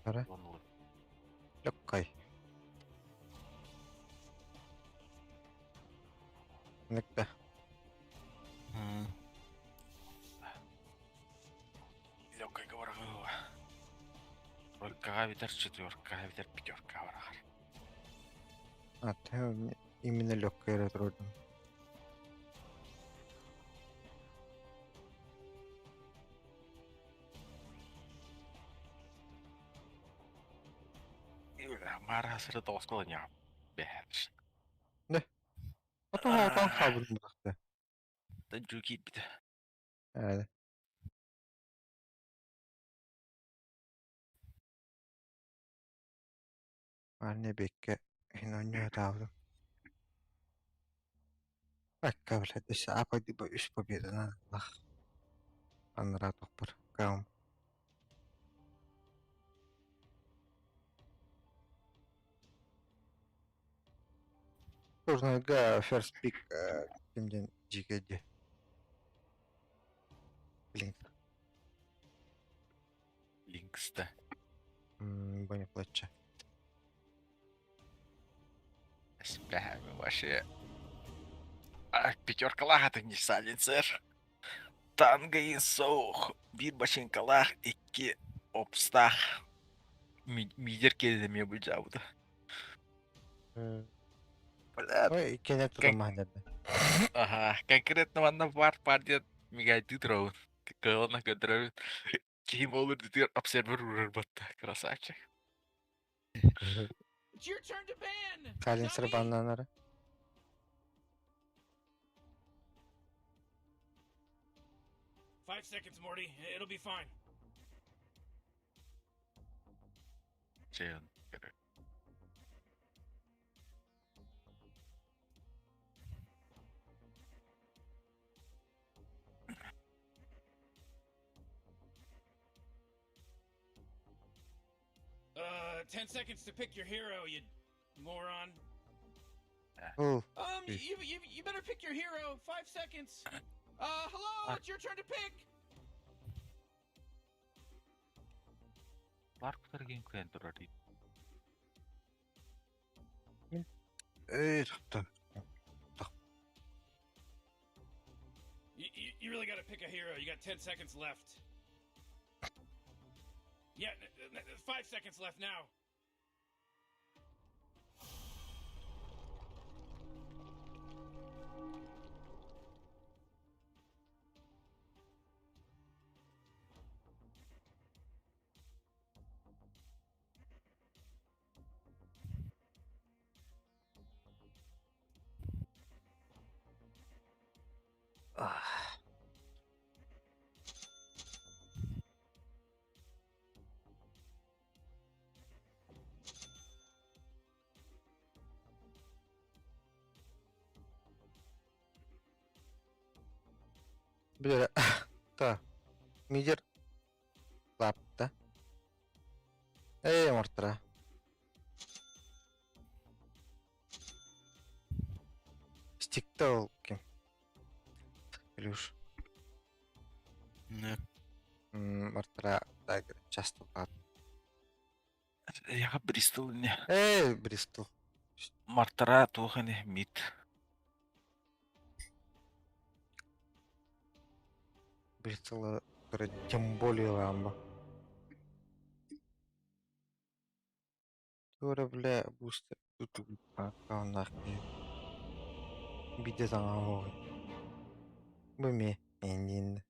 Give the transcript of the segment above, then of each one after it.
Ara, Onlu. lokkay. Nekbe. Лёгкая ворогова. Оркага битер, четвёркага битер, пятерка ворогар. Именно легкая трудно. Мара сыры тоскала не бәһәрш. Ne? Ото хоотон хабын бырақты. Тәнчу кит бит. Әді. Anne bekle. Hinonyo тавды. Akka біледі. Ісі апайды ба үш победана. Лах. Анра тоқпыр. Каум. Турнайга first pick кімден жекеде. Блин. Линксты. Боня плача. Бәһәрме вообще. Пятеркалар это не салицер. Танго и соух. Bir başınkalar, iki obstах. Мидер келдеме бұл жауды. Блядь. Ой, кене тұрамағдарды. Ага, конкретно ванна бар партия мигайды дроун. Кылына көндіріп. Кейім olur дитер обсервер урар батты. Красавчик. It's your turn to ban. Kalin not sıra me. banlanları. 5 seconds, Morty. It'll be fine. Şeyin. Uh, 10 seconds to pick your hero, you moron. Oh. You better pick your hero. 5 seconds. Hello, it's your turn to pick. Var kutargen kuen durari. Taptı. You really gotta pick a hero. You got 10 seconds left. Yeah, 5 seconds left now. Böyle. Ta. Мидер. Лапта. Мортра. Стикті ол кем. Илюш. Ne? Мортра. Так, часто бар. Я Бристол не. Бристол. Мартара тухане мид. Бристол. Тем более ламба. Тура бля бустер. Тут пакаунах не. Биде заңа. Бұме. Мендин.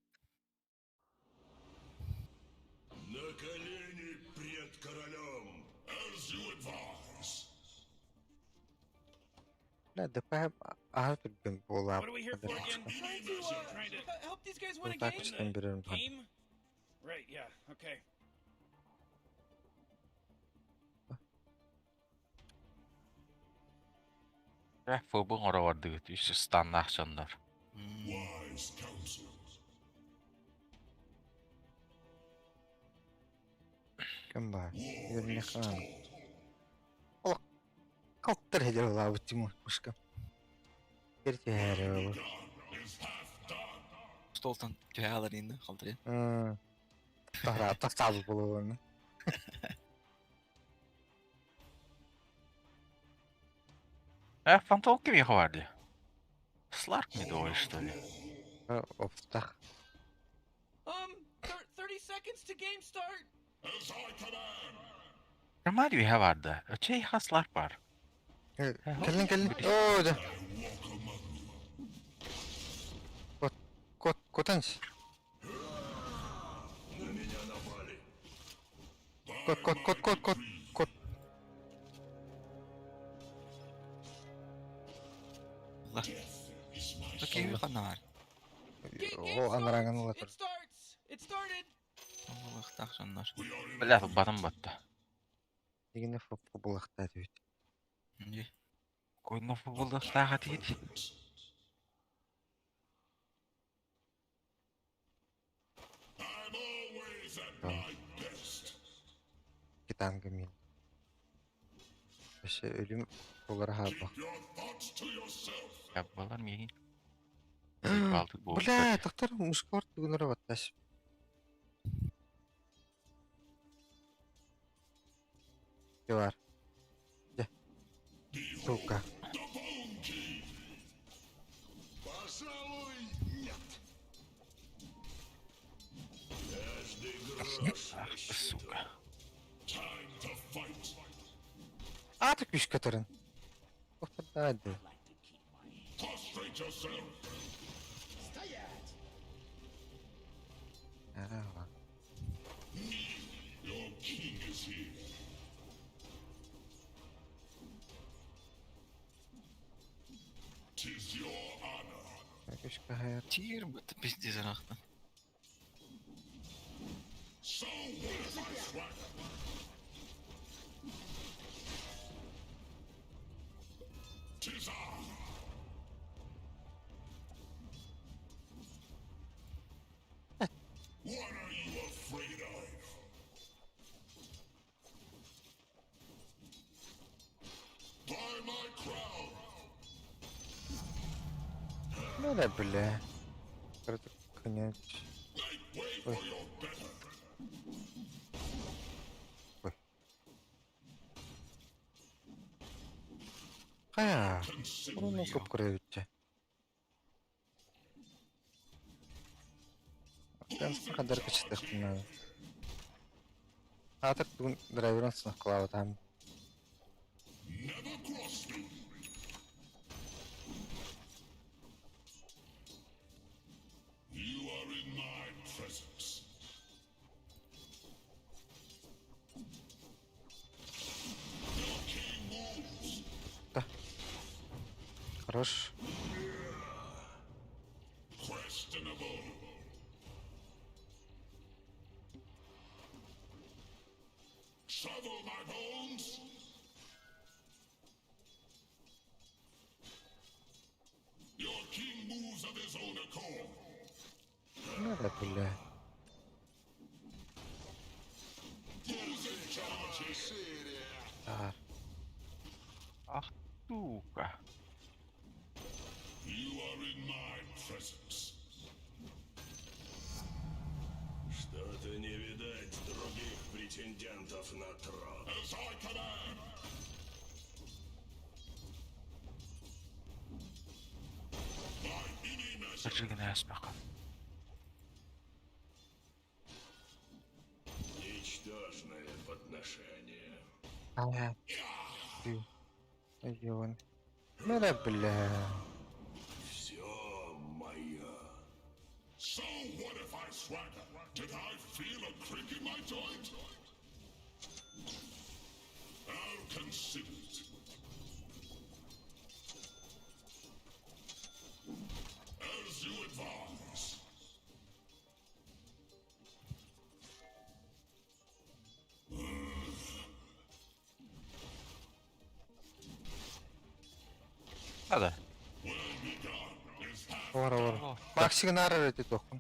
На колени пред королем, as you advise. Бля, ДП артыр бен бола. What are we here for again? Trying to help these guys win a Так game. үстен берем. Game? Right, yeah, okay. Фобың ора барды гыт. Үсі станна ақшандар. Wise counsels. Кем бар? Yerine kan. Allah. Kalktır hedi ola bu Timur kuşka. Gerçi her ola. Фантом кем vardı? Slark mıydı o işte öyle? Опстах. 30 seconds to game start. As I command. Ramadi bir vardı. Ötey Slark var. Келин. Оо да. Котанч. На меня напали. Кот. Allah. Bakayım kanar. О, анаранган It улатыр. starts. It started. Allah takşanlar. Bля, batım battı. Дегене футболахта дейт. Ne? Koyun futbolda sağa değil. I'm always at my best. Kitanga min. Беше ölüm olarak ha bak. Your thoughts to yourself. Ya balar mı yegin? Baltık bu. Бля, доктор мушкор түгүнөр батташ. Где бар? Где? Сука. The bone key. Пожалуй, нет. Каждый грош. Ah suka. Time to fight. Атык күч көтөрүн. Доктор дайды. Prostrate yourself. Your king is here. Tis your honor. Күч кахайр. Тир быты пиздец рахтан. So what if I swagger? Tis I. What are you afraid of? By my crown. Ну да, бля. Короче, конец. Make way for your better. Кая. Consider Bunu көп көрөбүтчү. Кансың кадар кычтык мына. Атык бүгүн драйверин сынак кылып атам. never cross me. You are in my presence. Your king moves. Хорош. Questionable. Shovel my bones. Your king moves of his own accord. Ну да, бля. Who's in charge? А, Ah suka. You are in my presence. Что-то не видать других претендентов на трон. As I command. My mini message. Sırcıgına yazmak. Ничтожное подношение. а. Ты. Ёбан. Ну да, бля. Все мое. So what if I swagger? Did I feel a crick in my joint? I'll consider it. As you advise. Hadi. Well begun is half. Ора. Максиг нараар өдөд тохын.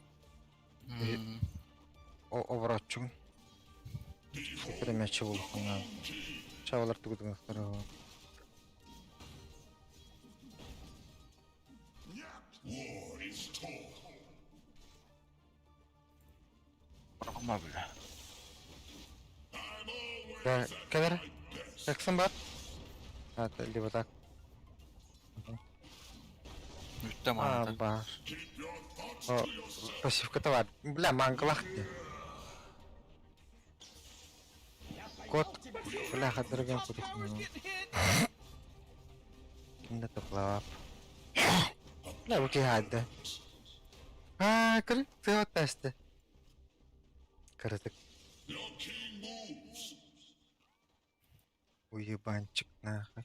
Оврочун. Прямячы болсын. Чавалар түгүдүн акыры. War is tall. Bırakma bile. I'm always Да, at кадер. my best. Каксын бар? А, либо так. Ütte manata. Бар. О, пассивка-то бар. Бля, мангалахты. Кот. Бля, хадырган кот. Tower's getting hit. Кинде топлап. Бля, окей, хадда. Кыр, ты оттасты. Кырдык. Your king moves. Уебанчик, нахуй.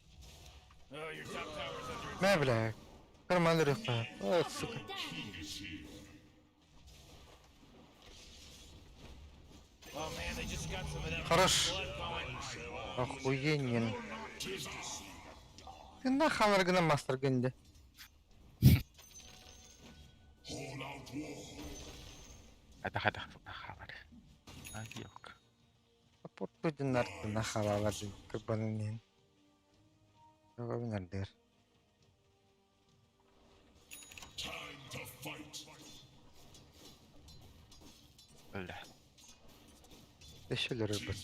Oh, your top tower's under attack. Мә, бля. Карманды рюкпа. О, сука. Oh man, they just got some of that Хорош. blood going. Охуенен. Ты нахаларгына мастер генде. Hold out war. Хада хабар. Yok. Портудин арты нахалаларды кырбанын.Övünərdir. Time to fight. Öyle. Deşilir öbür.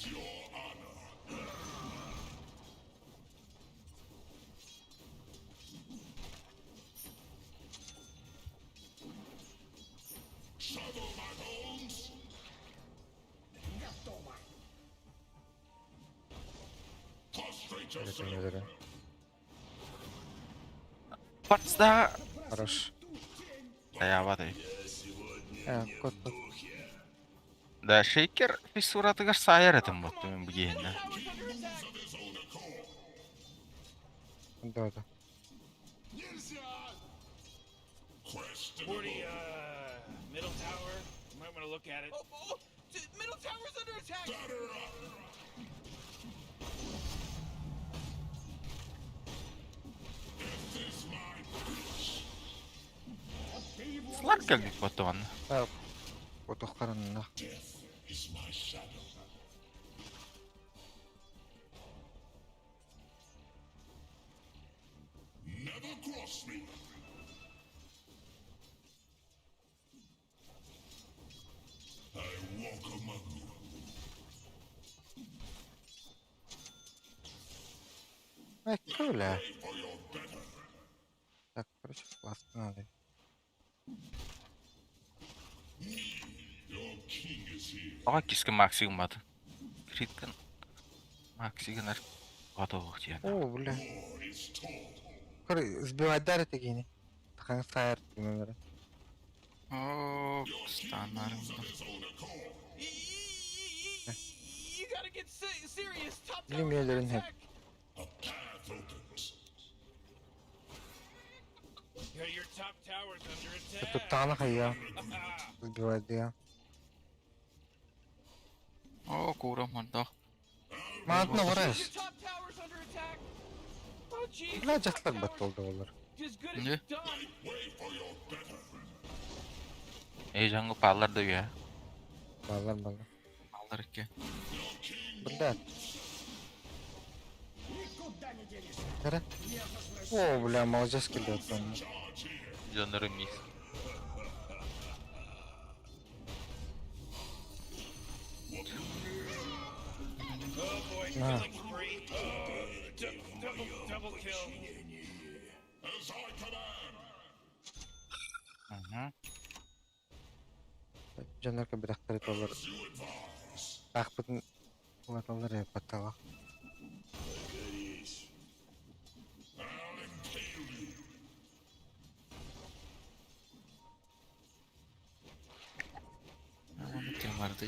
Shadow my bones. Prostrate yourself. Teşekkür ederim. Пацда. Хорош. Да я воды. Кот. Да шейкер фиссуратыгаш сайыр этим вот мен bu geyinne. Да. Quest. Morty, middle tower. You might want to look at it. Middle tower's under attack. Слар geldik botuan. Кот карынна. Is my shadow. Never cross me. I walk among you. Öyle. For your better. Так, короче, классно надо. Your king is here. Ага киске максигум бат. Криткен. Максигнер. Готов тиен. О, бля. War is tall. Кыр, сбивать дарит такие. Тахан сайыр тимемер. Oo, stanlarım. You gotta get serious. Top tower's Bilmiyorum under hep. attack. A path opens. Your top tower's under attack. Тут таны хая. Сбивать я. Oo, kuuramanda. Мантна Your вараш. top tower's under attack. Oh jeez. Бля, жахлар бат oldu олар. As good as Ne? done. Wait for your better. Ey жаңгы паллар да ya. Балар. Alır ki. Бля. Кара. О, бля, молодец келет он. Жанрым мис. Oh boy, Ah. killing spree. Double kill. As I command. Hı. Жанарка bir dakika olар. You advise. Акпытын улаталар я паттала. I'll impale you. Onu kim vardı?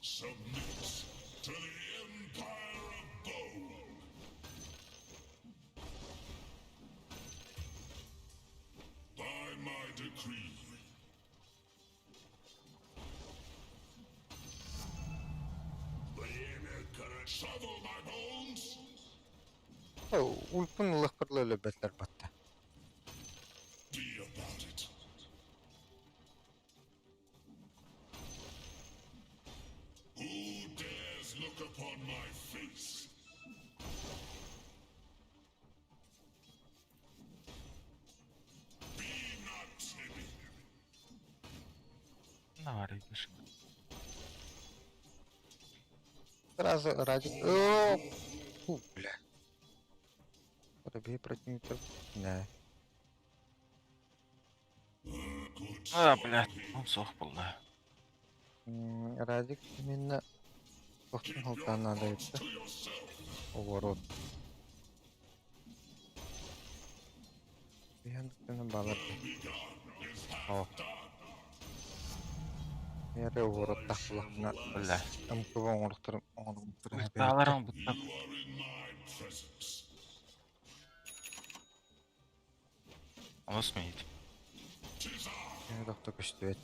Submit to the Empire of Bone. By my decree. Shovel my bones. О, улпун лыхпырлы löbetler batta. Be about it. Who dares look upon my face? Be not timid. Ne var imiş? Сразу ради... О, фу, бля. Табиғи противниктер не. А, блядь, он сох болды. Радик именно тоқтың халтанына да етті. Оборот. Бияндықтың балар. О. Яре оборот тақпылықына Бля. ұмкып оңырықтыр. Усталарың бұттап. Он смеет. Доқты күшті ет.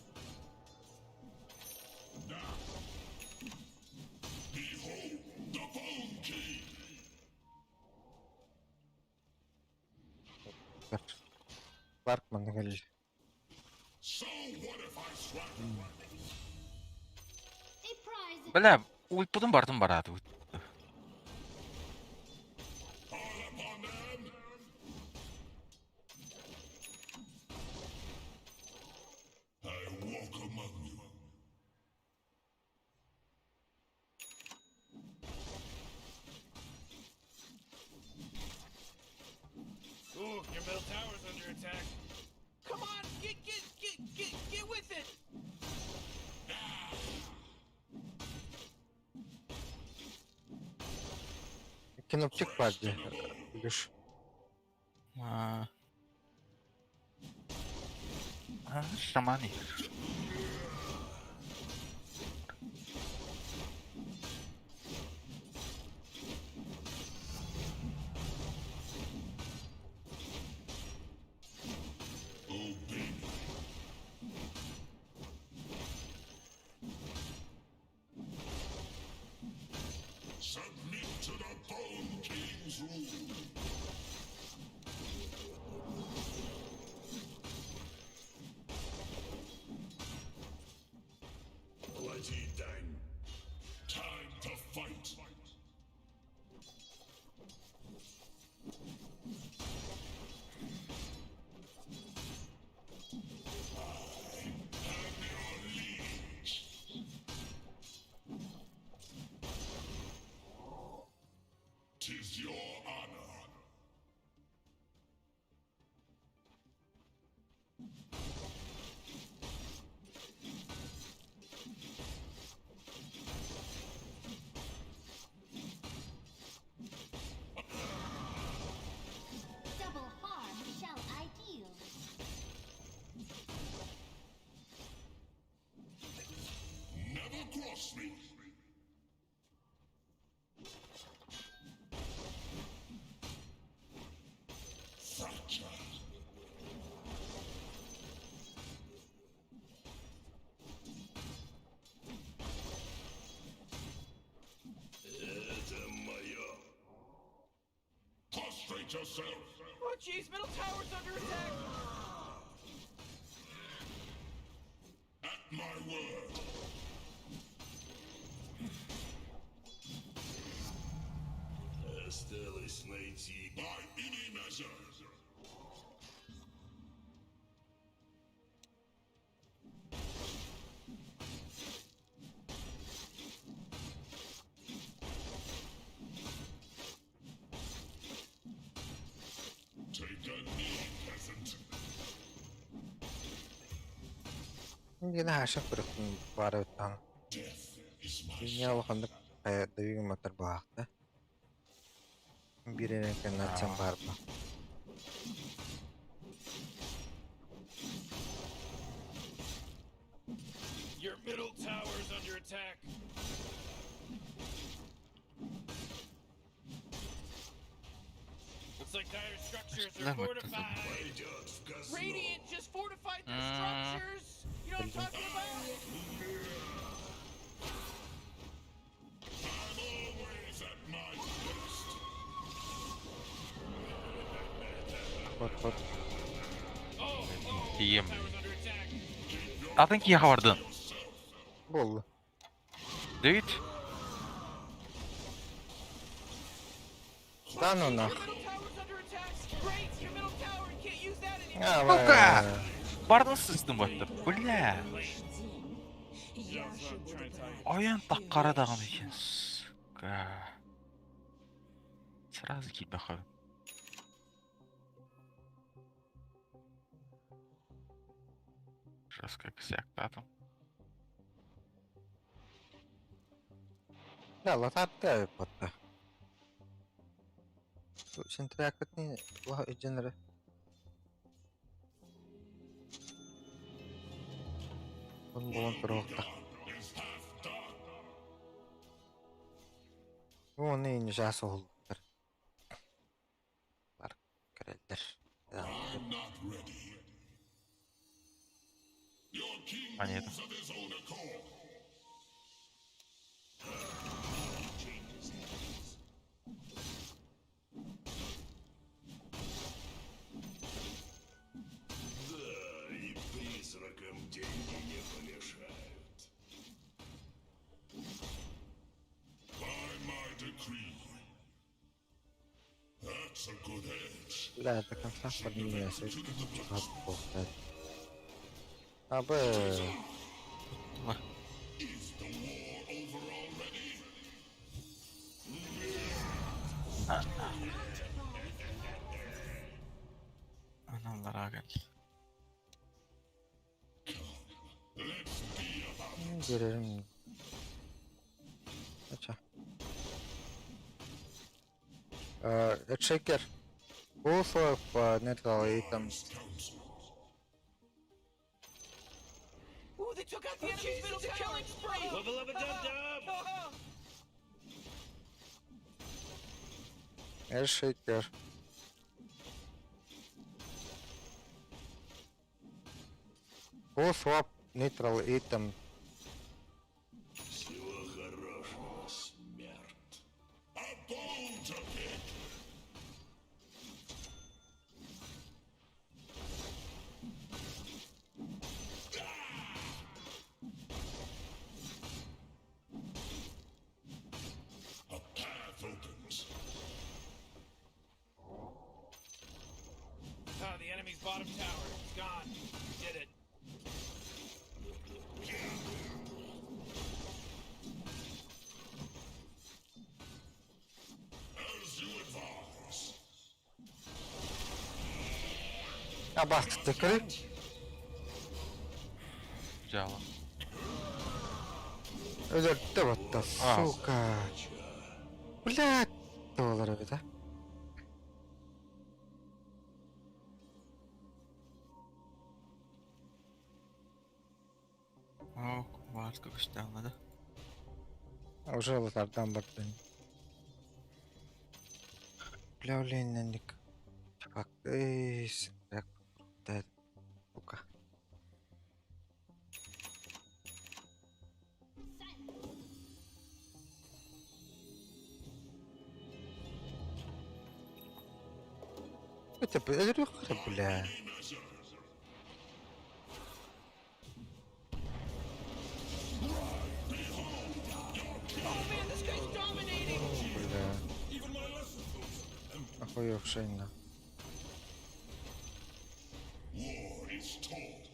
Барк маңы кәлі. Бля, ұйтпыдың бардың барады. Ooh, your middle tower's under attack. Come on, get with it. Кинопчик vardı. Gülüş. Şamani. Submit to the Bone King's rule. Bloody dang. Time to fight. Tis your honor. Double harm shall I deal. Never cross me. Fracture. Prostrate yourself. Oh jeez, middle tower's under attack. At my word. Осталось найти by any measure. Take a knee, peasant. Yine her şey kırıktın var ötten. Death is my Dünya bakındık dövüğün motor bu hafta. Bir renkken açan var mı? Your middle tower's under attack. Looks like dire structures are Lan bak, fortified. Radiant just fortified their structures. You know what I'm talking about? I'm always at my best. Kot kot. Diyeyim. Tower's under attack. Adın ki yakavardın. Bollu. Değil. Lan ona. Your middle tower's under attack. Great, your middle tower can't use that anymore. Ha Сука! var. Бардың сыздың баттыр. Бля. That's what I'm trying to tell you. Аян таққарадағым екен. Сука. Сразу келіп бақы. Сейчас как сяктатом. يلا تعال بطة وش انت راكتني والله الجنرة بون بروحتا هو نين جاسو كريدر I'm not ready. Your king Понятно. moves of his own accord. Да, и призракам деньги не помешают. By my decree. That's a good edge. لا ده كان صح بدني يا سيدي أبا Is the war over already? Analar agel. Let's be about görelim. Aça. Checker. Both of natural items. Ooh, they took out the enemy's middle killing spree! Level up a dub-dub! Checker. Both of neutral item. всего хорошего, смерть. A bone to pick. A path opens. Oh, the enemy's bottom tower. It's gone. We did it. As you advise. Я баст закрыл. Взяла. Да вот-то, сука. Блядь, долларов, да? О, варска кышталмады. Уже лазардан бардын. Бля, ник. Чакак, синрак. Да, сука. Это бля. Oh man, this guy's dominating! Бля. Охуевшийно. War is told.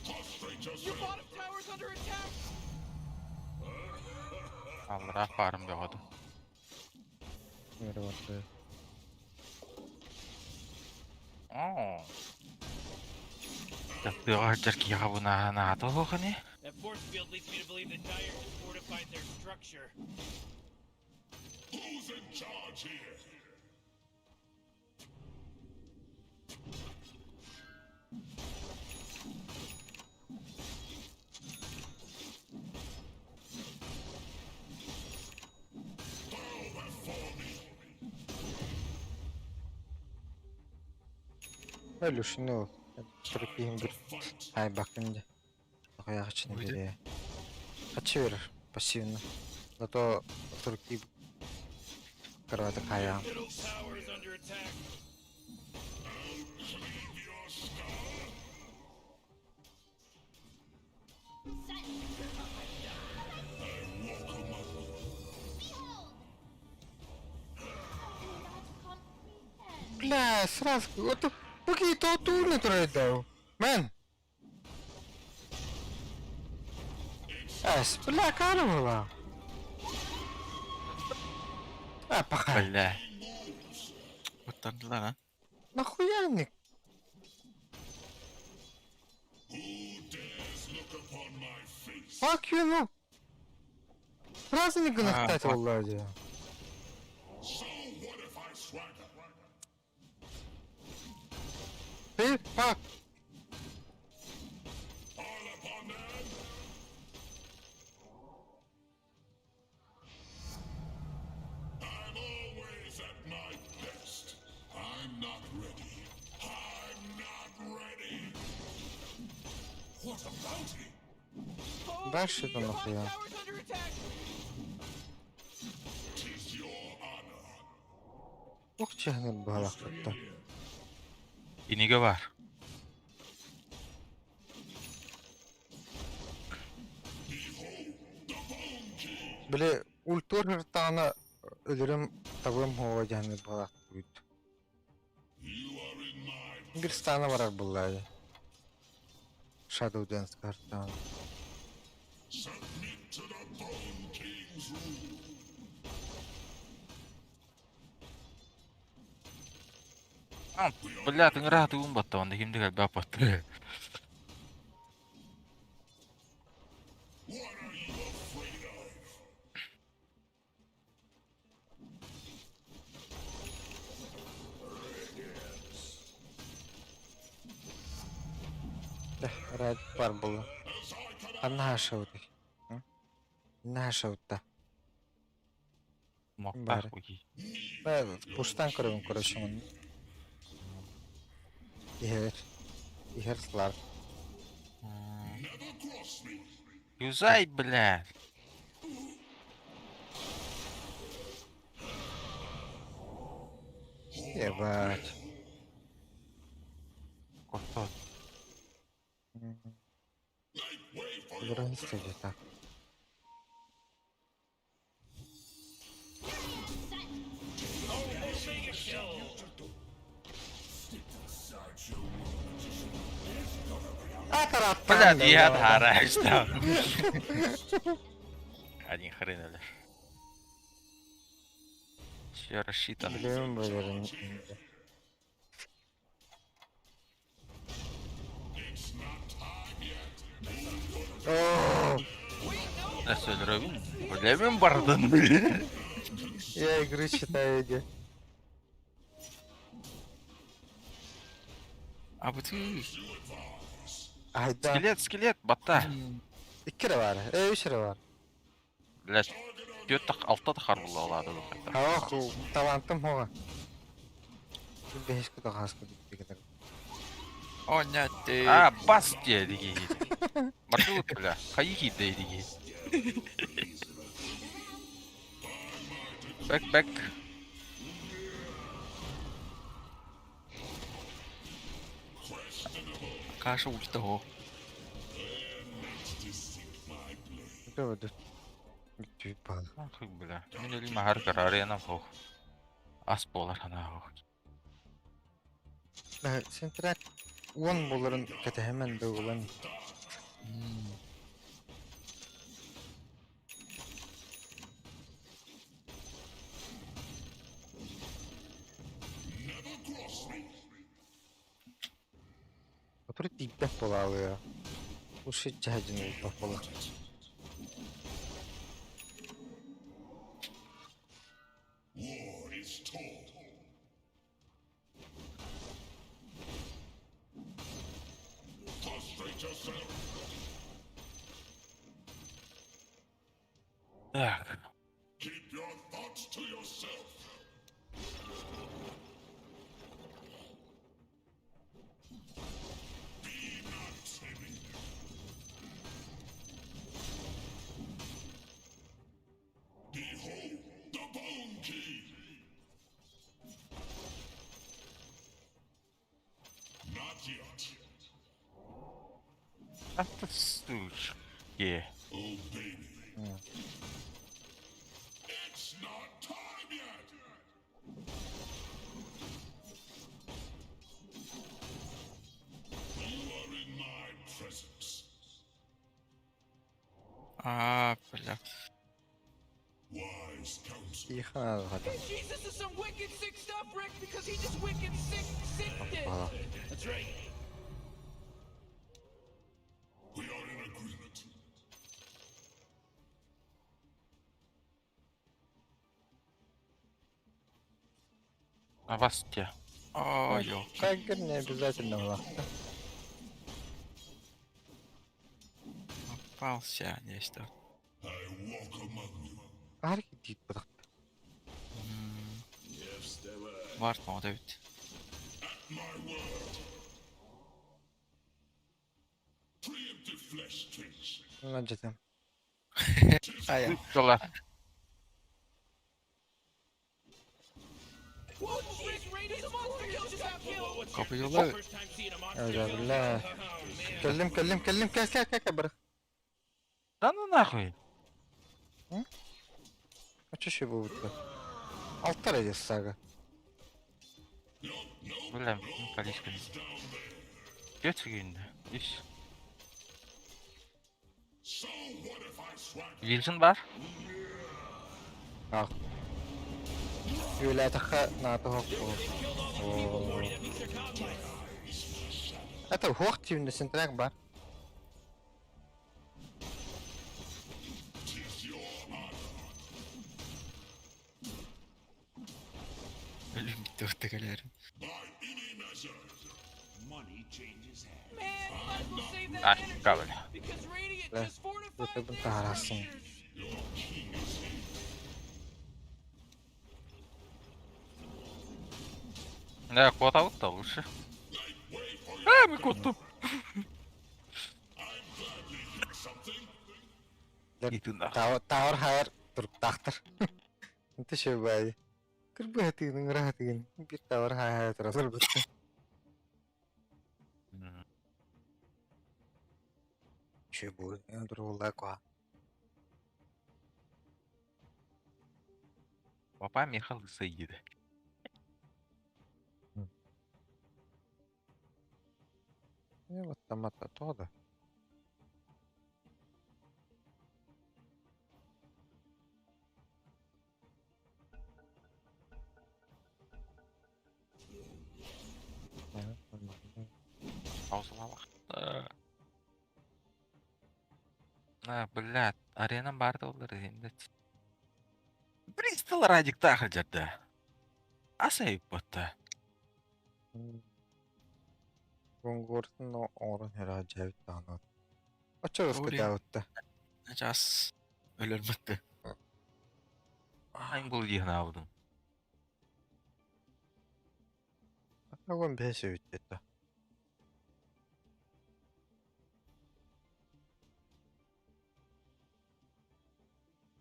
Prostrate Your yourself. bottom tower's under attack! Алыраак барым жогоду. Мировой. Оо. Тактыга жаркига буна наатолгони. That force field leads me to believe that Dire has fortified their structure. Who's in charge here? Bow before me. Öyle şunu. Türkiye'nin bir ay bakınca. Ayak içine Uydu. giriyor. Kaçıyor pasifini. Зато Türkiye kırardı kayağım. Middle tower is under attack. Leave your star. Бля, сразу. Вот какие-то отурные трейдер. Мен. Бля, кармала. А, пока. Бля. Уттандылар, а? Нахуя Ник? Who dares look upon my face? Fuck you, ну. Сразу не гонохтать, fuck. Влади. So what if I swagger? Ты, fuck. All upon them? I'm always at my best. I'm not ready. I'm not ready. What a bounty! Oh, Дальше это your нахуя. bottom tower's under attack. Tis your honor. Ух, чехнет бала что-то. Iniga var. Бля, ультур тана ölürüm табым хова жахнет бала. You are in my Bir stana varar bullay. Shadow Dance karttan. submit to the Bone King's rule. Бля, ты нравится умбатта, он химди как бапат. What are you afraid of? Рад бар булла. As I command, Анна шауты. На шаута. Моктах Бар. уги. Пуштан көрөм көрөшүн. Ихер слар. never cross me. Юзай, бля. Ебать. Кото. Make way for your Вернись так. Бля, я дараш там. Один хрен или. Все рассчитано. Блин, блин. О, Ne söylerim? Bilemem bardın. я игры читаю, где. Abi tüy. Ayda. Скелет, бата. 2 lira var. 3 lira var. Бля, 6 да хар була алады бұл қайта. Ах, талантым оға. 5 күді қасқы дейді. О, нәтті. А, бас де, деге. Маршрут, бля. Қайығы де, деге. Бәк. Қашы ульта о. Де өді. Үйтіп бал. Ах, бля. Мен өлім ағар арена бұл. Ас болар ана о. Сен трак 10 боларын кәті hemen de olan. Который типе полалы ya. Уши жажын попало. war is told. Prostrate yourself. Так. Keep your thoughts to yourself. Be not timid. Behold the Bone King. Not yet. Atı suç. Oh, baby. It's not time yet. You are in my presence. А, бля. Why İyi kanal adam. Jeez, this is some wicked sick stuff, Rick, because he just wicked sicked it. Valla. That's right. We are in agreement. Авастия. О, ёлка. Кайгер не обязательно в лахта. Попался нечто. I walk among you. Hareket deyip bırak. Вард мод evet. My word. Preemptive flesh tricks. Önceden. Dolar. Whoa, Rick, Raiders a monster kill just got killed. Kapıyorlar. First time seeing a monster. Öyle billah. Kellim kes bırak. Да ну нахуй. Kaç şey bu burada? Altlar edeceğiz saga. Блин, количество. Göt günde. İş. So what if I swag? Wilson var. Al. Öyle taka nato hok. Hatta hok timde sentrak var. Ölüm gitti orta galerim. By any measure. Money changes hands. Man, might as well save that Ah, energy, kabul. because Radiant Ve just fortified YouTube'un things tahrası. for years. Да, квота лучше. А, мы коту. Itu nah. Tower hire turuk takhtar. Itu coba aja. Kerbati ngerahatin. Bir tower hire terus betul. Coba yang terulang kok. Папа мехал sayıdı. Ya mata toda. Pauzala bak. Блядь, арена барды олар енді. Бристол радик тахыр жарды. Асайып ботты. Gongor'un o orun herhalde evet anladım. Açarız Oraya. ki Davut'ta. Jas ölür müttü. Ayın bul yığın avdum. Hakan bir şey ötüyor.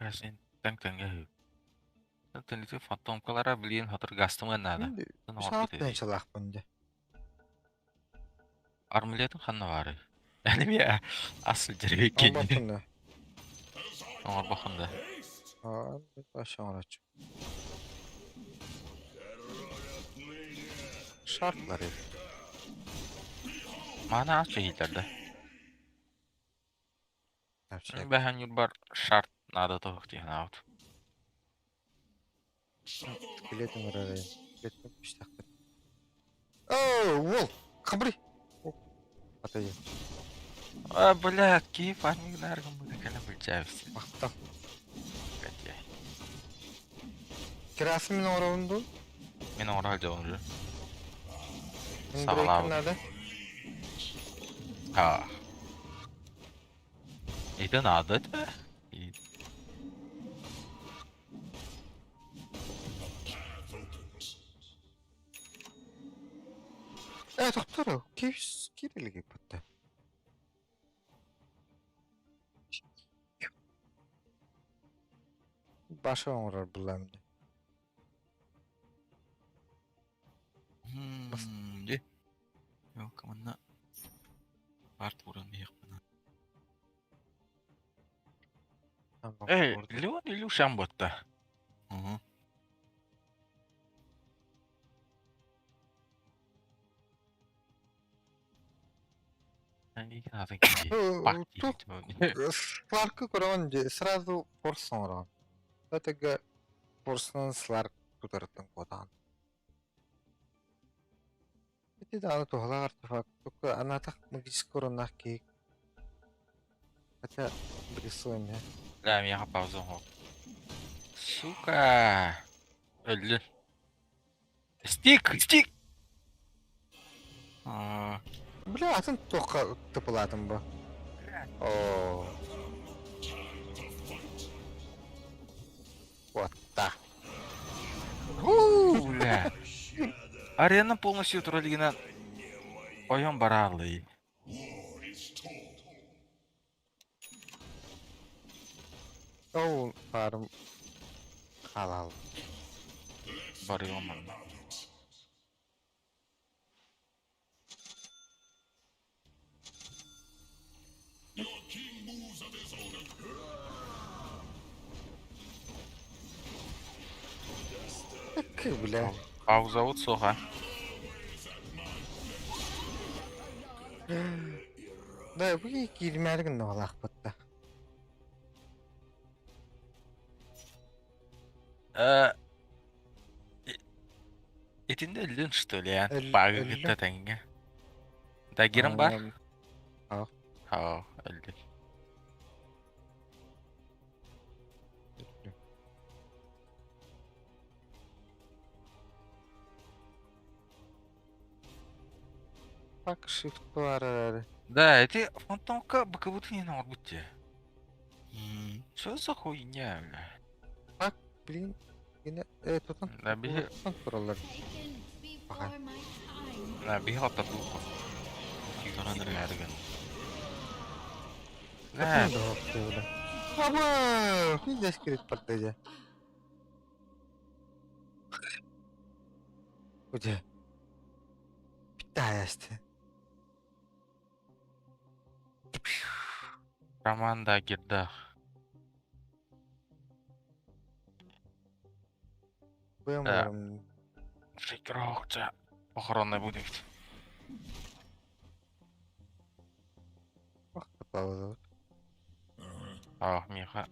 Rasin teng-tengnya hü. Tentu itu fantom kelara beliin hotor gastuman nada. Şimdi Sen bir orada saat dedi. ben çalak bende. Armiliatın kanına var. Yani ya asıl jari Ama ekenini. bakın Nomor bakında. Aa, aşağı araç. Şartlar ev. Mana az şehirlerde. Her şey. Bahan yurbar şart nada tohuk diyen avut. Biletim var araya. Biletim işte. Ooo, wol. Kabri. Atayım. Блядь, киев армия наргам будет kana bileceğiz. Baktım. Катя. Kirasımın orundu. Men oral jauh. Şimdi Sağ ol direktim abi. nerede? Ha. Itu nada tuh. Doktor, kirili gitti. Başı ağrır bulamdı. Deh. Yo kemana? Part urang nih kemana? Tamam. Lu sambot dah. Они надо Тут farkı kuran sразу force sonra. Это Force'dan slar tutarıttın kodan. Ити да аны тухла артефакт. Только она так магический урон нахки. Хотя брисуем. لا ميها пауза هو. Сука. Öldün. Стик! Aa, Бля, атын тоққа тыпыладым ба. О. Вот так. бля. Арена полностью троллигина. Oyun bararlı. Оу, парым халал. Barıyorum. Your king moves of his own accord. Так, бля. Пауза вот соха. Да, bu girmərgin nə olaq butda. Etinde öldün что ли ya? Öldüm. Bagı gitti tenge. Da girin var. Aa. Ha öldü. Bak shift var. Да, эти фантомка боковые не надо быть. Что за хуйня, бля? Блин. Yine tutan. Да, bir Tutan kurallar. Taken before my time. да, bir hafta bu. Sonra da yargın. Tutan Да, da hafta öyle. Ama hiç eskirit patlayacak. Hoca. Bitti hayastı. команда girdi. Koyamıyorum. Fikroqcha охранный будет. Bak kapalı. Ah, Миха.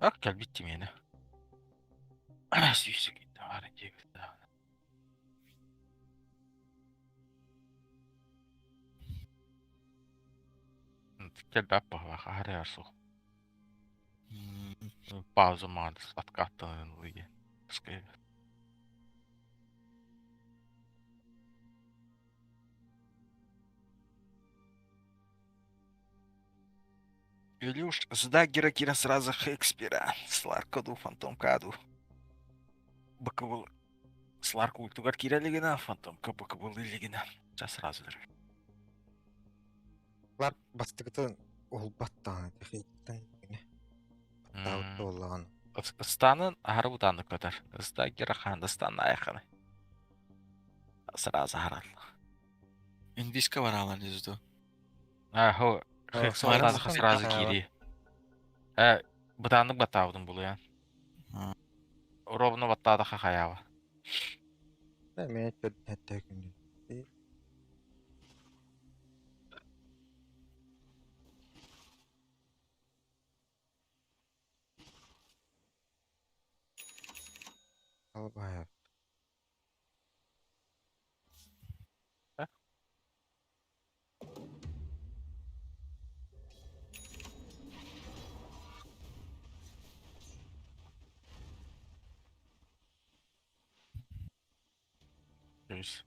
Ак, gel bitti meni. Süysü gitti var gitti. Gel bappa var har jag så. Pauzа мадас откатываем лыги. Скажи. Илюш, с даггера кира сразу Хекспира. Сларкаду, фантомкаду. Баковыл. Сларку ультугар кирелигина, фантомка баковыл илигина. Сейчас сразу. Var bastıkta ol battağını tekitten yine. Battağıtta olağını. Станын арбутаны көтөр. Даггера ханды станын аяқаны. Сразу харал. Индийска варалар жүзді. Хо. Сразу сразу кири. Бутаны батаудың бұл я. Ровно баттады хахаява. Да, мен että günü. Al bayağı. Görüş.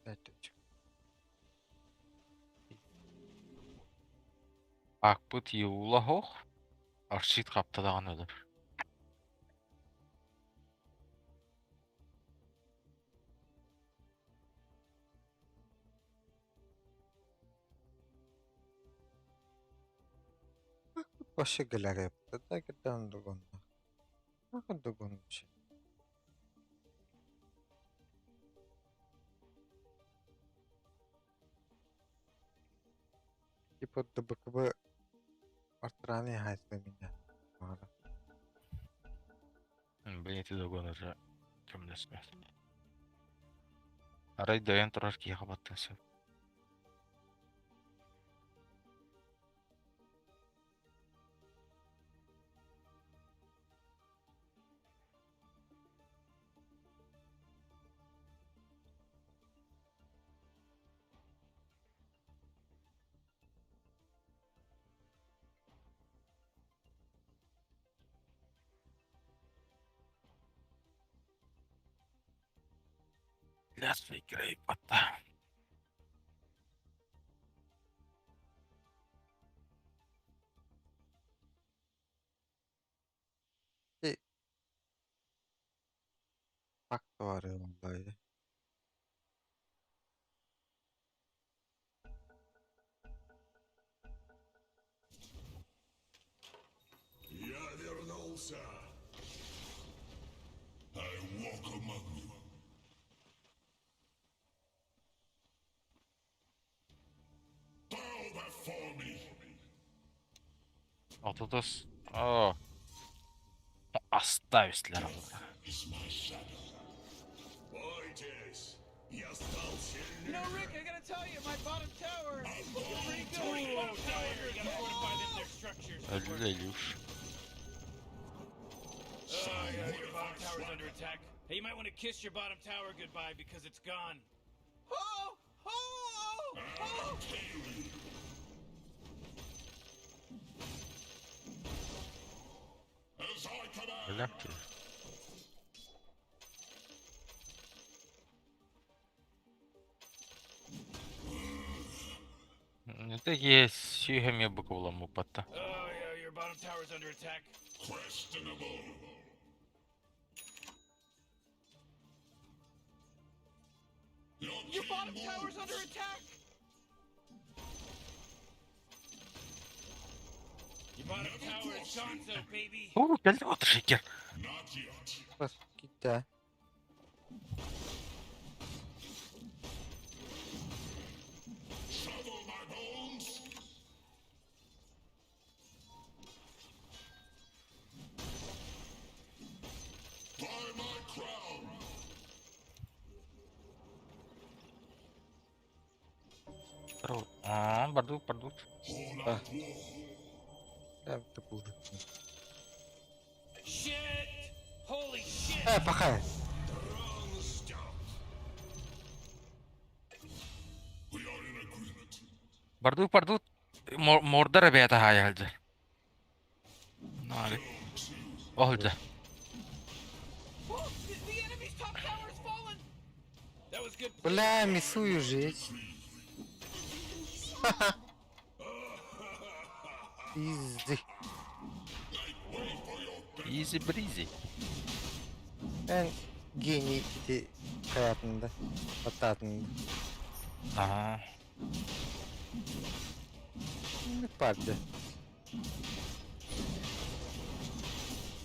Että. Акбут юла хох. Аршит қаптадаған өлір. Başı geler yaptı. Da gidelim dugunla. Bakın dugun bir şey. Типа ДБКБ арттыраны хайсты меня. Мара. Блин, ты догон уже. Кем не смеет. Арай дайан турар ки кабаттан сөп. Ляс фейкерей батта. Факт var ya vallahi. Я вернулся. I walk among you. Bow before me. Отутас. О. Оставистler. Is my shadow. Бойтесь, я стал You know, сильнее. Rick, I gotta tell you, my bottom tower is looking pretty good. Bottom tower, you gotta fortify them, their structures. Ölüş. Yeah, your bottom tower's under attack. Hey, you might want to kiss your bottom tower goodbye because it's gone. Oh! Oh! Oh! As I command. Öyle ki. Такі сігами буквально пата. Oh, yeah, your bottom tower's under attack. Questionable. Your bottom tower's under attack! Your bottom tower is gone, so baby. О, geldi otur şeker. Not yet. Bak gitti. Shovel my bones. Buy my crown. Terus. Ah, bardut. Hold Ah. out war. Ben de buldum. Shit! Holy shit! Bakayım. Wrong scout. We are in agreement. Bardut. Mordar beta hayaldi. Nari. Oldu. Oh, the enemy's top tower has fallen! That was good. Бля, мисую жить. Easy. Easy breezy. Ben geniydi hayatımda. Hatatımda. Aha. Ne parça?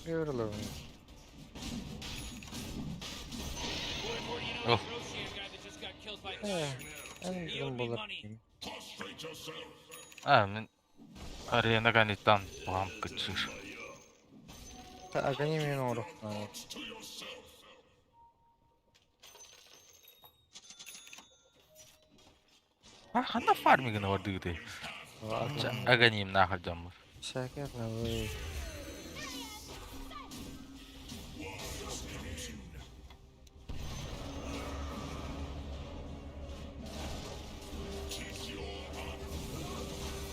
Yorulur mu? Oh. Ben bunu bulayım. Prostrate yourself. Men arena ganittan bağım kaçır. Agani men oruq. To yourself. Handa farming var dıgdı. Aganiyim nahalcan var. Şaka yapma böyle.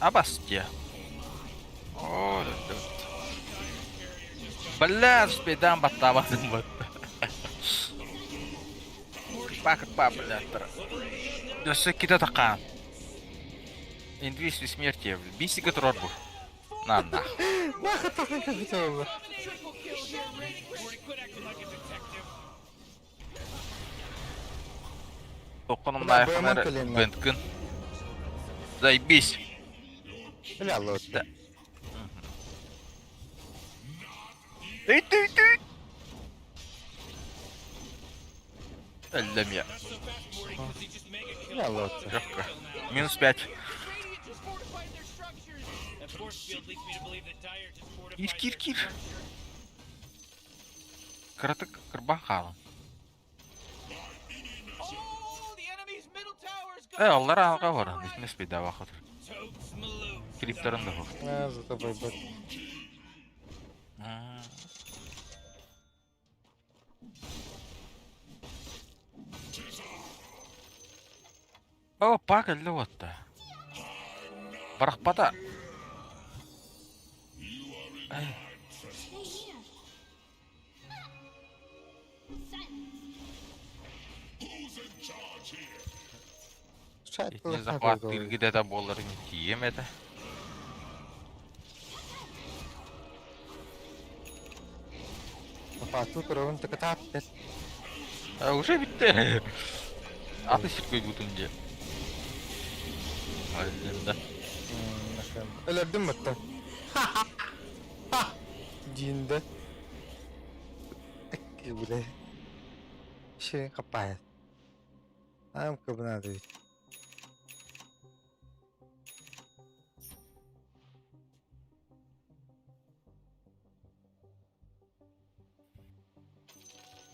Abastia. Oh, dött. Balla sepedaan battavadım bak. Bakit pa блядь. Досі кида така. Інвіз смерті. Бісі гатробу. На. Нахуй такой капитал. Triple kill here, Rick. Morty, quit acting like a detective. Тоқоным Бля, наяқынары бояман көлемі. бенткін. Заебись. Бля, лот. Да. Ты. Әлләм я. Not so fast, Morty, because he just mega killed. Бля, лот. Жоққа. Минус 5. Radiant just fortified their structures. That force field leads me to believe that Dire just fortified Кир. their structure. Кырытык кырбан қалын. Oh, Onlar alga var. Bitmez bir daha vakit. Totes Maloof. Kriptorun da var. Ha, zata baybat. Hmm. Oh, pakai lu watta. Barak pata. Ay, Stay here. Silence. Şayet etni kılıçına захват koydu. irgide de bolların yemedi. Fatih Kur'un tıkıta attı. Уже bitti. Atı şirkoy butunca. Halinde. Öldüm mü hatta? Cinde. Bu da. Şirin kapayet. Am kabına da.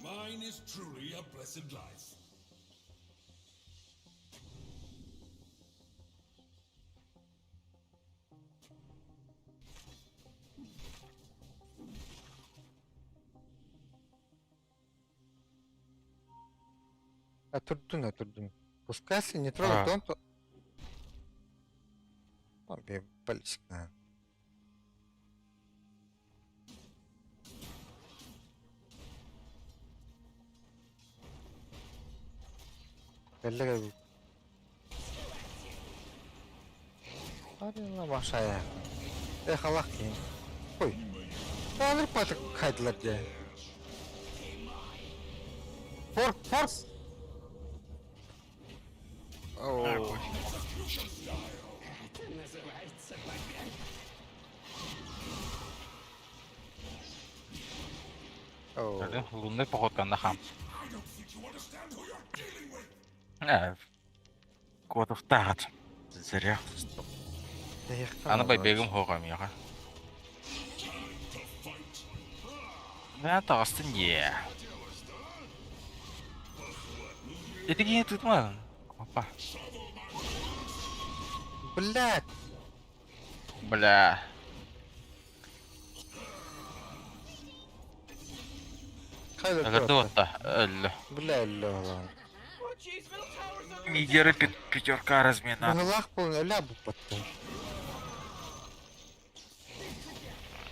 Mine is truly a blessed life. Отурдун. Пускай если не трогать, А. он то... Обе пальчик, да. Belli gibi. Hadi lan aşağıya. Allah ki. Koy. Alır patık kaydılar diye. Force. Oo. Oo. Лунный походка на хам. Котов тагат. Зря. Аны бай бегім хоғам яға. Ben tağıstın ye. Etik yine tutmadın. Hoppa. Блядь. Бля. Kaydı Öldü hatta. Öldü. Бля, lan. Oh, jeez, middle tower's under Мидеры пятерка размена. Быгылах бұл öyle bu battı.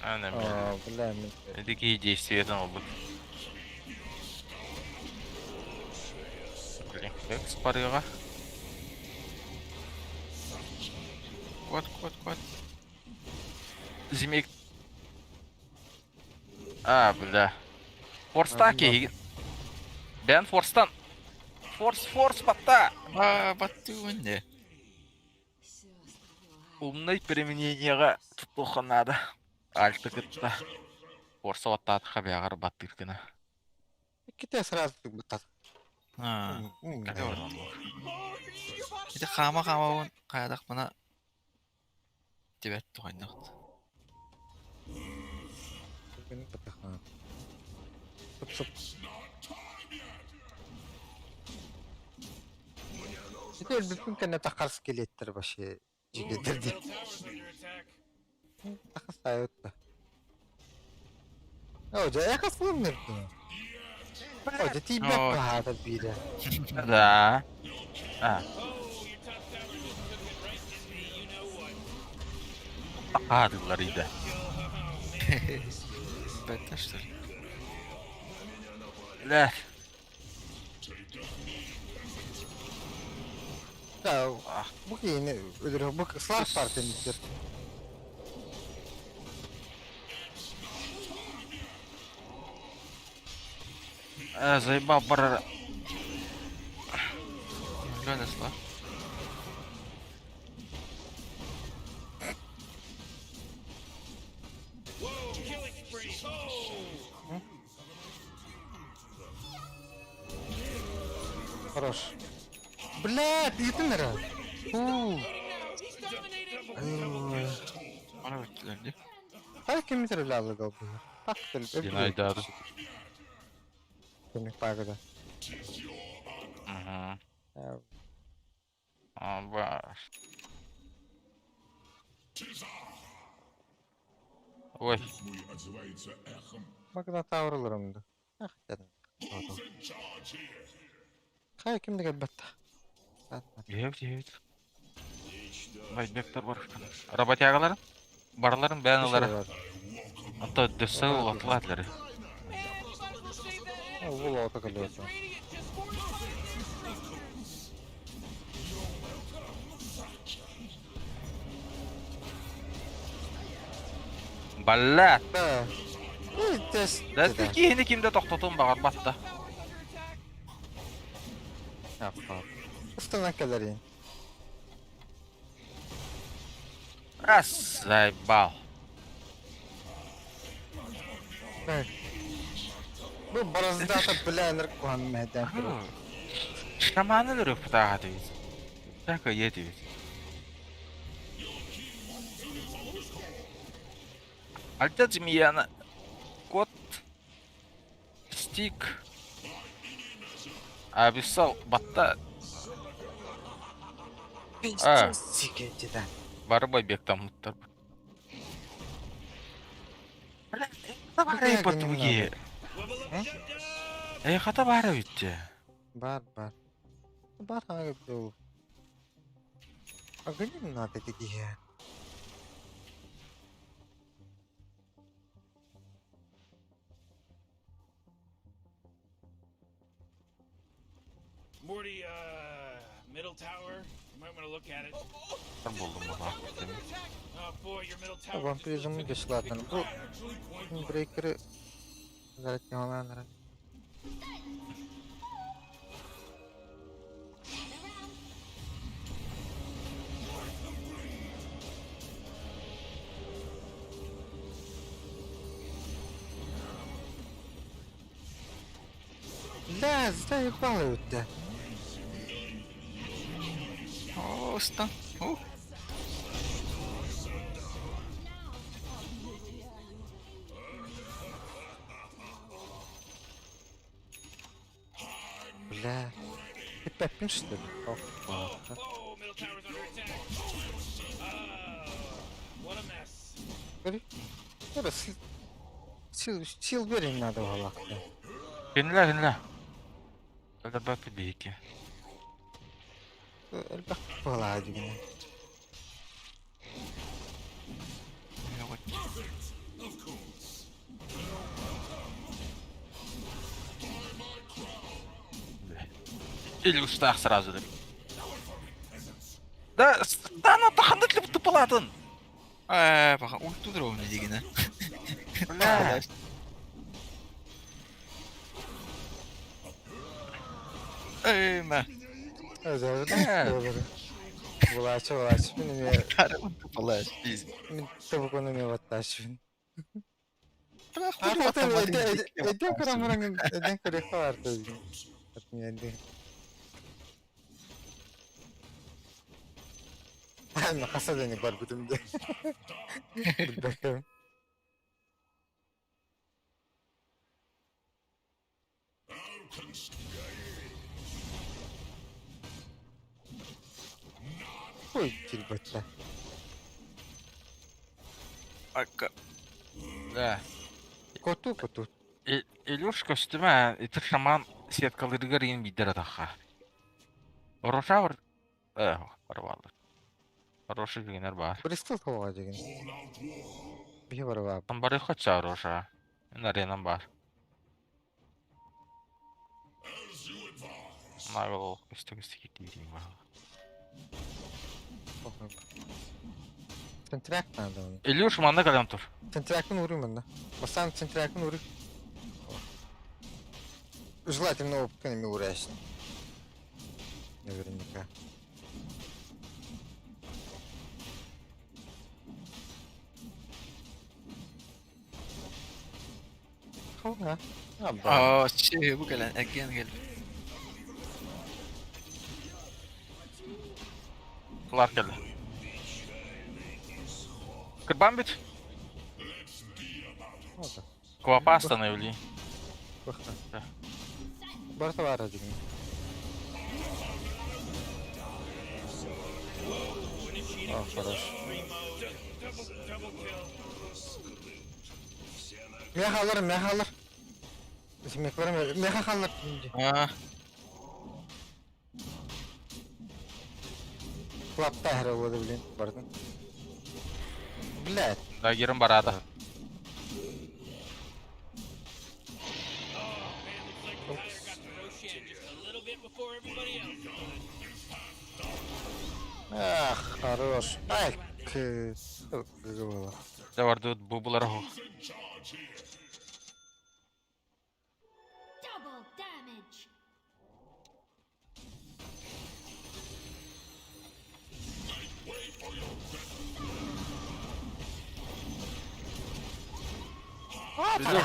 Ana Aa, bля, Etik iyi действиятен oldu. Блин, как спарыға. Кот. Зимек. Бля. Форста кейген. Ben Force'tan. Force batta. Battı önde. Умный применениеға тұтылған надо. Альты кытта. Force оттаты қабияғар баттыркіна. Kita сразу бытат. Ha. Кәде ордан бұл. Bir de kama on kayadak bana tibet toynaktı. Beni bıtakhan. Sıp. Bir de bütün kene takar skeletler başı. Cigedir diye. middle tower's under attack. Takar sayot da. Hoca yakasını mı yaptın? Hoca tibet Ой. bahada biri. Да. Oh, your top tower just took it right in the you know what. Adılarıydı. Ben taştır. Ler. Ya bu yine ölür. Bu ıslar partimizdir. Заебал пора. Донесла. Whoa, killing spree. Oh, Хорош. Блядь, yedin nere? Uuu. he's dominating. Bana beklerdi. Hadi kim bitir öyle aldı kaldı. Bak böyle. Günaydın adı. Komik parkada. Hı. Ya. Var. Ой, Мой отзывается эхом. Bakın tavırlarımdı. Ah dedim. Who's in charge here? Hay kimdi elbette. evet. Bayбектер бар. Работягалар, барларын бәнеләре. Ата дөсә ул атлатлары. Bu lota kalıyorsun. Баллат. Da. Test. Дәсте киһини кимдә токтотун багар батта. Yapma. Üstünden kelerin. Ас, зайбал. Evet. Bu barazda da bilenler kuhan mehden kuru. Шаманы лөрөк футага дивиз. Така едивиз. Альта змеяна. Кот. Стик. Абиссал батта. А. Sikeciden. Барбай бек там муттар. Давай Какая потуги. Хата бара битте. Бар. Бар hangi bir ol. Agani mi надо diye. Morty, middle tower. You might want to look at it. Бар булдым бала. Oh boy, your middle tower. Vampirizmin geçilatını. Bu breaker'ı zaten yalanlara. لا ازاي بالوده Oo, stun. Oo. لا hep yapmıştır. Oh, middle tower's under attack. What a mess. Böyle sil verin надо valla. Генла. Это бапи бейки. Elbette valla hadi yine. Или устах сразу. Да, ну тахандык ли тупаладын? Bakın ultudur o ne digine. Бля. Eyme. Özellikle Vulaç. Benim ya. Karımın kapalı. Biz. Benim tavuk onu ne vattaşın. Bırak Artık bunu eden karamırın eden kırıkta var tabii. Atmayandı. Nakasa dönük var bütümde. Bir bakalım. Ой, kirbatta. Arka. Да. Kotu. Илюш костюма, это шаман сеткалырыгар ен бидер атаха. Рошавр. Порвалды. Хороший генер бар. Бристол hava деген. Bir var abi. Там бары хотя Роша. На аренам бар. Навел костюмистики дивидим бар. Sentrak nerede onun? Илюш манда калям тур. Сентракен vurayım ben de. Basan Сентракен vurayım. Желательно опками урящим. Наверняка. Ага. Aa şey bu gelen Egen gel. Кулар келди. Кырбан бит. Oldu. Квапа остановили. Bakın. Barta var hadi. О, хорош. Double kill. Мех алыр. Смек берме. Меха алыр. А, Клапта хәре булды белән бардым. Блядь. Дагерім барады. Oh man, looks like Tyler got to Roshan just a little bit before everybody else. Ах, хорош. Ай, было. Даварды бубулар хо. Double damage.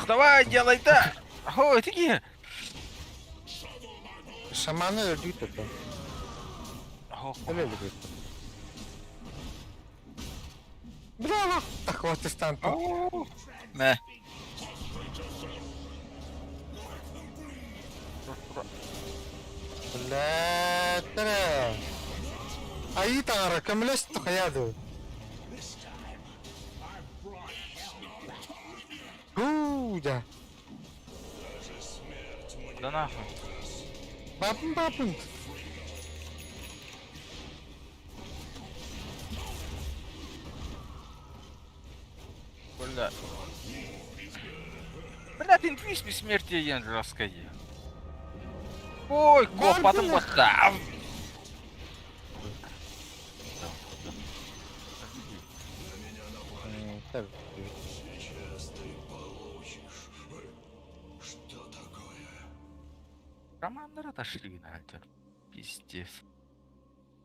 Давай, делай, да! Ой, таки! Шаманы öldü tuttu. Öyle öldü. Браво! Так вот и стан. не. Блядь, тара. Ай тара, камлес тухаяду. Да. Да нахуй. Бапын. Бля. Бля, ты интуишь бессмертие янжерское. Ой, копатым бастав. Так. Романдар отошли на это. Пиздец.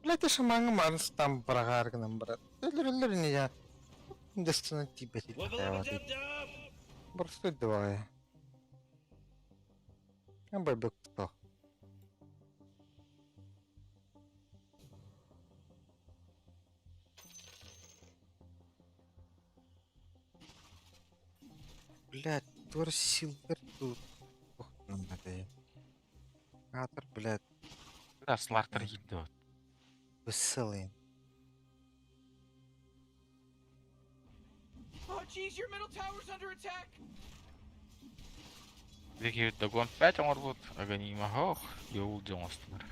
Блядь, ты шаманы марс там прогаргном, брат. Ölür ne ya? Дестина тебе Wubble такая up a вот. dub dub. Просто двое. А бэбек кто? Блядь, Тор Силвер тут. Ох, нам надо я. Атор, блядь, Да, Слартер идет. веселый. Oh jeez, your middle tower's under attack. Веки догон 5 орбут, аганима хох, йоул Джонстер.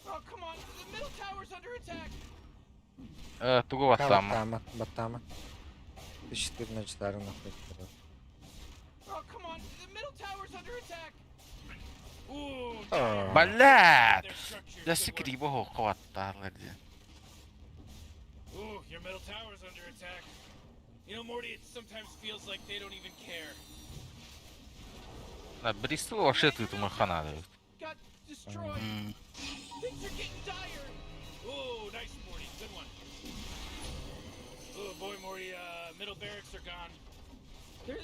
Oh come on, the middle tower's under attack. Туго там. Батама. Ты 14 нахуй. Oh come on, the middle tower's under attack. Ooh, А, Блядь! their structure. Да секриба хох хваттарлар. Ooh, your middle tower's under attack. You know, Morty, it sometimes feels like they don't even care. На Бристу вообще тут махана дают. Got destroyed. М, Things are getting dire. Ooh, nice, Morty. Good one. Oh boy, Morty, middle barracks are gone. They're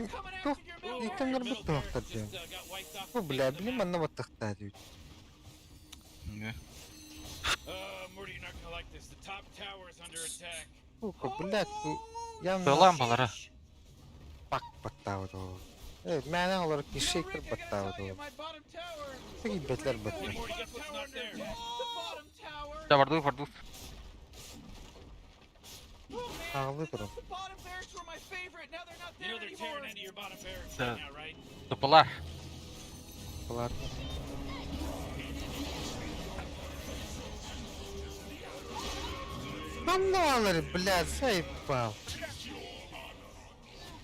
coming after your middle и barracks. там Your не middle работал barracks тогда. just, got wiped off Фу, the бля, face of the блин, map. она вот так ставит. не. Morty, you're not gonna like this. The top tower is under attack. Сука, блядь, я Да лампалара. пак баттауду. Мәне олар You know, кишекер Rick, I gotta tell you, баттауду. my bottom tower. Таки бетлер Hey, баттауду. Morty, guess what's not there? The bottom tower. Да, бардук. Oh, man, Ağlı the durun. bottom barracks were my favorite. Now they're not there anymore. You know they're tearing into your bottom barracks Да. right now, right? Тупалар. Ладно. Мануалер, блядь, заебал.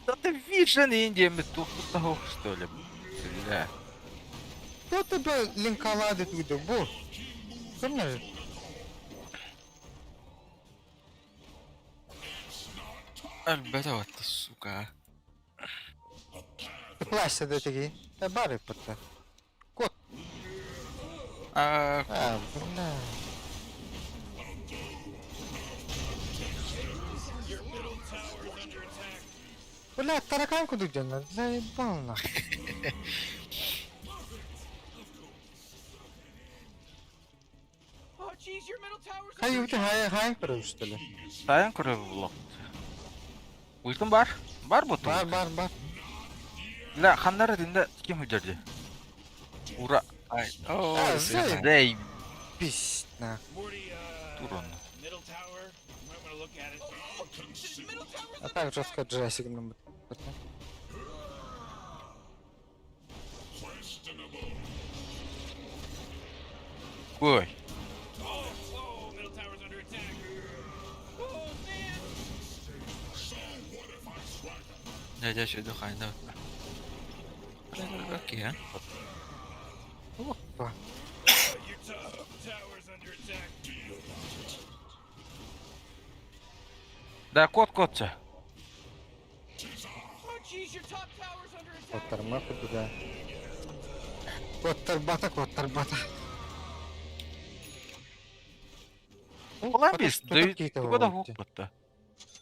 Да ты вижен Индиями тут того, что ли? Бля. Кто тебе линкалады туду, бу? Кормер. Әлбәттә атты, сука. Плащ да таки. Да бары пата. Кот. А, А, бля. Бля, тараканку дудена, заебал нахуй. Oh, jeez, your middle tower's Хай under үтэ хай кырып что ли? Таян көрөбү булак. Уйтун бар? Бар бу? Бар. Бля, хандар динде ким үдөрдү? Ура. ай. О, А, сәй. зай. Дей Пись на. Morty, турун. look at it. Oh, the middle tower's А так жестко Джессик нам. Ой. Whoa, middle tower's under attack. Oh man! Дядя сюда хайда. Окей, а? Опа. Your top tower's under attack. Да, кот-котца. Oh jeez, your top tower's under attack. Котарма куда? Котарбата. Ulan biz Tuga da hoppatta.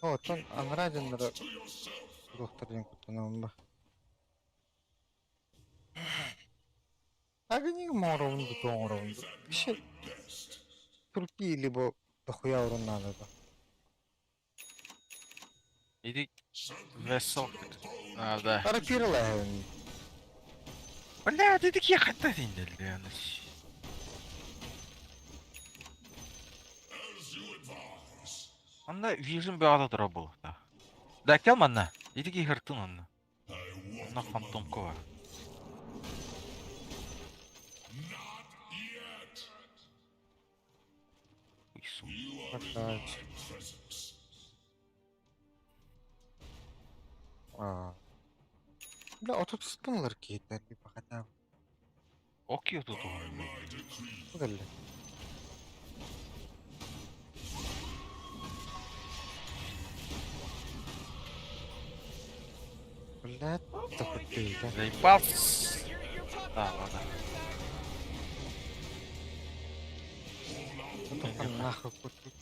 Вот он Анрадин докторин кутанамба. Агни моровнду тоңоровнду. Киши турки либо дохуя урун надо. Иди весел. А, да. Арапирла. Бля, ты такие хотят инделли. Анда вижен бяда дробол. Да, келманна. Иди ки хартын анна. На фантом кова. Бля, а тут спинлер кейтер типа хотя бы. Окей тут. Куда ли? Бля, такой ты, да? Заебался. Да, ладно. Потом нахуй купить.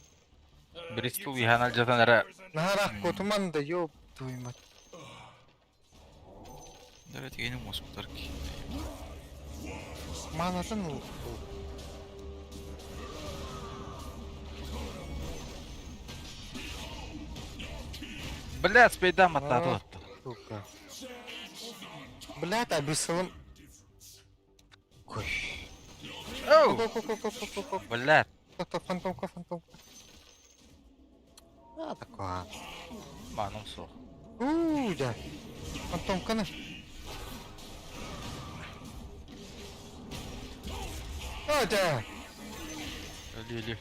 Бристу виханал жatan ара. Нахуй котуман да ёб твою мать. Давайте я не мозг тарки. Манатын ул. Блядь, спейдам атады. Сука. Блядь, обесылым. Ой. Оу! Ко-ко-ко-ко-ко-ко. Блядь. Фантомка. А, такое. Маном сох. Да. Фантомка на. Да. Лили.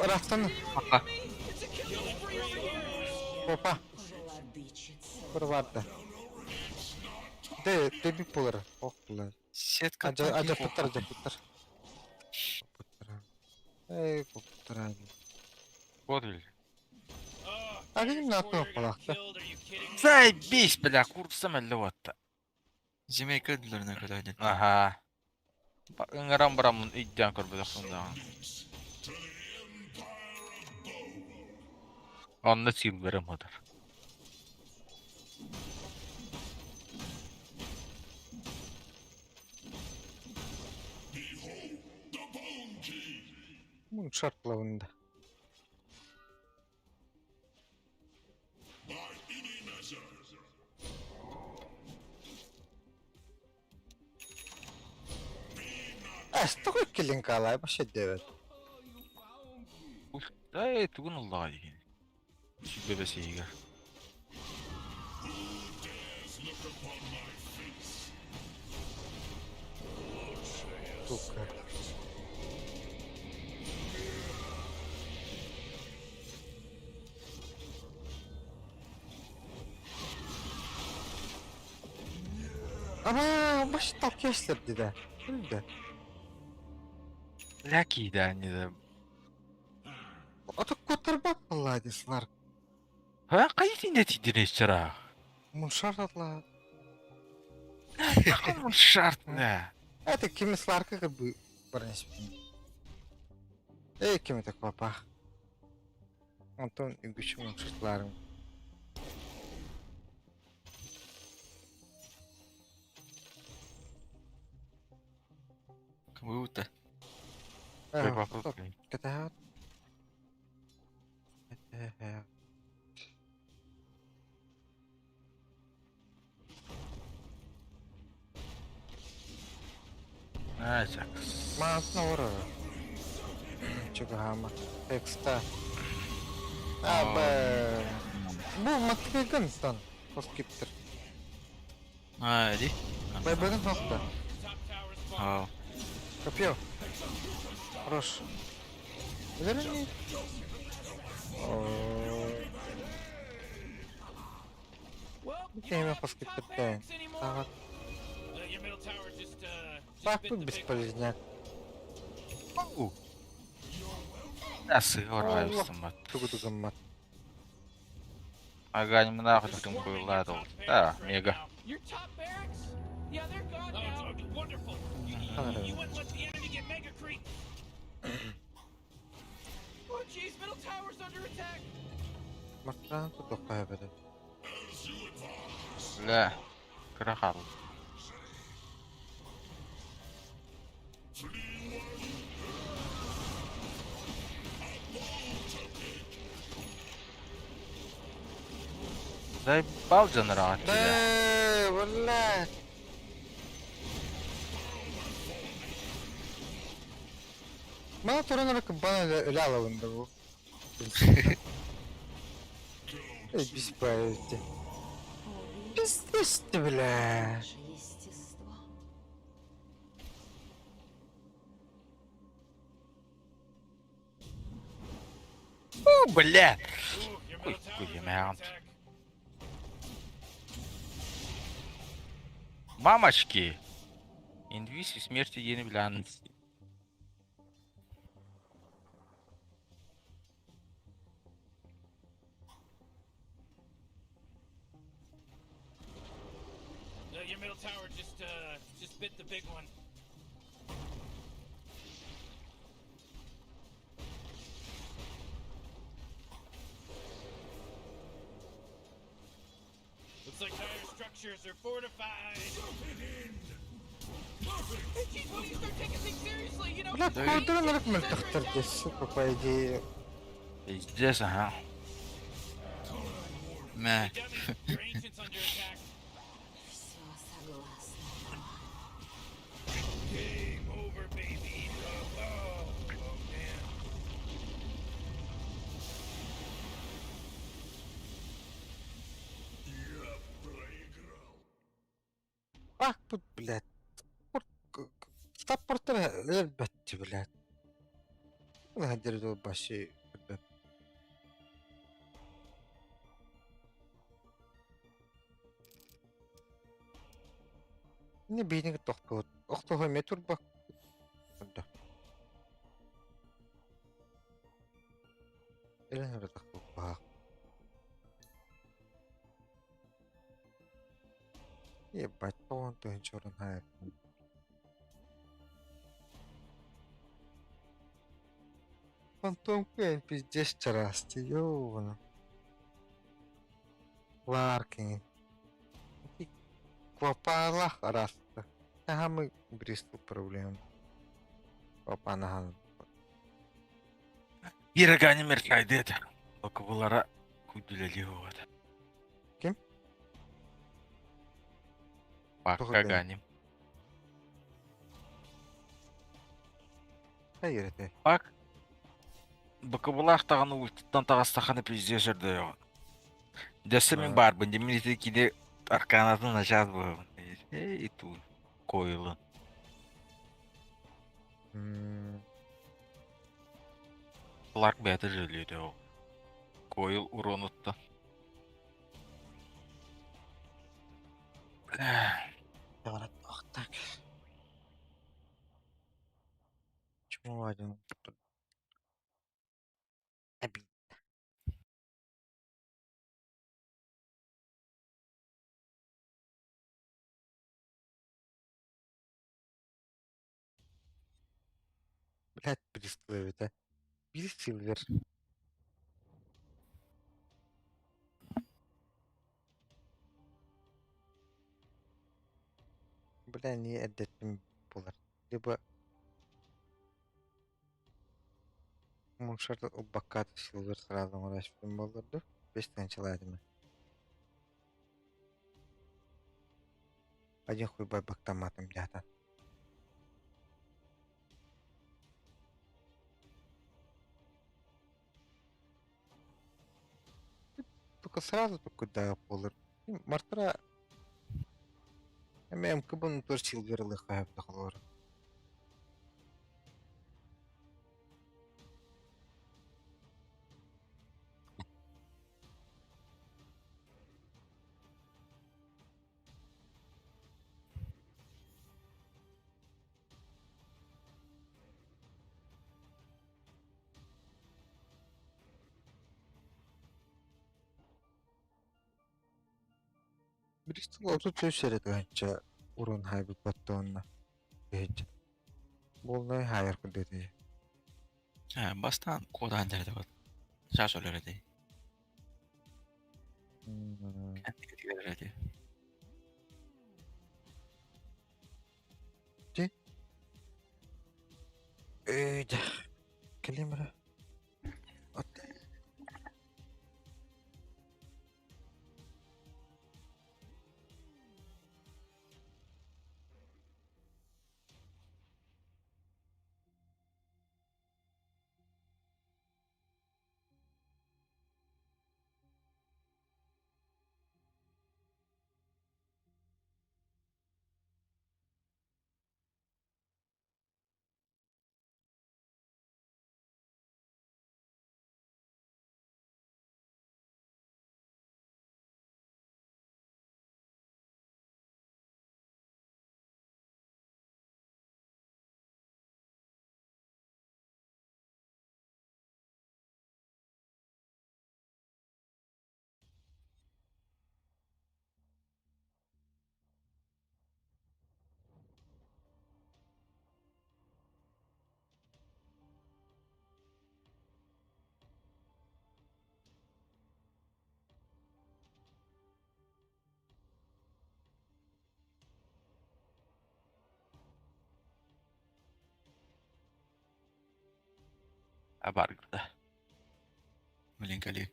Рафтан. Пока. Опа. Kurvarda. De bipolar. Oh lan. Сетка. Aja putar. Putar. Вот Лили. Oh, Aga you're ne sure yapıyor you're gonna palakta? killed, are you kidding me? Заебись, бля, курсом әлі отта. Земейка длеріне када нет. Ага. Ыңарам барамын үйден көрбеді қындаған. Онны сил берем одар. Bunun şartlarında. Такой килинкалай, вообще девять. Эй, тугун Аллаға деген. Сүйтбебесі егер. Сука. Ama başı tak geçtirdi de. Öldü. Ляки, да, не да. Ata kotarmak vallahi desler. Ha, қайсың не тидіне шырақ? Munşar atla. Ақын шарт, да. Это кемисларка как бы барнеспин. Кем это папа? Антон и Гучи munşartlarım. Кому-то. Ой, папа, блин. Это. Ajax. Mas na hora. Чугахама. Экста. Аба. Бу Макриган тан. Хоскиптер. Ди. Байбаган хокта. Top tower's falling. Ау. Копье. Хорош. Верни. Well, you Окей, don't мы have хоскиптер top тайн. barracks anymore. Ага. Your middle tower just Так bit тут the big one. бесполезняк. Оу. Nasıl orayısın bak. Тугу-тугаммат. Агань мнах Just bütün swarming your boyladı. top Да, barracks right мега. now. Your top barracks? Yeah, they're gone now. Wonderful. Ага. You wouldn't let the enemy get mega creep. Oh, jeez, middle tower's under attack. Матран тут охай беде. Ля. Крахал. Заебал жанрат. Да, валла. ما ترى لك بنا لا وندو. Беспаете. Пиздец, бля. Наше естество. О, бля. Ooh, your Ой, middle tower's хуй, under мянт. attack. Мамочки. Инвиси смерти yenilenen. Your middle tower just bit the big one. Looks like dire structures are fortified. Hey, geez, why don't you start taking things seriously? You know, Бля, the куда Rangers лك من is تختار under دي attack. сука, по идее. Пиздец, ага. Мэ. Dummy, your ancient's under attack. Все согласно. Game over, baby. Oh, man. Ах, тут, блядь. Стопортер البت, блядь. انا هدير باشي. Не бейник тохтот. Охтого метр бак. Да. Или не тохтот бак. Ебать, он ты черный хайп. Фантом Кейн пиздец часто, ёвана. Ларкин. Квапалах раста. Самый бристу проблем. Квапанахан. Bir agani merkaydı edi. Okubulara kuydüleli oldu. Kim? Bak Doğru değil. aganim. Hayır ete. Bak. Bakıbulak tağını ultittan tağыстаханы пиздец жерде yok. Десемен бар, бінде минеті кейде арканатын ажаз бұл. Эй, ту койылын. Ларк бәті жөлейді ол. Койыл урон ұтты. Говорят, ох так. Чему один? Обид. Блять, перестроили, да? Силвер. Бля, не отдать булар. Либо Муншарда убакат Силвер сразу мурашпин болурду. 5 началадыми. Один хуй бай бактоматом где-то. только сразу только да болар. Мартыра эми кыбын 4 жыл бериле кайып тахалар. Бристол оту төшерет ганча урон хайбы баттонна. Дейт. Болной хайыр кыдыды. Ha, bastan kodan derdi bak. Şaş olur hadi. Kendi gidiyor hadi. Öyle. Kelimre. Abar gıda. Melin kali.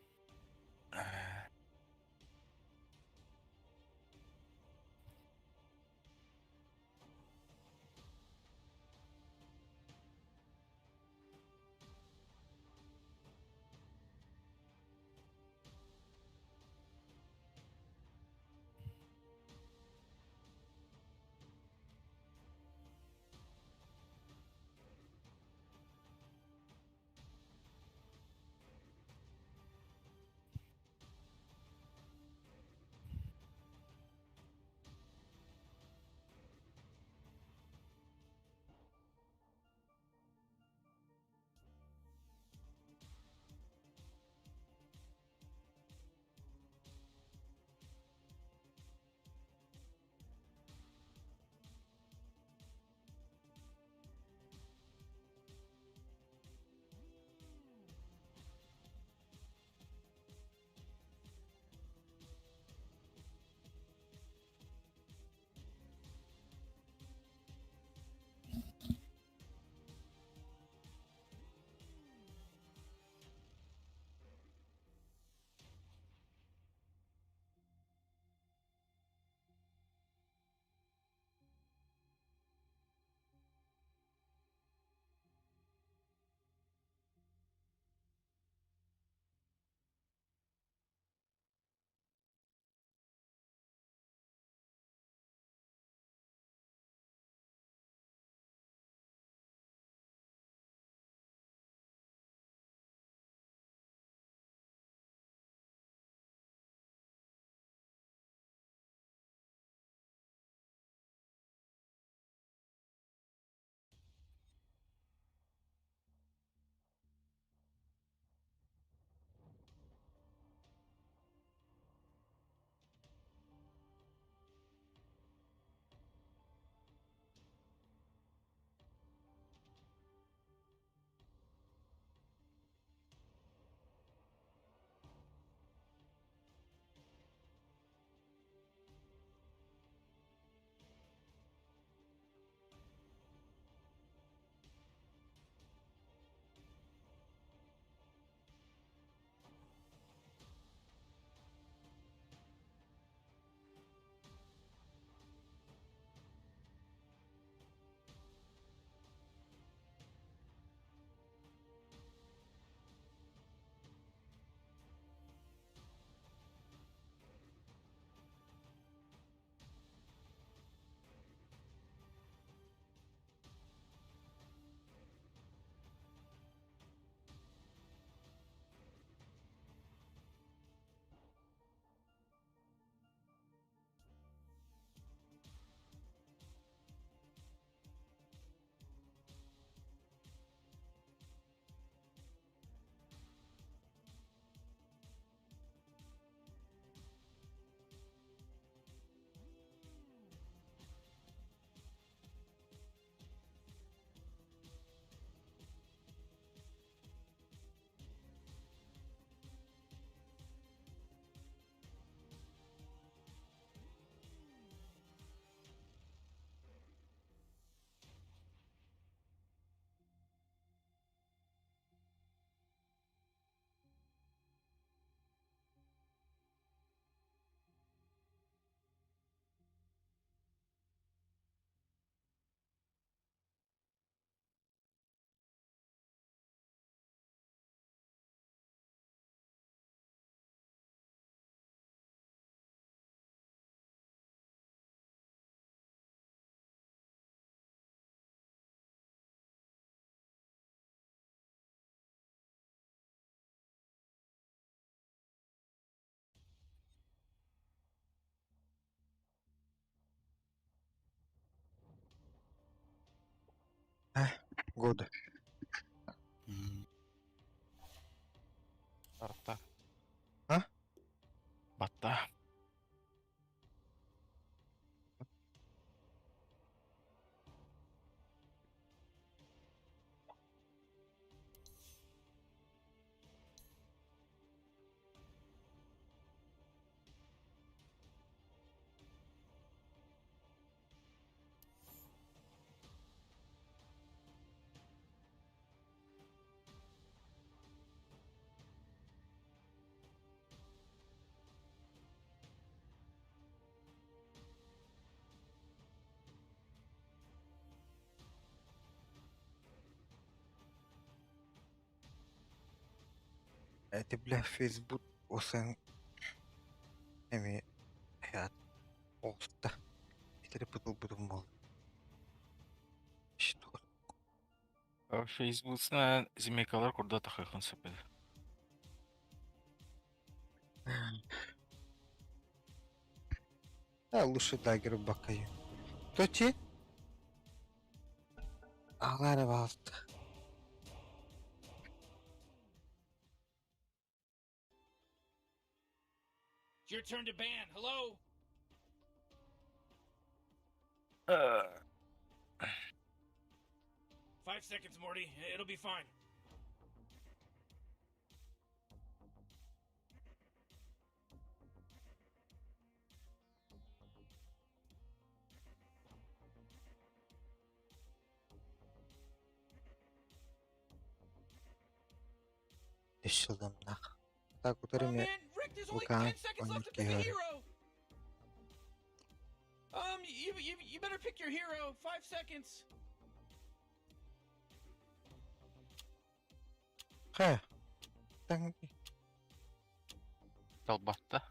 Годы. Барта. А? Батта. اعتب له فيسبوك وصن امي حياة اوفتا اتري بدو مول شتو Facebook'una zimekalar kurda takıkın sepede. лучше дагер бакаю тоти алара балта It's your turn to ban. Hello? 5 seconds, Morty. It'll be fine. Düşürdüm nah. Tak Oh, utarım ya. man, Rick, there's only Bukan, 10 seconds left to pick a onunki hero. You better pick your hero. 5 seconds. He. Ben Dal batta.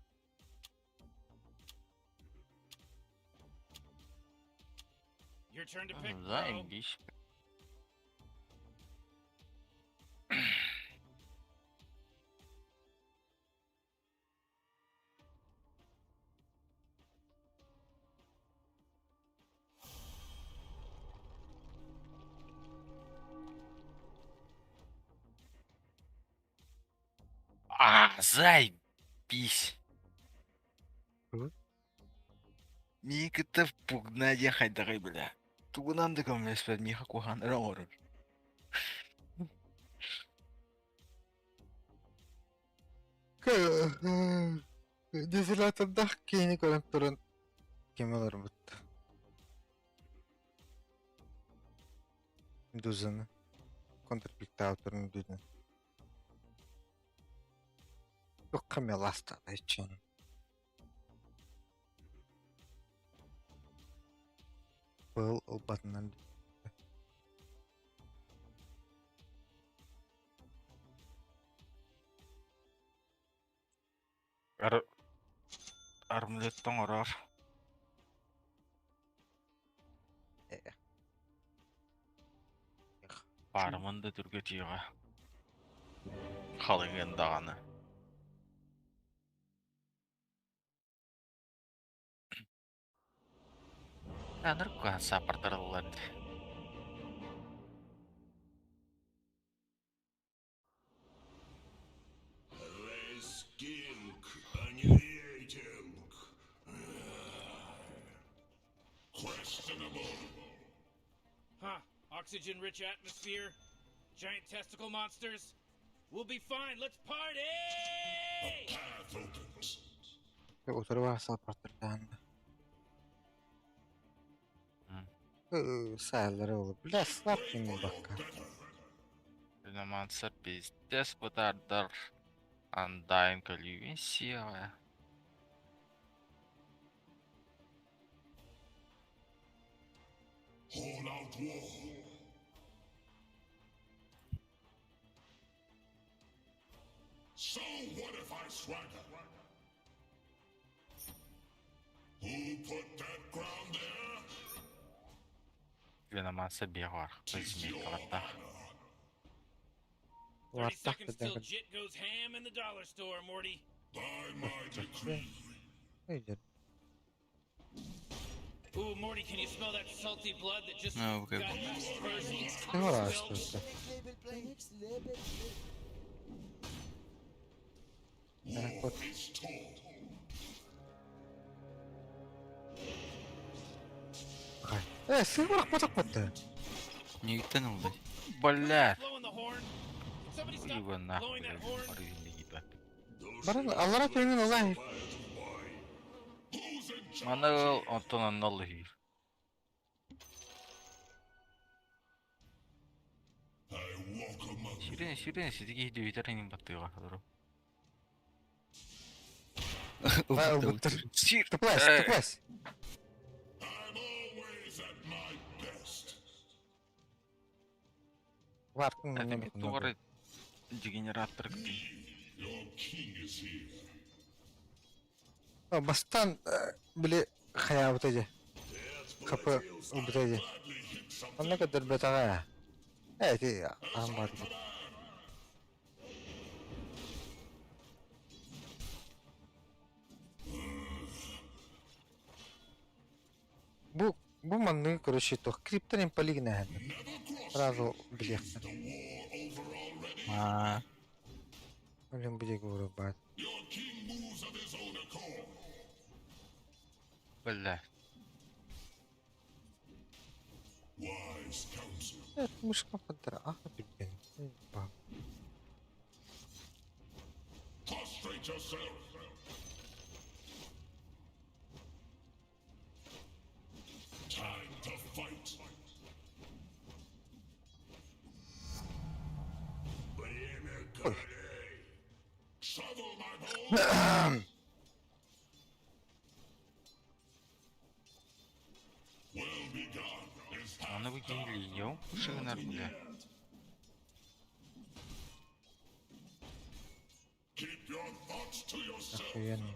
Your turn to pick, Da bro. İngiliz. Заебись. Миката пугнадя хайдагай бля. Тугунан да комеспед миха кухан раору. Дизелятор кийini көрүп турун кемелер бут. Дузаны. Контрпиктауторун дүйдүн. Yok камеласта айчын. Был ылбатынан. Армлеттон орар. Барымында түрге тиға. Халыңын дағаны. Аныр куан сапырдырылар. Skink, annihilating. Questionable. Huh. Oxygen-rich atmosphere. Giant testicle monsters. We'll be fine. Let's party! Path opens. Oturup sapatırdan. Sayıları olup. Biraz slap kimi bakka. Виномансер пиздец пытардар. Андайн калювин сила. All out war. So what if I swagger? Who put that ground there? Виномансер бегар. Возьми калата. 30 Ваттах seconds till dedim. Jit goes ham in the dollar store, Morty. By my decree. Iyice. Ooh, Morty, can you smell that salty blood that just No, okay. got dispersed? Ne var ağaçta orada? Merak bak. Seni bırakmadık mı da? Niye gitti ne oldu? Блядь. Blowing the horn. Somebody stop Его blowing нахуй. that horn. Маргинальный ебать. Баран аллара тойнун олай. Маныл онтон аннал хир. Ширен сидиги хидио итарин баттыга хадро. Сир. Tıklaş. I'm always at my best. Varkın Это ne не товары дегенератор. Your king is here. Bastan bile hayabıtıcı. Kapı ubıtıcı. Ne kadar betağa ya. Evet iyi anladım. Bu манны, короче, то криптоним полигнет. Сразу блех. А, Блин, bude говорю, бать. Your king moves of his own accord. Блядь. Wise counsel. Мышка подра. Ах, блин. Prostrate yourself. Time to fight. Время королей. Shovel my bone. Well begun is Аны вы гейли, ёу? Шигнар, бля. keep your thoughts to yourself. Охуенно.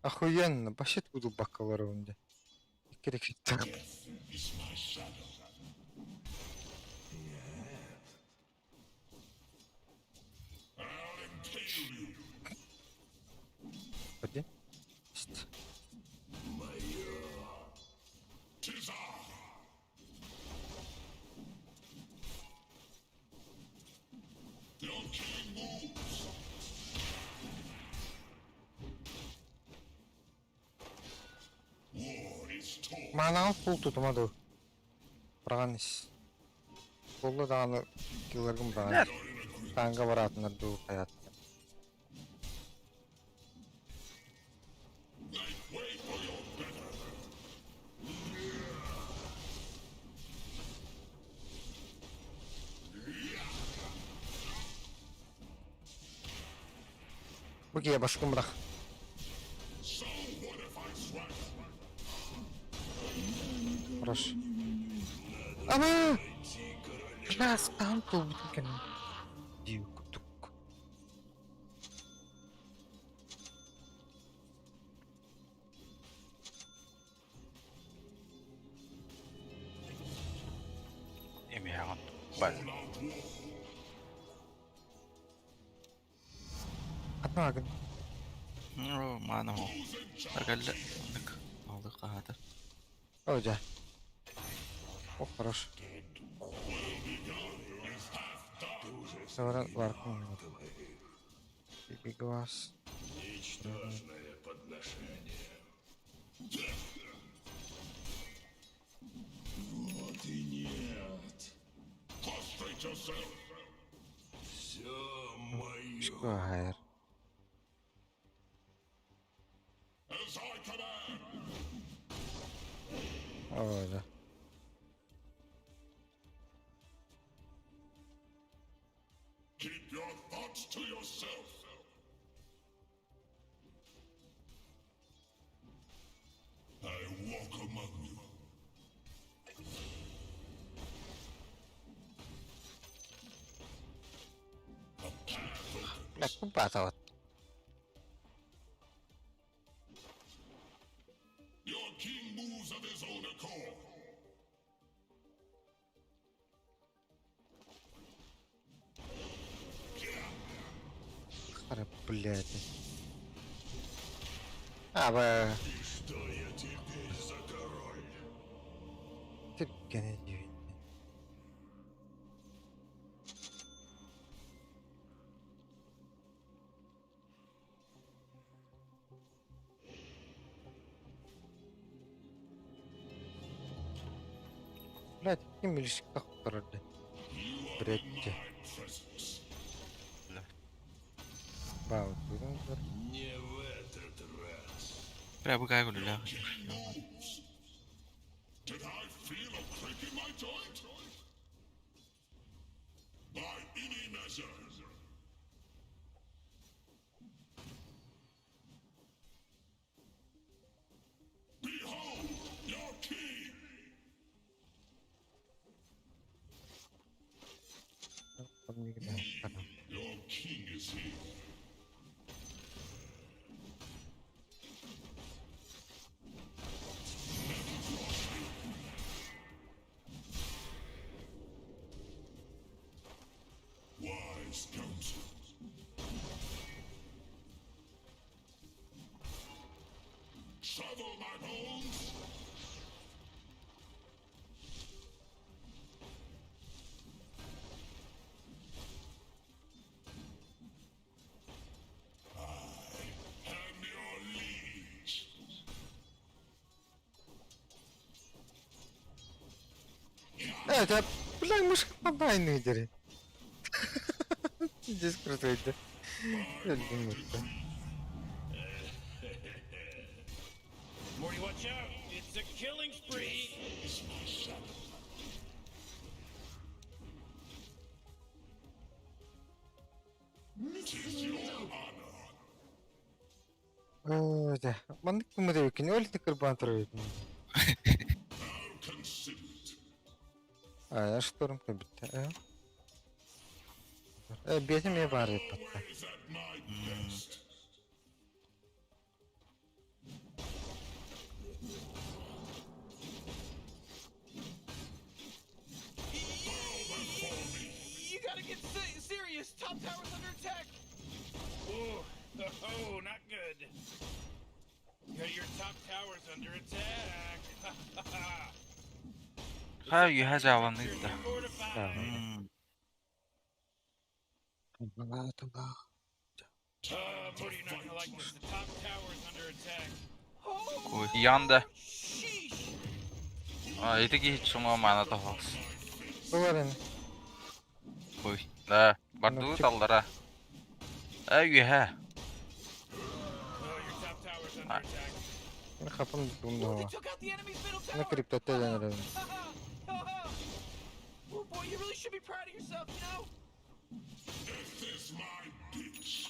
Охуенно. Башет буду бакалаврында. Керек жетті. Is my shadow. I'll impale you. Ходи. Tis I. Your king moves. War is torn. Манал пул тутумаду. Бұраған іс. Пулы дағаны килерген бұраған. Таңға баратындар ду қаят. Wait for your better. Bu giye baskın bırak. So what if I swagger? Хорош. Ama! Biraz tam pul bütün. Див кутук. Эмиаган. Блядь. Одна агын. ну, мана хо. Тагалла. Так, алды кахата. О, да. О, хорош. Sonra varkın. Bir глаз. Ничтожное подношение. Вот и нет. Prostrate yourself. Все мое. Şu hayır. As I command. Öyle. Keep your thoughts to yourself. I walk among you. A path open. Bak bu batavat. Your king moves of his own accord. Блядь. А, б. Что я тебе Türkiye'ne gibi. Блядь, kim bilir şıkta kurtarırdı. Bretçi. Бау, duydunuz. Не в этот раз. Bля, bu kayboldu la. Did I feel a crick in my joint? By any measure. Behold your king. Tabii ki de. Tamam. Your king is here. Wise counsel. Shovel my bones. I am your liege. Evet ya. Блядь, мышка дай нидери. Здесь круто это. Я думаю, что. Morty, watch out! It's a killing spree! Ой, да. Мандык кумаде викин, өлтү кырбан турат. Consider it. А, я шторм кабитта. Бетим я бар епатта. Always at my best. You gotta get serious! Top tower's under attack! Oh, not good. Your top tower's under attack! Ha, yuha cevabını da. Fortified! Hmm. Morty, you're not gonna like this. The top tower's under attack. Koy. Yandı. Sheesh! Aa, edeki hiç şuna mana da faz. Var yani. Koy. Da, bardu tallara. Yuha. Oh, your top tower's under Ah. attack. Ben kapım bunda Oh, they var. took out the enemy's middle tower! Ne kriptote denir. Oh boy, you really should be proud of yourself, you know? This is my bitch.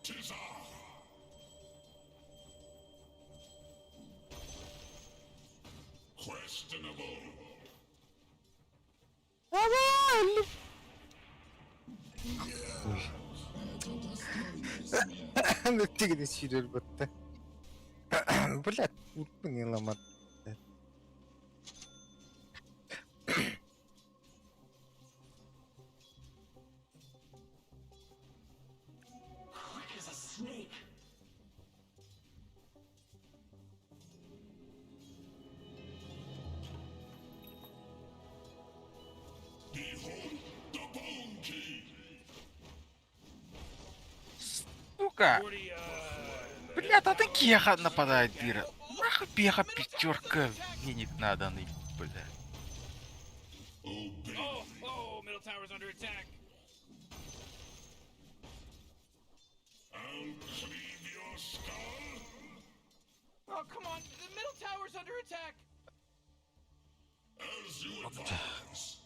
Tis I. Questionable. Ну ты где сидишь, будто. Блядь, урку не ломать. Behold the Bone King. Сука. Morty, Бля, да ты кеха нападает, Дира. Нахуй бега пятерка денег надо, бля. Obey. oh, middle tower's under attack. I'll cleave your skull. Oh, come on, the middle tower's under attack. As you advise.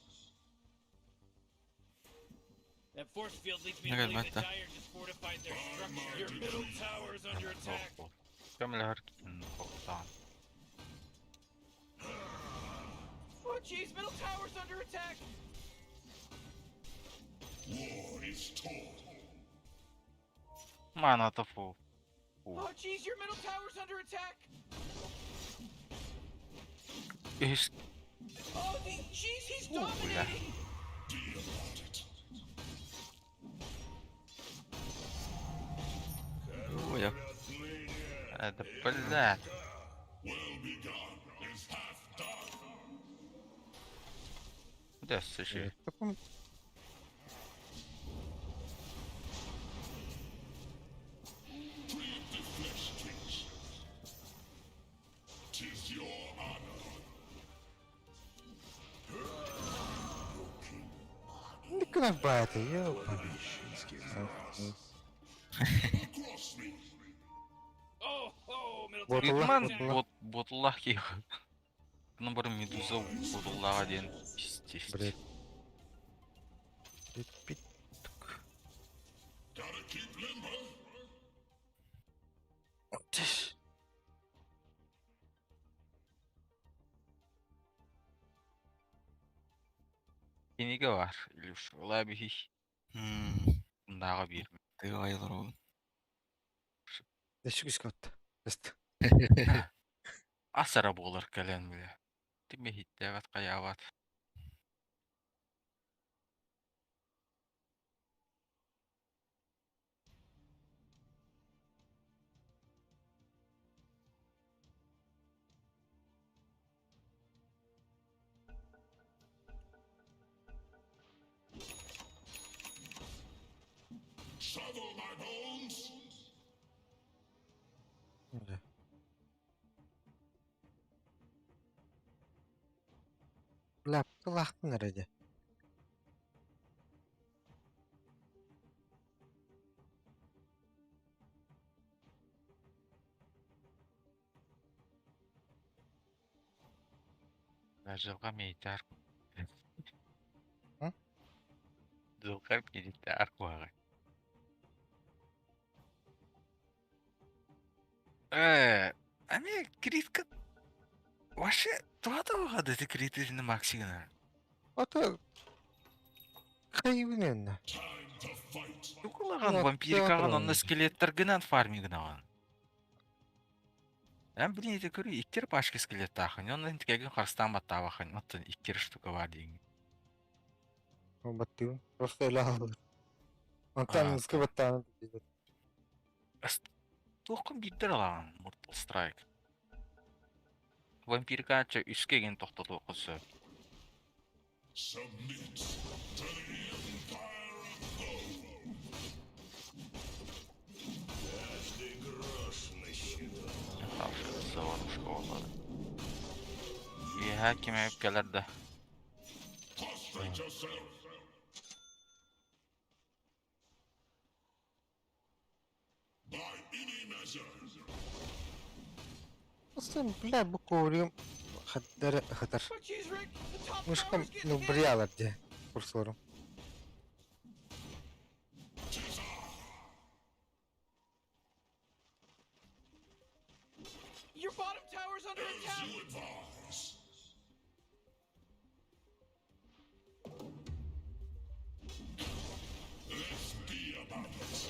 That force field leads me to Okay, believe that Marta. Dire just fortified their structure. Your middle tower's under attack. Kamil hareketin korkutan. Oh, jeez, middle tower's under attack. War is taught. Mana da full. Oh, jeez, your middle tower's under attack. Hiç Oh, jeez, he's dominating. Be about it. Oh ya. هذا بلاد. well begun is half done. بس شيء. Takım Treat the flesh treats. 'Tis your honor. hindi ko nagbati. Yo. Across me. Oh, middle Bottle tower. lah, Итман bottle. ботуллах киев. Ну бір медуза ботуллаға дейін пиздец. Бред. Бит. Gotta keep limber. Тиш. Кенеге бар, Илюш. Олай бихи. Бұндағы берме. Тыга айылыр ол. Дэшик искот. Тест. Асыра болар кәлен біле. Тиме хиттәват қаяват. Shovel my bones. Öyle. Laptı lahtı nerede? Жылға мейтар. Hı? Жылға мейтар қуағы. Ами критка. Вообще, туада оғады ді критизіні максигіна. Ото хайвинен. Time to fight. Юқылаған Ya, вампирикаған teatro. онны скелеттер гынан фармигінаған. Әм білін еті көрі, иттер башқы скелетті ақын. Онны интікеген қарыстан баттап ақын. Оттын иттер штука бар дейін. Он баттыгын. Просто эле алды. Антан А, ызкы баттаны. Тоқын биттер алаған, Mortal Strike. Вампириканча үскеген тоқты тоқысы. Submit to the Empire of Gold. Каждый грош на счету. Tavşan zavurmuş oğulları. İyi hakime hep gelirdi. Prostrate yourself. By any measure. Просто, бля, букварим. Хаттары хатар. But she's Rick. The top Мышкам, tower's getting ну, hit. брялар де. Курсором. Your bottom tower's under attack. You advise. Let's be about it.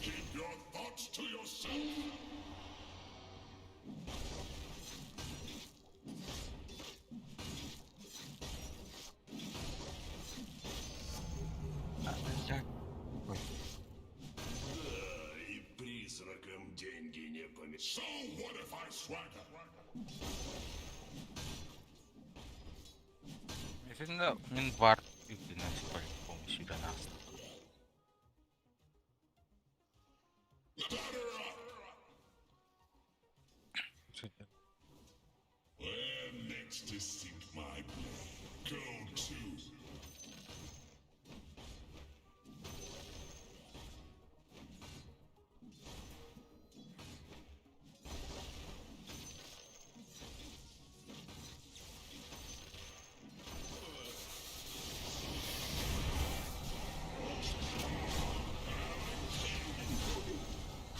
Keep your thoughts to yourself. И призракам деньги не помешают. So what if I swagger? Mesela min var yüklenmesi olmuş bir aslında. Where next to sink my blade? Go to.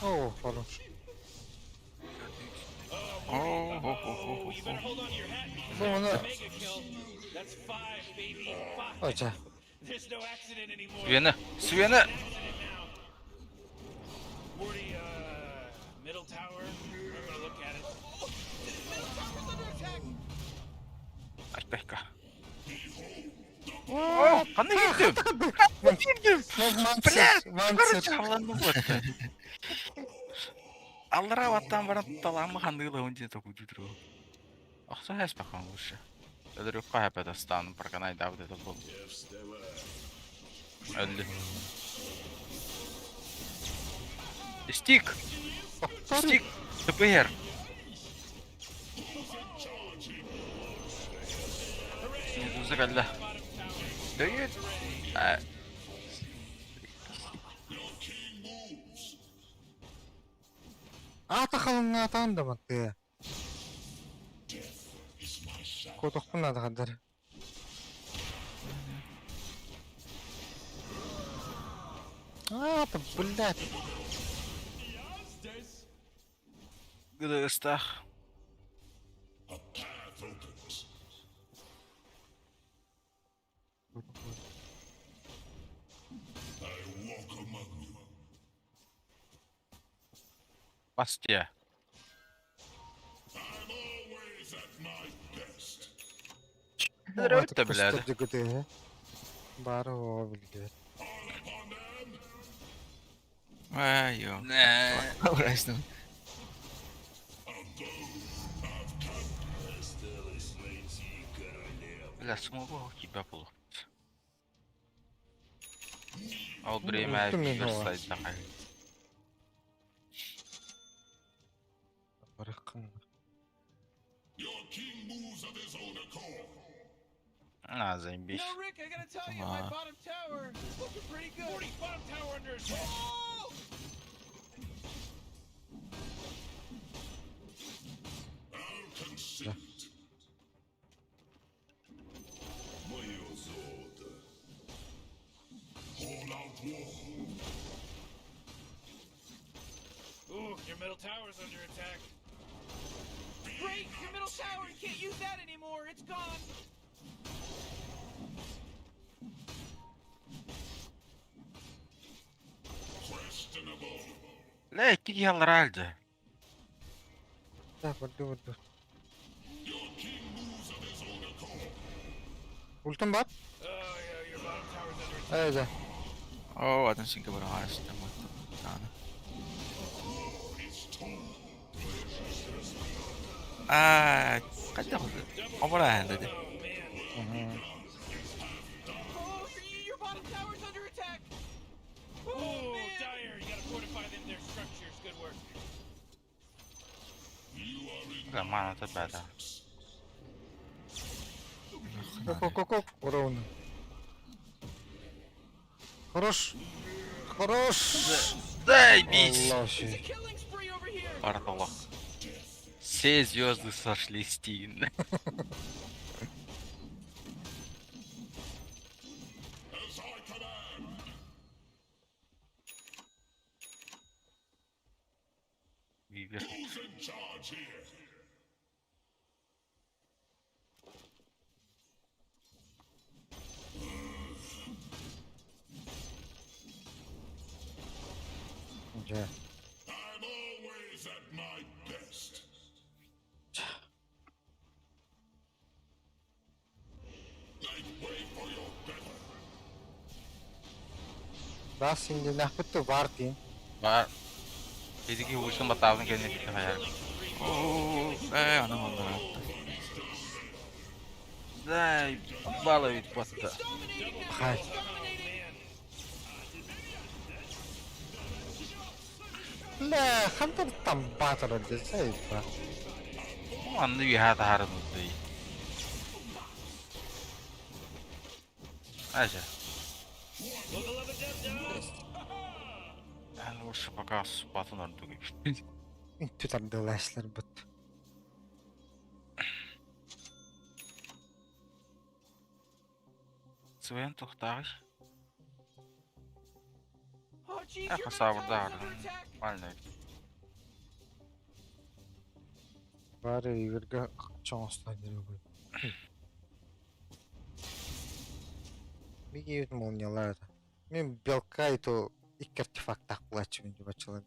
Oo falan. Oh, you better hold on to your hat. Bu onu Mega kill. That's 5, baby. 5. hoca. There's no accident anymore. Sveni, Sveni! Accident now. Morty, middle tower. I'm gonna look at it. Oh, middle tower's under attack. Ay dakika. Behold the О, қандай кетті? Блядь! Короче, қаланды бұлатты. Аллара ваттан баран таламы қандығыла онде тоқуды тұру. Ақса әс баққан лучше. Öldürüp kaybeder stanı parkanay da bu bu. Öldü. Стик! Стик! ТПР! Медуза geldi. Döyüt! Ата қалың атан да бақты. Kodokun adı kadar. Ата, блядь. Gıda ıstah. A path opens. I walk among you. Бастия. I'm always at my best. Öldü de biladi. Kıstırdı. Bari o bildi. All upon them. Ай, ё. Ne? Uğraştım. Бля, смогу у тебя получится. А вот время ты меня верстать такая. Bırakın. Your king moves of his own accord. На, заебись. You know, Rick, I gotta tell you, my bottom tower is looking pretty good. Morty's bottom tower under attack. Oh! I'll concede. Мое золото. Hold out war. Ooh, your middle tower's under attack. Great, your middle tower, you can't use that anymore. It's gone. Questionable. لا يكيك يلا راجع. Da vurdu. Your king moves of his own accord. Ultim var. Oh, yeah, your bottom tower's under attack. Evet. Åh, den synker bara här. Den var inte. Kaç oldu? Amına dedi. Oh, your bottom tower's under attack. Oh, Dire, you gotta fortify them, their structures. Good work. Zaman это беда. Коп. Уровно. Хорош. Хорош. Заебись! Allah It's a şey. killing spree over here. Пардалок. Все звезды сошлись стильно. As I command. Вивер. Who's in charge here? Önce. I'm always at my best. Make way for your better. Daha şimdi nahbetti var diyeyim. Var. Dedi ki vursun batağını kendine bir hayal. Oo, anam oldu. Дай, бала ведь пота. Hay. لا خلنا الطنبات رد سايبه. Anlı bir hata harımızdı. Aja. Yani лучше пока спату надо gibi. Tutar dolaşlar but. Sven toxtağış. Oh, jeez, your Ya middle kasabır tower's da under harım. attack. Malne. Bari yürge çoğustan yürü bu. Bir gibi молнияларды. Мен белка и то iki артефакт оплачиваю не бачила.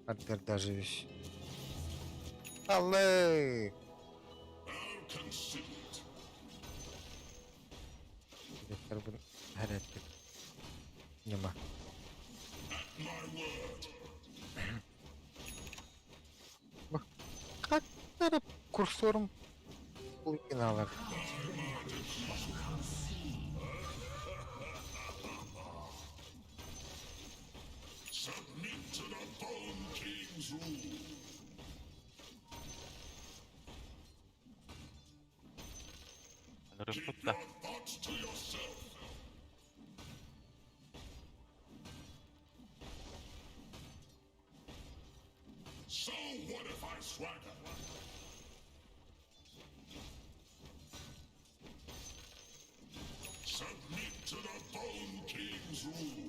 Адер даже вещь. Алле! I'll concede. Karbon hareketli. Nima? Bak, kaç tane kursörüm bu binalar. Submit to the Bone King's rule. Rıfkıt da. Your thoughts to yourself. So what if I swagger? Submit to the Bone King's rule.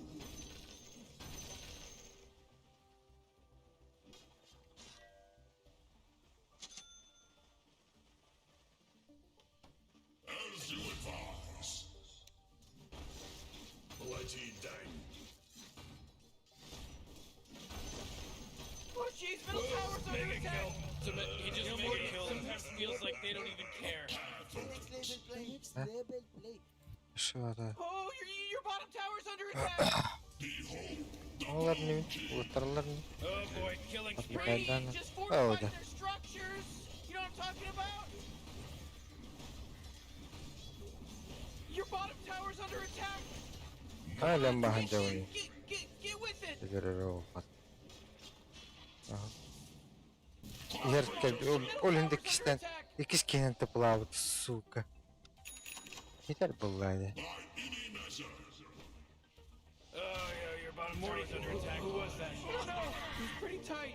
As you advise. Bloody dang. Oh, jeez, middle tower's under attack. He just made a kill. Sometimes feels like they don't even care. Şu ara. Oh, your bottom tower's under attack. Onlar ne? Ultralar ne? Oh boy, killing Bak, spree. benden- Just Oh, fortify da. their structures. You know what I'm talking about? Your bottom tower's under attack. Halen bahane oynuyor. Get with it. Görür o pat. Aha. Яркий, он индексен, ikis kenin tıpılağı suka. Yeter bulladı. Oh yeah, your bottom tower's under attack. Who was that? I don't know. He's pretty tight.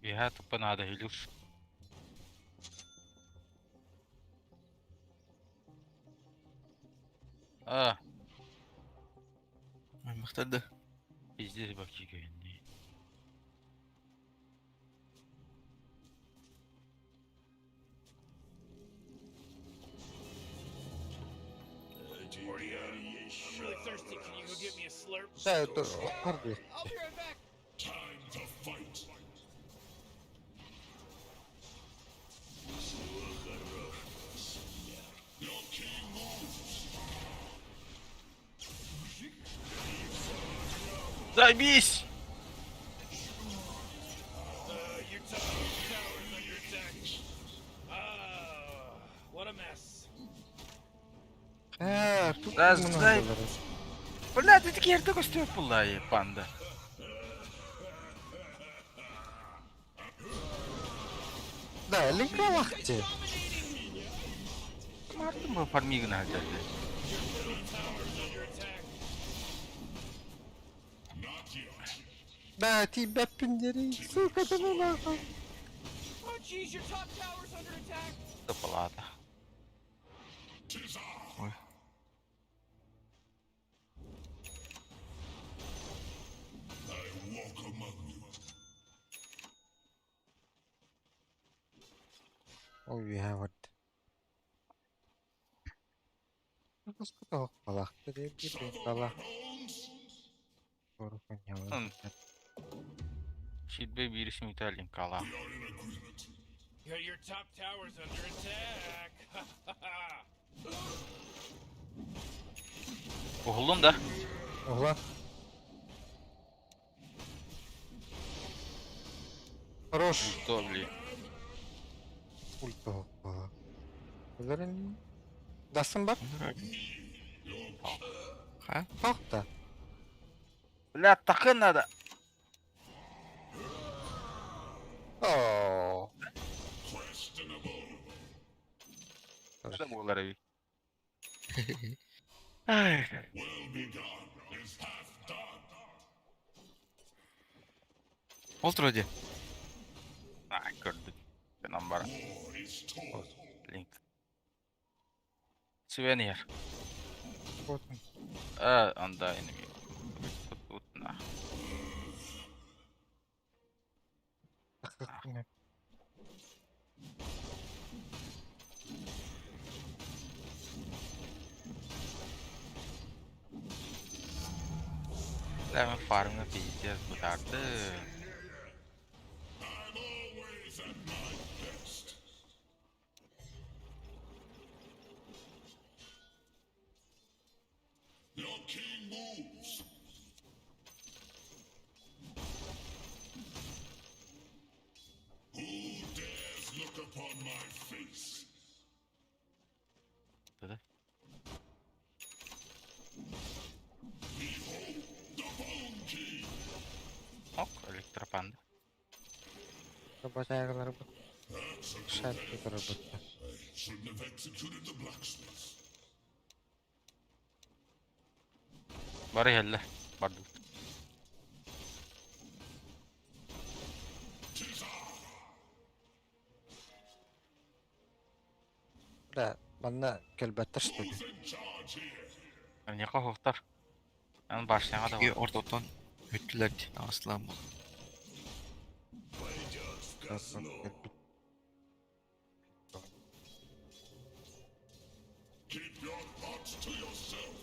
Biha tıpın adı hilus. Ah, محتدة bizde bakıyor güvenliği. Morty, I'm really thirsty. Can you go get me a slurp? Sen dur, harbi. I'll be right back. Time to fight. Your king moves. Zaybis! Your tower's under attack. Ah, what a mess. Ha, tut Раз, bunu дай. alırız. Бля, ты такие только стоит пулай, панда. Da, linka vakti. Mardın bu farmigin halde. Tower's under attack. Not yet. Da, ti beppinleri suka tanına. Oh, jeez, your top tower's under attack. Tıpılada. Tis I. I walk among you. Oh, we have it. Terus kita kalah tadi gitu kalah. Baru penyawa. Şidbe bir işim İtalyan kala. Your top tower's under attack. Oğlum da. Ulan. Хорош. Что, блин? Ульта hoppa. Bunların Dasın bak. ها Kalk da. Бля, takın надо. Oo. Nerede bu oğullar evi? Ay. Oldu hadi. Ay, gördüm. Ben ambara. Link. Souvenir. Bakın. Anda enemy. Тут на. Lämmin farmına piyeceğiz bu tartı. I'm always at my best. Your king moves. Who dares look upon my face? Dedi. Behold the Bone King. Ok, elektropandı. Robot ayakları bu. That's a good Şart head. bir robot. I shouldn't have executed the blacksmiths. Bari helle. Bardı. Da bana kelbette işte. Who's in charge here? Yani hoktar. Yani başlayana da Bir var. ortadan hüttüler aslan bu. Keep your thoughts to yourself.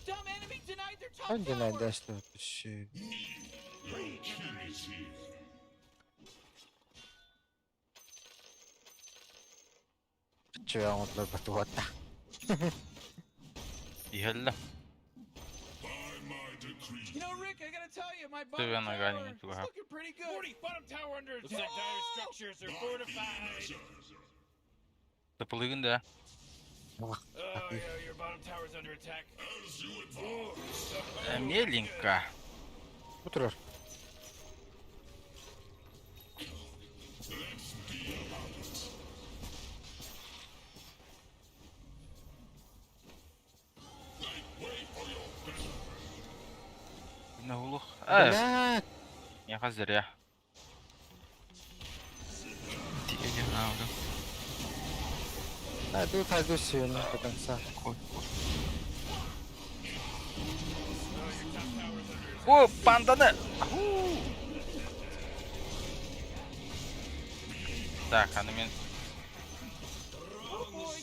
Dumb enemy denied their top Önce tower. nerede işte bir şey. Your king is here. Şey anlatlar batı hatta. İyi helle. By my decree. You know, Rick, I gotta tell you, my Dur bottom yana tower geleyim, is dur ha. looking pretty good. Morty, bottom tower under attack. Looks like dire structures are fortified. Tıpılığın da. Oh, yeah, your bottom tower's under attack. As you advise. Niye linka? Oturur. Let's be about it. Make way for your battle. Ne olur? Evet. Evet. Ya hazır ya. Diye ne oldu? Hadi suyunu kadansa. Koy. Bu pandanı. Так, hani men Oh boy,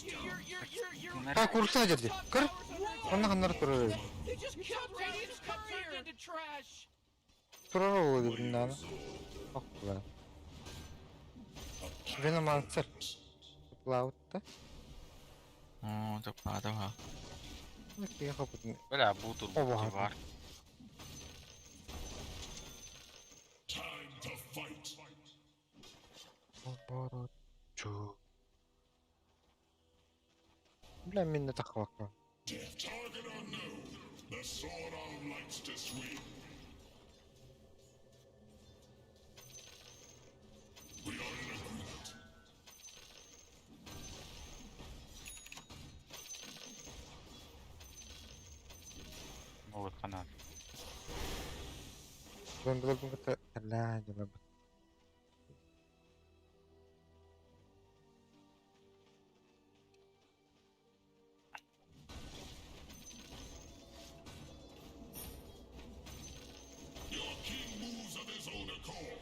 you're Ha kursa dedi. Kır. Ondan kanlar durur. You just killed Radiant's courier into trash. Durur oldu bundan. Bak lan. Benim answer. Cloud'da. Oo, topladı ha. Ne ya kapatın. böyle budur bu Oha. ki var. Time to fight. Barutçu. Bilen minne takmak var. Target unknown. The sword arm likes to swing. We are in agreement. Ne olur kanal. Ben bile bu kadar Allah cevap. Your king moves of his own accord.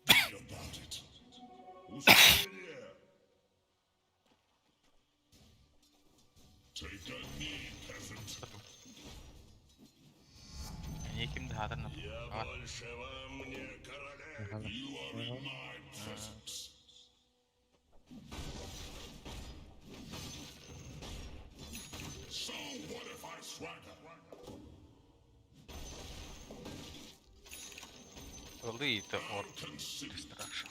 Be about it. Who's in here? Take a knee, peasant. Niye kimdi hatırına? Var. You are in my presence. So what if I swagger? Lead or Consider distraction.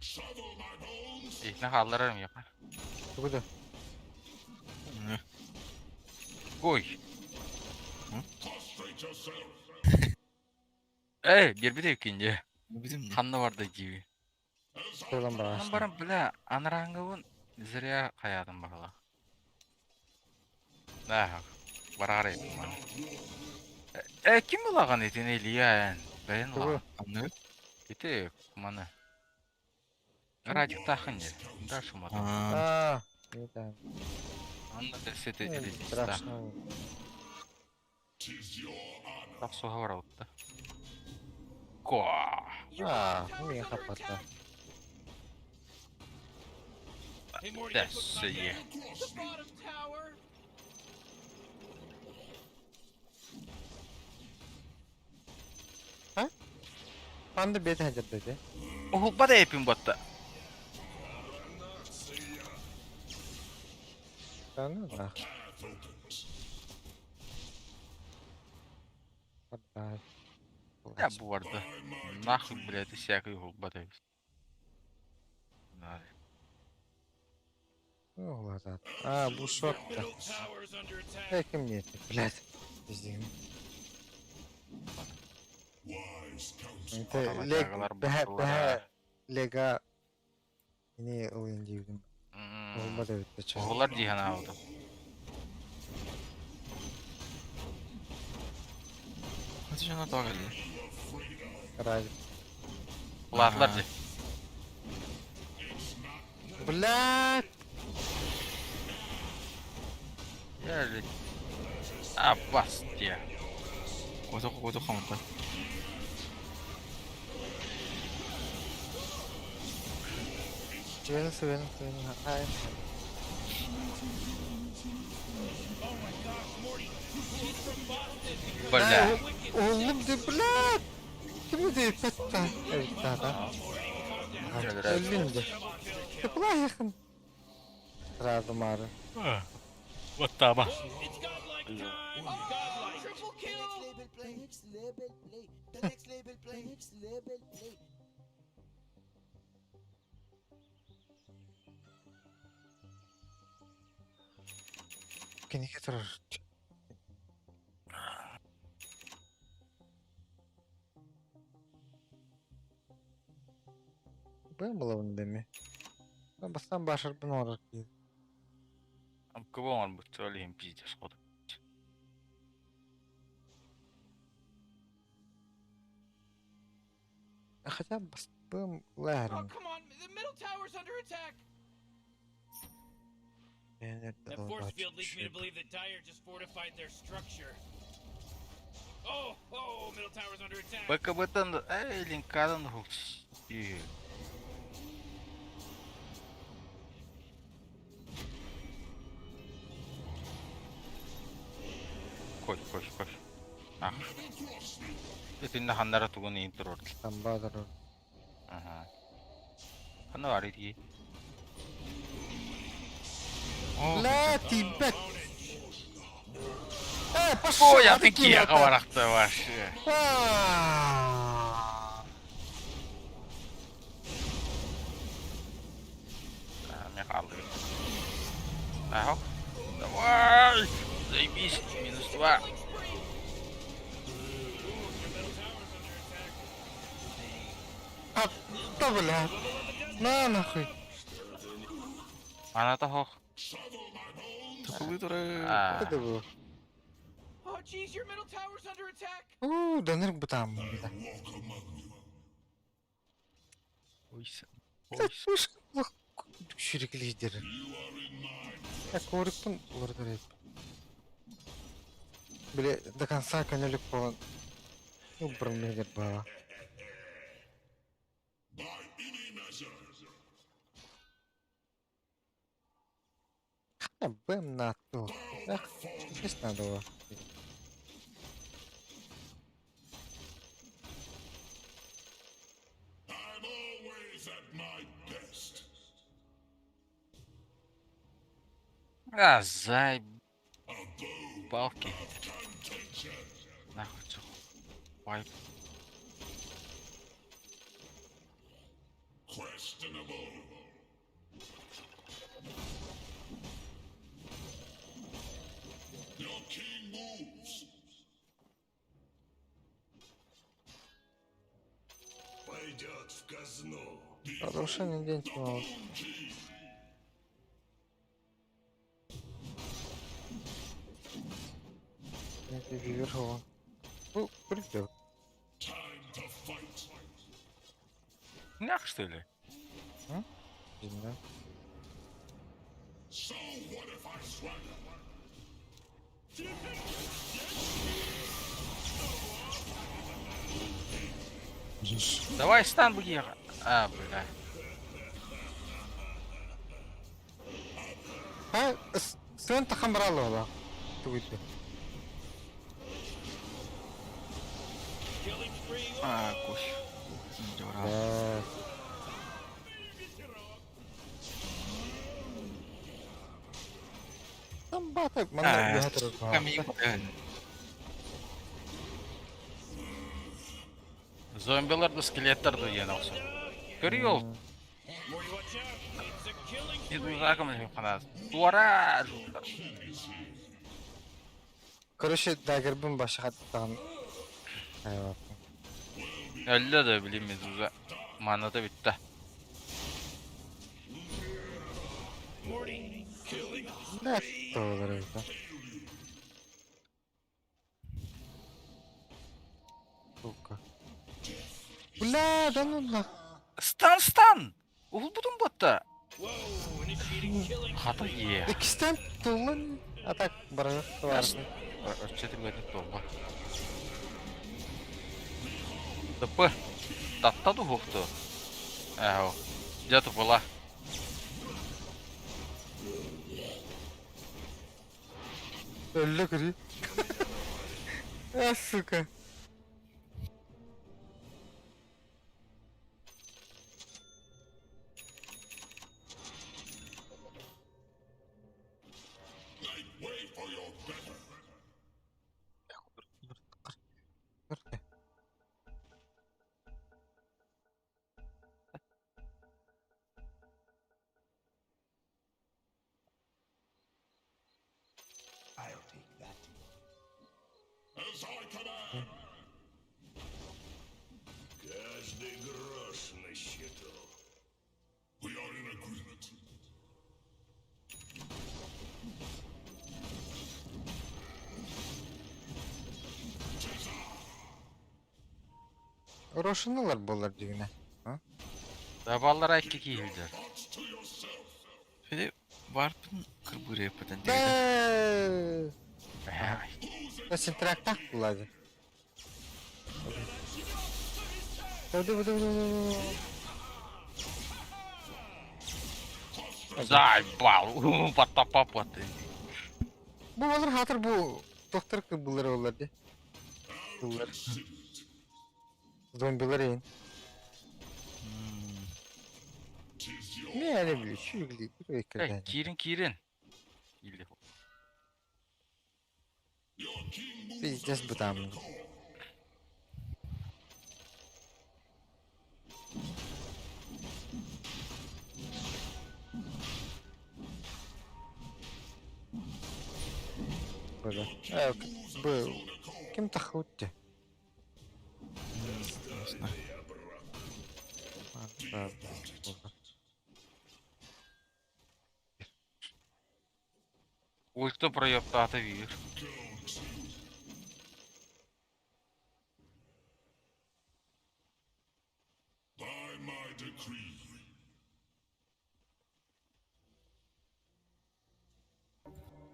shovel my bones. İlkine kaldırırım ya. Bu da. Koy. Prostrate yourself. Bir de ikinci. Bizim Kanlı vardı gibi. Söylen bana. Ben barım bile anarangıvın zirya kayadım bakala. Nah, barar ettim bana. Kim ulagan etin eliyen? Ben Bu. ulagan. anlıyor. Itu mana? Rajik tahun ya. Ntar semua tuh. Aa, İyi tamam. Anda dari situ Evet, jadi sta. страшно. Tis your honor. Tak suha warauta. Ko. Your Ah, bottom ini tower's under kapat attack. Hey Morty, That's guess what's not yeah. dead? The bottom tower. Panda beta hajar dedi. Oh, bada yapayım botta. Sana da. Hatta. Ya bu arada. Nahıl блядь, всякой хуй bada. Ola zaten. Aa bu short da. Middle tower's under attack. Hekim niyeti. Блядь. Bizim. Adama Leg. çağlar Behe. baktılar. Lega. Ini oyun diyordum. ha. Olmadı evet de çay. Oğullar cihan aldı. Hadi cana daha geldi. Herhalde. Ulatlar Aha. di. Блядь. Geldi. Abbas diye. Koydu kamuta. Severim. Hayır. Bля. Oğlum de блядь. Kim de petta. Evet daha. Öldün de. Tıpla yakın. Sırada mağara. Battı bak. It's godlike time. Godlike. Triple kill. Next level play. The next level play. Next level play. Kini getirir. Ben bulavun demi. Ben bastan başar ben olarak değil. Кого он будет троллем пиздец ходу. Хотя бас ben Oh, lahrim. come on. The middle tower's under attack. That force field leads me to believe that Dyer just fortified their structure. Oh, middle tower's under attack. Бака бытан да. Эй, линкадан хукс. Koş. Ah. Itin na handara tugun ni intro. Tambadar. Aha. Ano ari di? La tibet. Oh, ya te kia kavarakta var. Me kaldı. Aho. Давай! Заебись, минус 2. Hatta блядь. На нахуй. Ana da hok. Takılıyordur. Это было. Oh, geez, your middle tower's under attack. Döner bu tam bir de. Oysa. Düşürük lideri. Ya korkun orada hep. Böyle до конца конёлик falan. Убрал баба. Я бэм на то. Эх, здесь надо было. I'm always at my best. А, заеб... Балки. Нахуй, чё. Вайп. Questionable. Your king moves. Пойдет в казну. Разрушение день тьмы. Это вверху. Придет. Time to fight. Нях, что ли? Да. So what if I swagger? Давай стан быгия. А, бля. Ha, sen takım bıralı ola. Tuguydu. Killing spree. А, кош. Жора. Evet. Tam batık, bana bir hatırı var. Камень. Зомбиларды, скелеттарды yen окшойт. Көрüyor ol. Morty, watch out. It's a killing Мен spree. узакым ханас. Дуара жуктар. Короче, дагербin başı hatta. Evet. Öldü de bileyim Medusa. Manada bitti. Morty, killing Ne olur öyle. Сука. Бля, да ну на. Стан! Ул будun botta. Whoa, initiating killing Хата spree. е. İkisinden tuğlan. Atak bırak vardı. Четири години толба. Тъпа. Татта до хухто. Ехо. Дето пола. Öldü kırı. Ya suka. Wait for your better. I'll take that. As I command. Каждый грош на счету. We are in agreement. Roşunlar bolar düğüne. Dabаллар айтты кейілдер. Феде варпын кырбыры патен Да. дегенде. Nasıl traktak buladı. Dı. Заебал. Пата. Bu olur hatır bu. Doktor kıbılları olardı. Kıbıllar. Zombiler yiyin. Ne yani biliyor? Şu yüklü. Bir ekran. Кирин. Или. Пиздец бы там. Böyle. Evet, bu. Kim takıttı? Ульто проебтата вир. By my decree.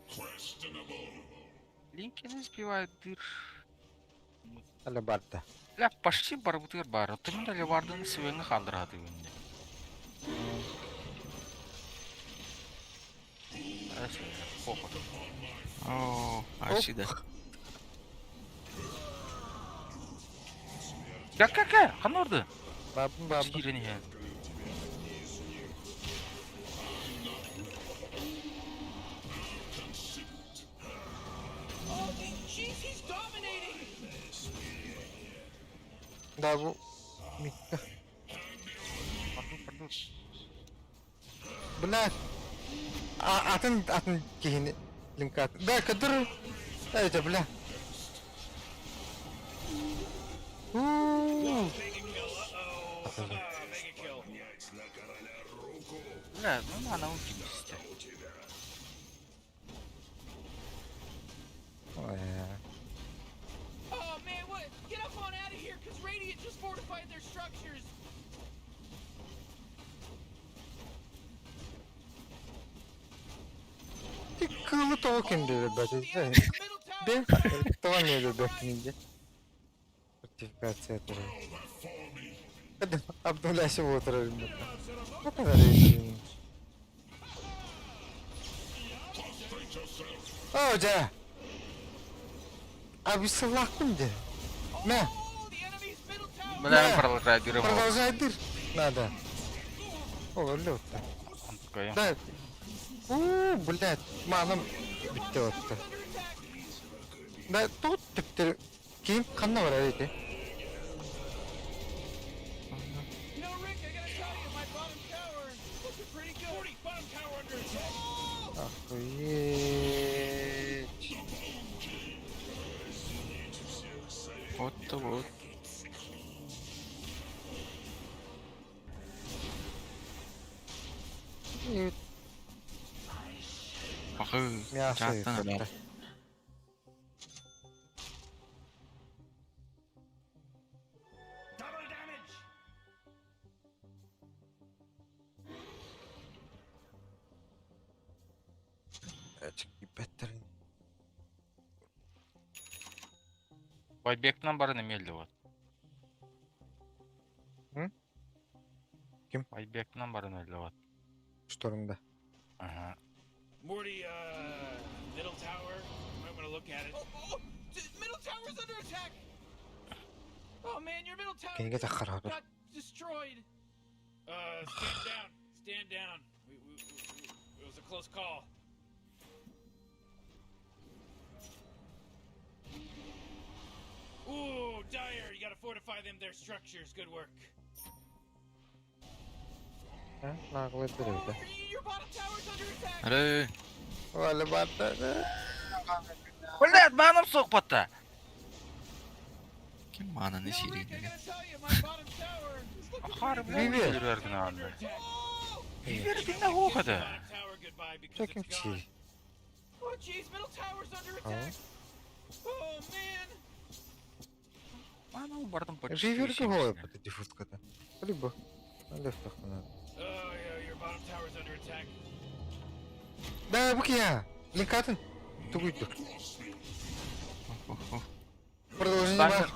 Questionable. Линки не сбивает дыр. Hala barda. Ля, почти барбутыр бар. Тымын да левардын свеңі қалдырады önde. Похуй. О, аршида. Как? Қанорды? Babım. Скирен я. Oh, jeez, he's dominating. Da bu. Mikta. Buna. Atın kihini. Link at. Da kadır. Evet bula. Mega kill. Ля, ну она ультимисти. Oh man, what? Get up on out of here, cause Radiant just fortified their structures. Kılı token dedi Oh, böyle. the enemy middle tower. De. Tamam ne dedi beklenince. Sertifikatsiya. All that for me Kadın Abdullah şu oturarım. Ne kadar iyi. Hoca. Abi sıvaktım de. Ne? Oh, the enemy's middle tower! Bilen продолжай дыры был. Продолжай дыр. Надо. О, лёд. Koyayım. Да. Блядь, манам bitti отты. Да, тут типтер. Кейін қанна бар әйте. You know, Rick, I gotta tell you, my bottom tower looking pretty good. 40 bottom tower under attack. Охуеть. Вот то вот. И Ахы. мясо Жаттан етті. адам. Double damage! Açık беттерин. Байбектің барын емелді вот. Hı? Kim? Байбектің барын емелді вот. Ştorunda. Aha. Morty, middle tower. You might want to look at it. Middle tower's under attack! Oh man, your middle tower Kenge takkar haber. got destroyed. Stand down. Stand down. It was a close call. Ooh, Dyer, you gotta fortify them their structures. Good work. Ha, nağıl ettir öyle. Your bottom tower's under attack. Hadi. Valla battı. Блядь, benim sohbette. Kim bana ne Now, şirin Rick, I dedi. gotta tell you, my bottom tower is looking Harbi pretty Vivi. gelir vergin good abi. under attack. Vergin ne o kadar? Bottom tower goodbye because Çekim it's gone. çiğ. Oh jeez, middle tower's under attack. Oh man. Benim bardım Риверге ғой бата дефуткада. Либо лев тахтана. Oh yeah, your bottom tower's under attack. Да, bu ki ya. Linkatın. Тугуйду. Продолжение Ben var.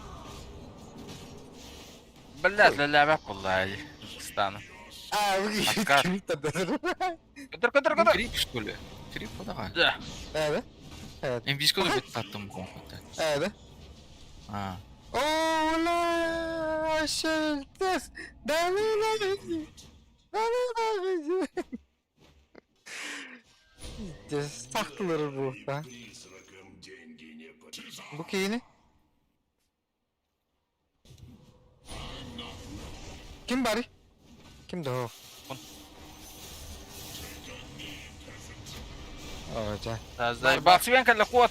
Блядь, лелебек vallahi. Стану. А, bu ki. Откат. Кыдыр. Крип что ли? Крип одаға. Да. Evet. Evet. Мен бискоды бет таттым конфетті. Evet. А. Ola şertes. Damına. Damına. Saklıları bu da. Призракам деньги не по... Bu ki yine. Kim bari? Kim de o? Hoca. Заебал свенка для кот.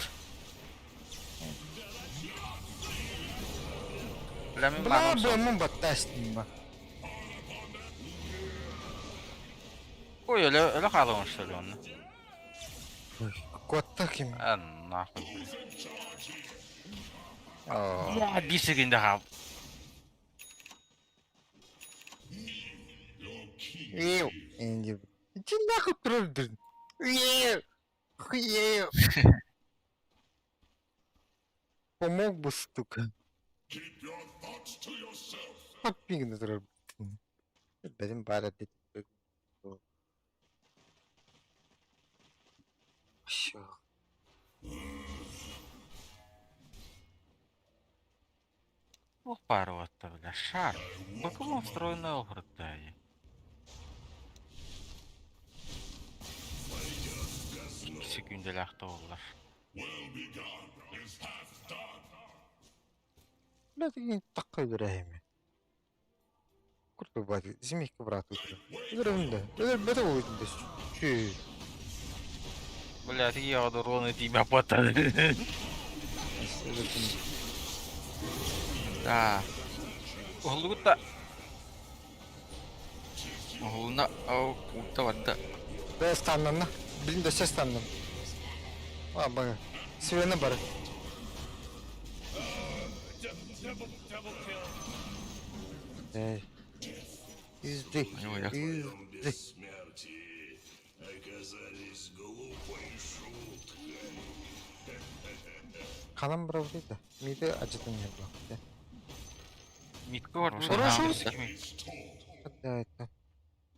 Бля, мен Bla benim bu sohbet. mun batasın bak. Ой, öyle kalmış şöyle onu. Kotta kim? Nahul. Oo. Ya bir sekinde kal. Ew. Indi. İçinde kıptırırdın. Ew. Ew. Помог бы, сука. Keep your thoughts to yourself. Hapпигін тұрар. Бәдім бар әдет. Шо. Ох, пару отта, бля, шар. Баком встроенный огород, да. İki sekünde lakta oldular. Well begun is half done. Блядь, такой драйме. Крутой батя. Зимейка брат утро. Игрында. Это будет. Чё? Блядь, я вот урон тебя потом. Да. Олгутта. Оғылына ау ұлта варда. Да станнан на. Блин, да сейчас станнан. А, бага. Свена бар. Double kill. Эй. Изды. Ой, я- Изды. Смерти оказались глупой шуткой. Канам брав дейді. Миді acıdan не было. Mitki var. Roşan Roşan. hangisi? Evet.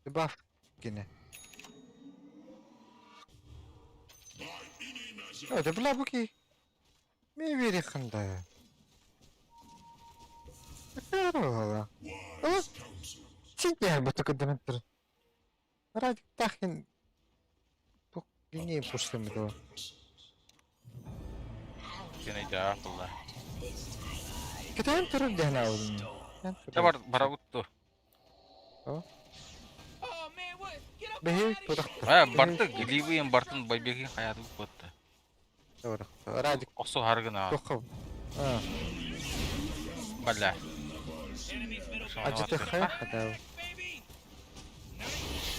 Buff yine. Evet, bula bu ki. Mi bir yakında ya. Bakar valla. Ama çiğ bu tıkıdınıktır. Radik tahin. Bu yine puşlamı o. Gene de akıllı. Kıtayım turun dehne avlını. Ne var para uttu. Oh man, what? Get up Behir out of here! tudaktır. Ha Bartı Glivi'nin Bartın Baybekin hayatı bu battı. Doğru. Radik Osu hargına. dokub. Ha. Valla. Enemies middle Şu an Acıtı atıyor. hayat Ah, kadar.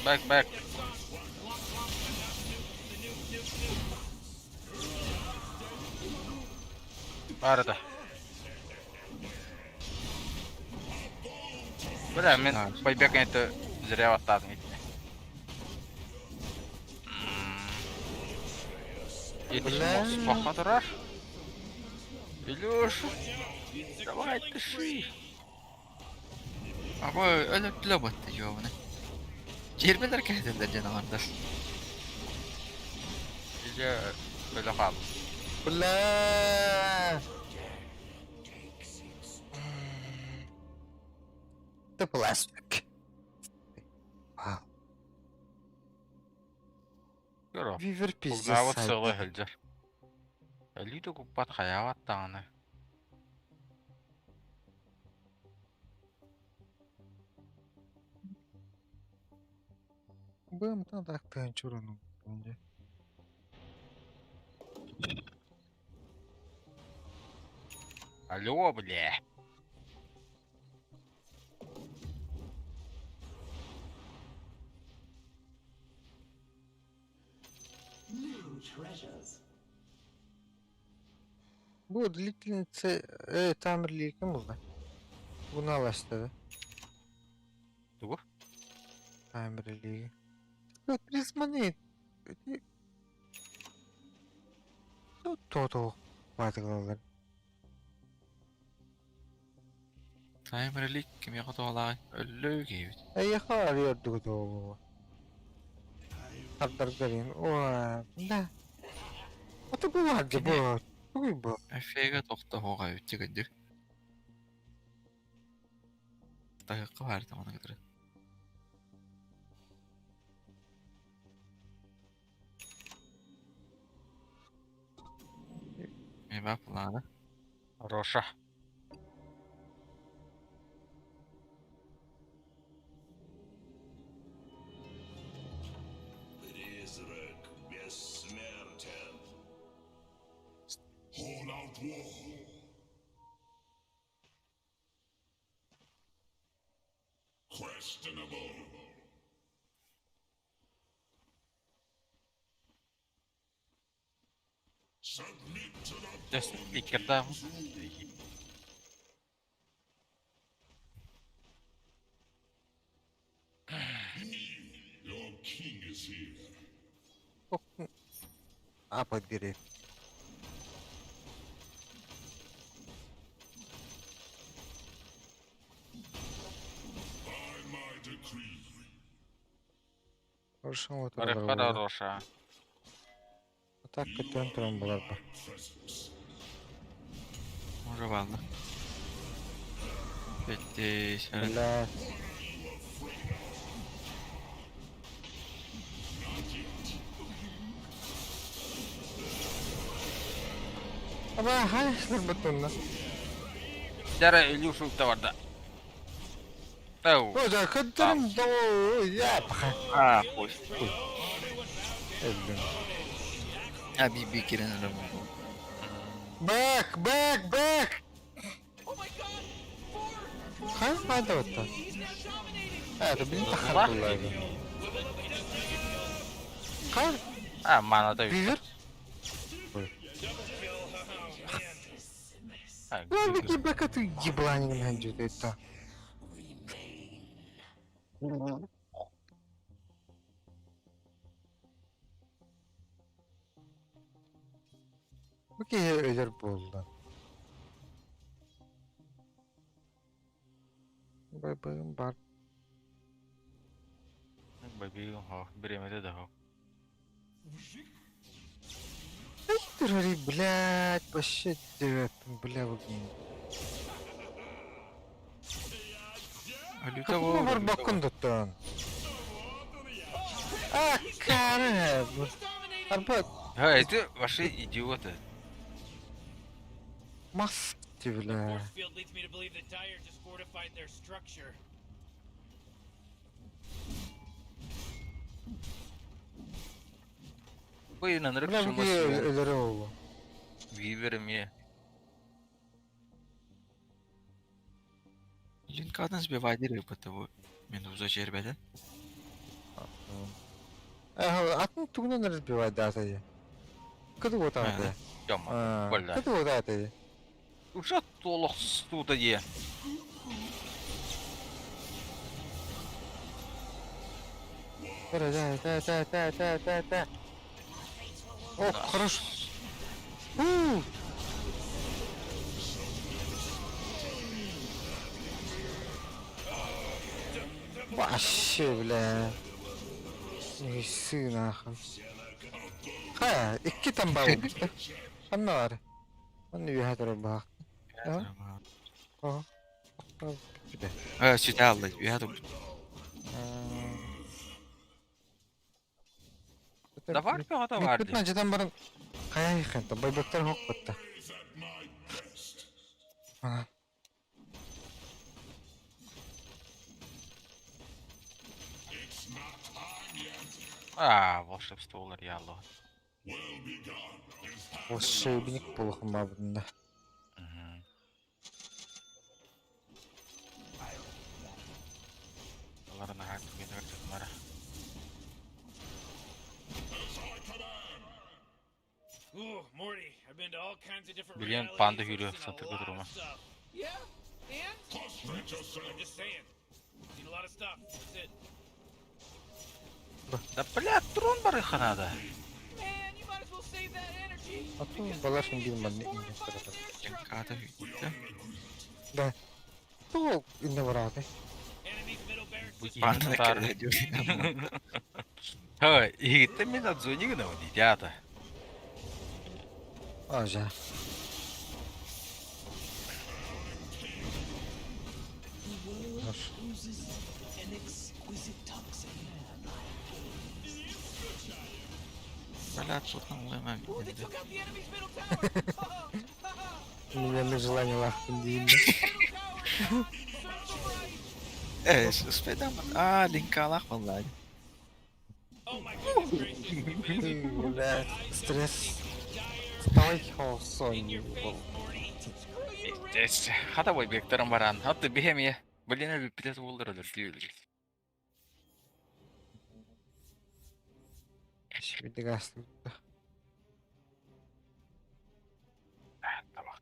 baby! Back. Arada. Bıra men Baybekin eti ziraya atladın eti. Yetişim bakma durar. Илюш, давай дыши. Ama öyle bile battı cevabını. Cermeler kehdiler canavarlar. İyice böyle kaldı. Bula. The plastic. Wow. Görüyorum. Viver Bu pizza navat sığlı saydı. hılcar. Eli de kupat hayavat dağını. Bım taktığın çorunum önce. Alo bile. Bu длительница tamirliği kim bu? Bunu alaştırdı. Bu? Tamirliği. Evet, resmani. Toto. Batıklarlar. Timerlik kim yakıt olay öllü gibi. Yakar yorduk da o. Kardar garin. Ooo. Ne? Atı bu vardı bu. Bu. Efe'ye tokta hoğa ütçügündü. Dakika vardı ona göre. Ne yapılanı? Roşa. Призрак бессмертен. Hold out war. Questionable. Submit to the Destekliklerden. Your king is here. Apa diri. By my decree. Orşan Arıklar oturlar. Roşa. Atak kötü turan bular bu. Presence. Orada bağlı. Bitti. Şöyle. Bula. Ama hayır betul lan. Dere İlyuş'u da vardı. Oh. Hoca kadınım da o ya bakın. Ha, koy. Öldüm. Ha bir kere ne Bak. Oh my god! Four! Ha hadi bakalım. He's now dominating! Ha da beni Bak. takıldılar. Kar Ha, manada yok. büyür. Ha, Lan bir ki bakatı yiblani bence de ta. Bu ki özel buldu. Baybayım бар. Бабиюм хо, беремеде да хо. Тырыри, блядь, вообще девятым, бля, выгнул. Люта Как вор, бар люта бакын вор. доттан? А, кары! Арба Ha, это ваши идиоты. маски, The бля. force field leads me to believe that Dyer just fortified their structure. Bu inanırık Бля, şuma бigi süren. ölürü oldu. Viverim ye. Линкадын сбивай дирек бытову. Медуза жербеді. Атын тугунан разбивать датади. Кыды вот это? Yama. Böyle. Кыды вот это? Uşat толық суda ye. Да. О, хорош. Вообще, бля. Сын нахуй. Ha, iki tane bağlamıştı. Anne var. Onu bir hatırım bak. Oha. Bir de. Süte aldı. Ya da Da var bir hata vardı. Bütün acıdan barın kaya yıkantı. Baybaktар hok battı. Ana. Волшебстволар ялы. Волшебник полохом бабында. Оларына хатып кетер жатмара. Ooh, Morty, I've been to all kinds of different Biliyorsun, realities. panda I've yürüyor, seen a satır lot götürüyor of ama. stuff. Yeah, and? I'm just saying. Seen a lot of stuff. That's it. Da блядь, трон бар иханада. Man, you might as well save that energy. Atın because balaşın Ray girmem just ne fortified ince their Линкада structure. gitti. Да. Кто инне барады? Enemy's middle barracks just Bana da Tar. kere ediyor. Ha, игите ми на зони гна дитята. Ажа. Бля, tutun ulemem. Ooh, they took out the enemy's middle tower. Немерное желание лахтын дейін. Middle tower. Circle right. Spedam. Linkalak vallahi. Oh my goodness gracious. You fancy? Бля, I стресс. Dyer Вставай, холсон. in your face, Morty. Screw you, Ray. Ес, хата бой бектерим баран. Хатты бихемие. Блин, bir pilot болдыр ölür diyor. Şimdi de gastım. Tamam.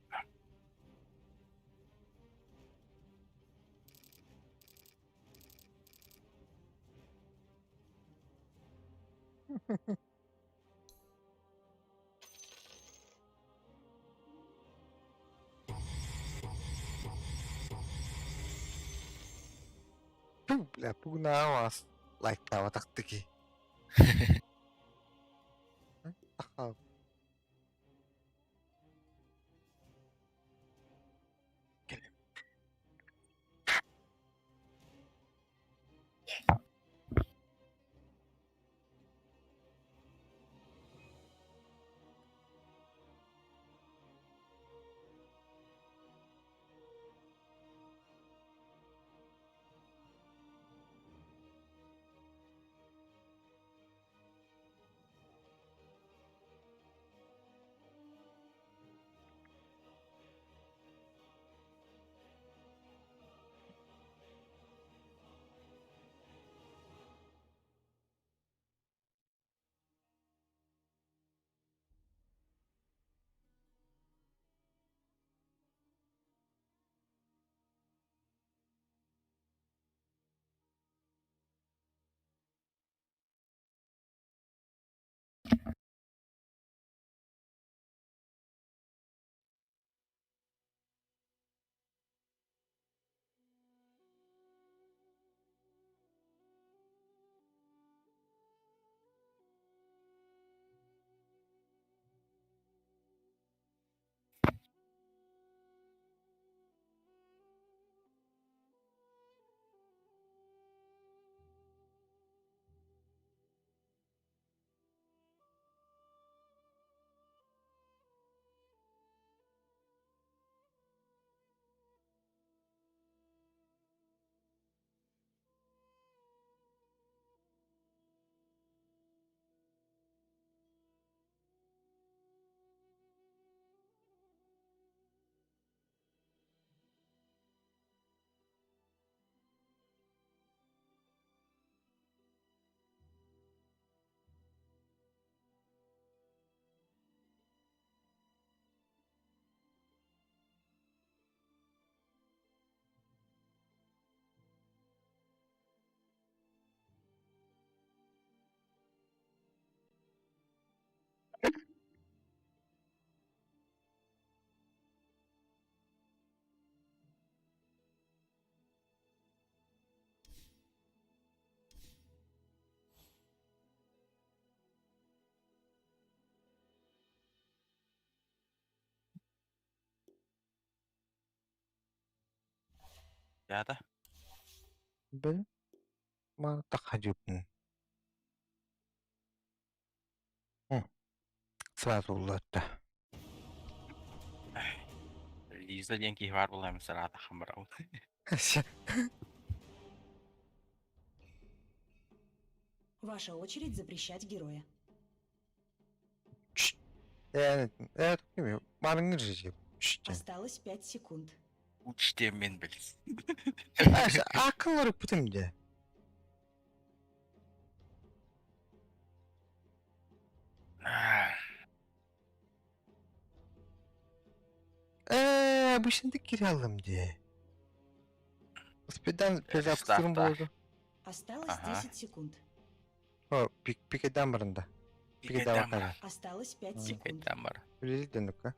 Бля, пугналась. Лайк того так-таки. Ага. Ya da. Ben bana tak hacıpın. Sırası oldu hatta. Лиза деньги var bulan mesela da hamur ol. Ваша очередь запрещать героя. Yani evet değil mi? Bana İngilizce. İşte. Осталось 5 секунд. Uç demin biliriz. İşte akıl olarak bütün de. Bu şimdi kiralım diye. Speden перезапустырым Старта. болды. Осталось Ага. 10 секунд. O pikeden barında. Pikede Pikeden bakada. Осталось 5 М. секунд. Pikeden var. Öyle döndük ha.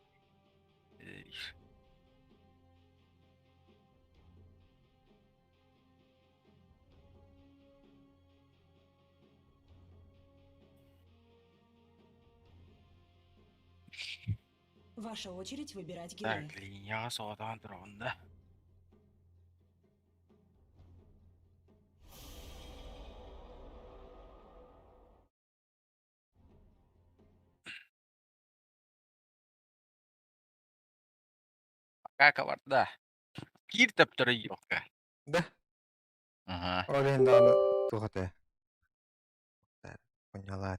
Ваша очередь выбирать героя. Так, linja sodan dronda. Кака var da. Bir teptörü yok. Da. Aha. Öyle daha tuhate. Konyalar.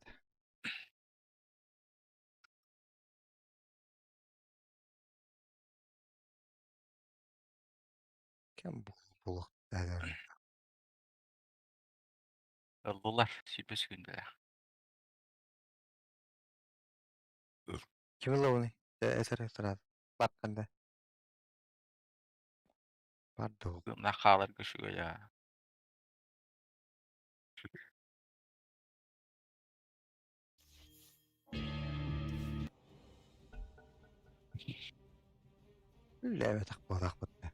Kim bu buluk derler. Yollular. Süpüs gündeler. Kimi lavuni? Eser eser. Bakkanda. Pardon. Bunda kalır kışıyor ya. Leve tak bolak bitti.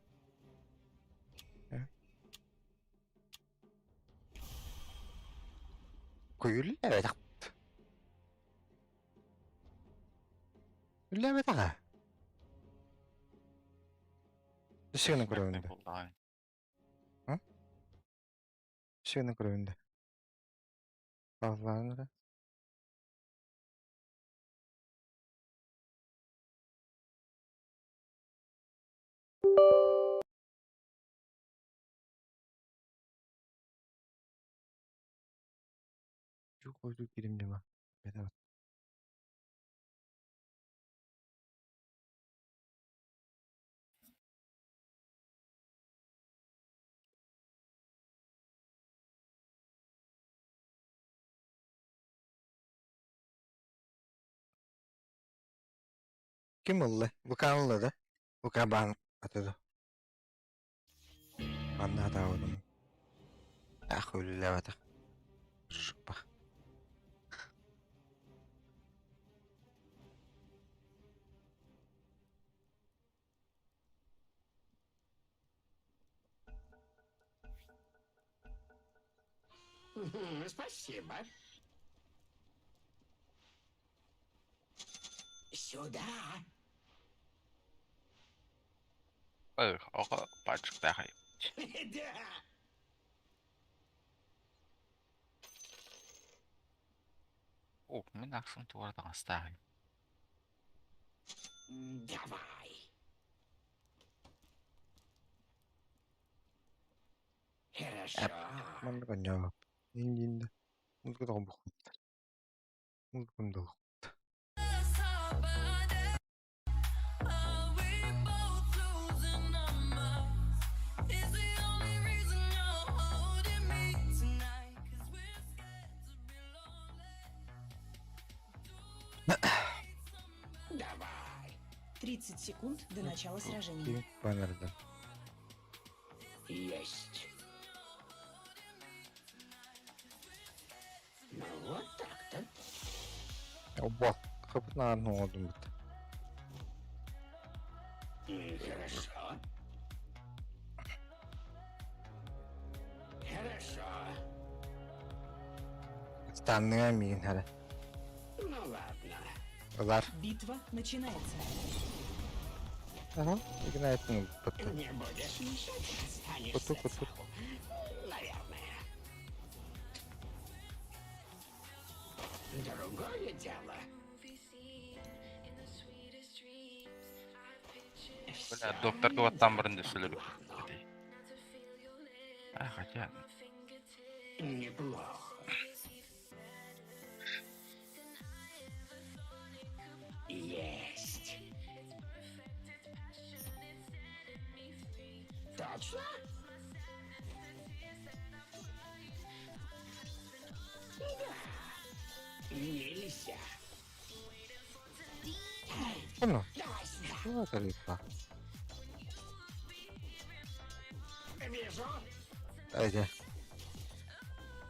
Koyu leve tak. Leve tak ha. Işığının kurevinde. Işığının kurevinde. Bazılarını da. Çok koyduk birimdi mi? Bedava. Kim oldu? Bu kanalda da. Bu kaban atıdı. Ben de hata oldum. Ah öyle leve tak. Bak. Спасибо. Сюда. O paçık daha iyi. Да. Min aksın tuvardan astahim. Давай. Хорошо. Ben de cevap. İngilizce. Mutlu da bu. Mutlu da bu. Давай. 30 секунд до начала сражения. Kim bannerden. Есть. Ну вот так-то. O bak. Kapıdan ne oldu bu? Хорошо. Хорошо. Tanıyamayın hele. Ну ладно. Ular. Битва начинается. Ага, игнайтинг бітті. Не будешь мешать, останешься Куту. цел. Наверное. Другое дело. Бля, доктор кылаттан бұрын деп сөйледі. Хотя... Неплохо. Есть. Точно? Да. Нельзя. Ну, Давай сюда. що це різка? Вижу. Айде.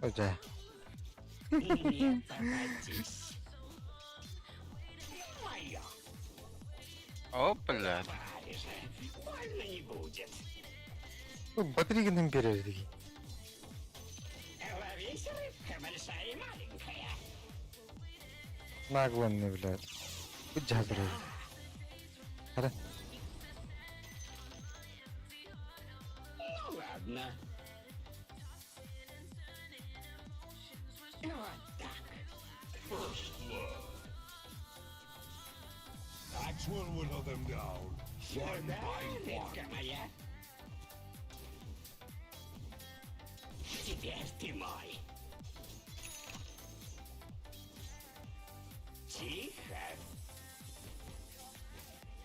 Айде. Не попадись. Моё. О, блядь. Же. Больно не будет. Ну, батарейкадан берерdik. Ловись, рыбка большая и маленькая. Наглый, блядь. Будь жадырый. Хара. Ну ладно. Вот так. That's one whittle them down. Сюда, рыбка моя. Теперь ты мой. Тихо.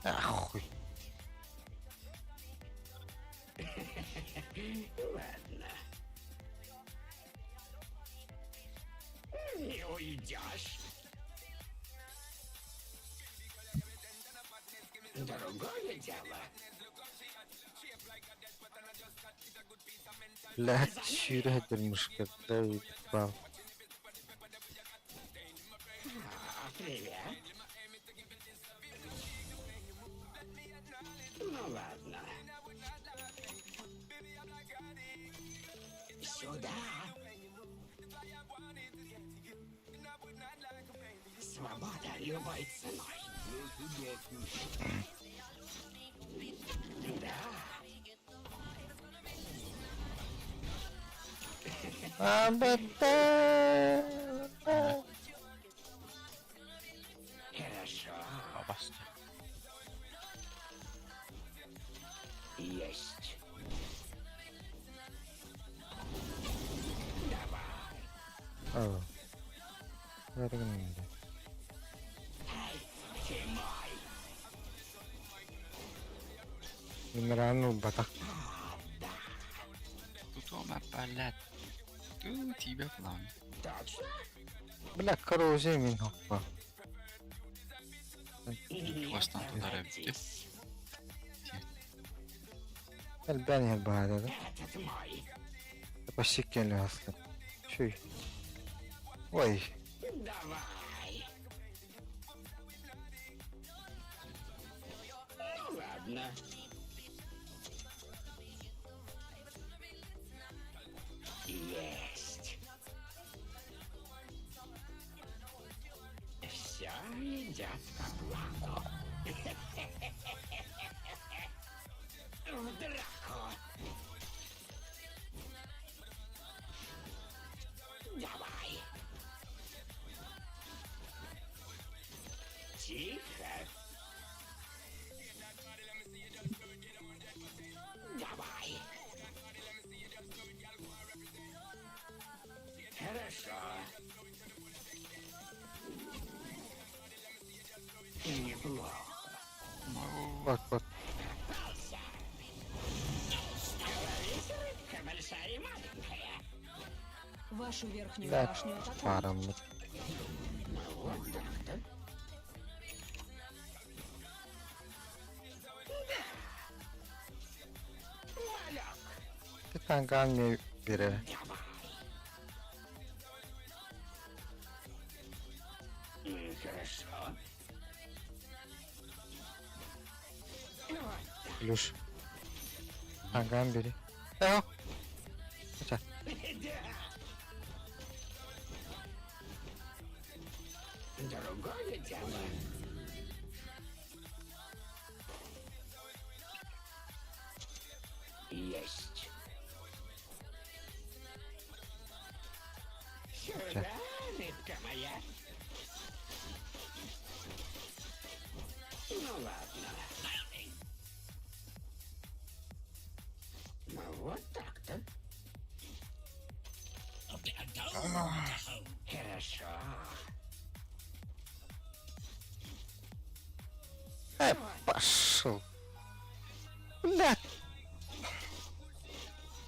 Ахуй. Ладно. Не уйдешь. Другое дело. Блядь, чире дырмышка. Дай, бал. Привет. Ну ладно. Сюда. Свобода любой ценой. Да. Хорошо. Басты. Есть. Давай. Ау. Яргынды. Ты мой. Имрану батак. Тут он опалят. Тут тебя план. Точно? Бля, короче, мен хоппа. Хвостом туда рыбки. Гордись. Элбен ел баада да. Этот мой. Почти келе аслы. Чуй. Ой. Давай. Ну ладно. Есть. Все идет по плану. В драку. Давай. Тихо. Давай. Хорошо. Неплохо. Вот. Ловись, рыбка большая и маленькая. Вашу верхнюю Да, башню атакуют. паром. Вот так-то. Малек. Ты танган не бере. Давай. Хорошо. Вот Плюш. Танган бери. Эо. Ача. Другое дело. Есть. Сейчас. Сюда, рыбка моя. Ну ладно. Ну вот так-то. Хорошо. Пошел. Бля,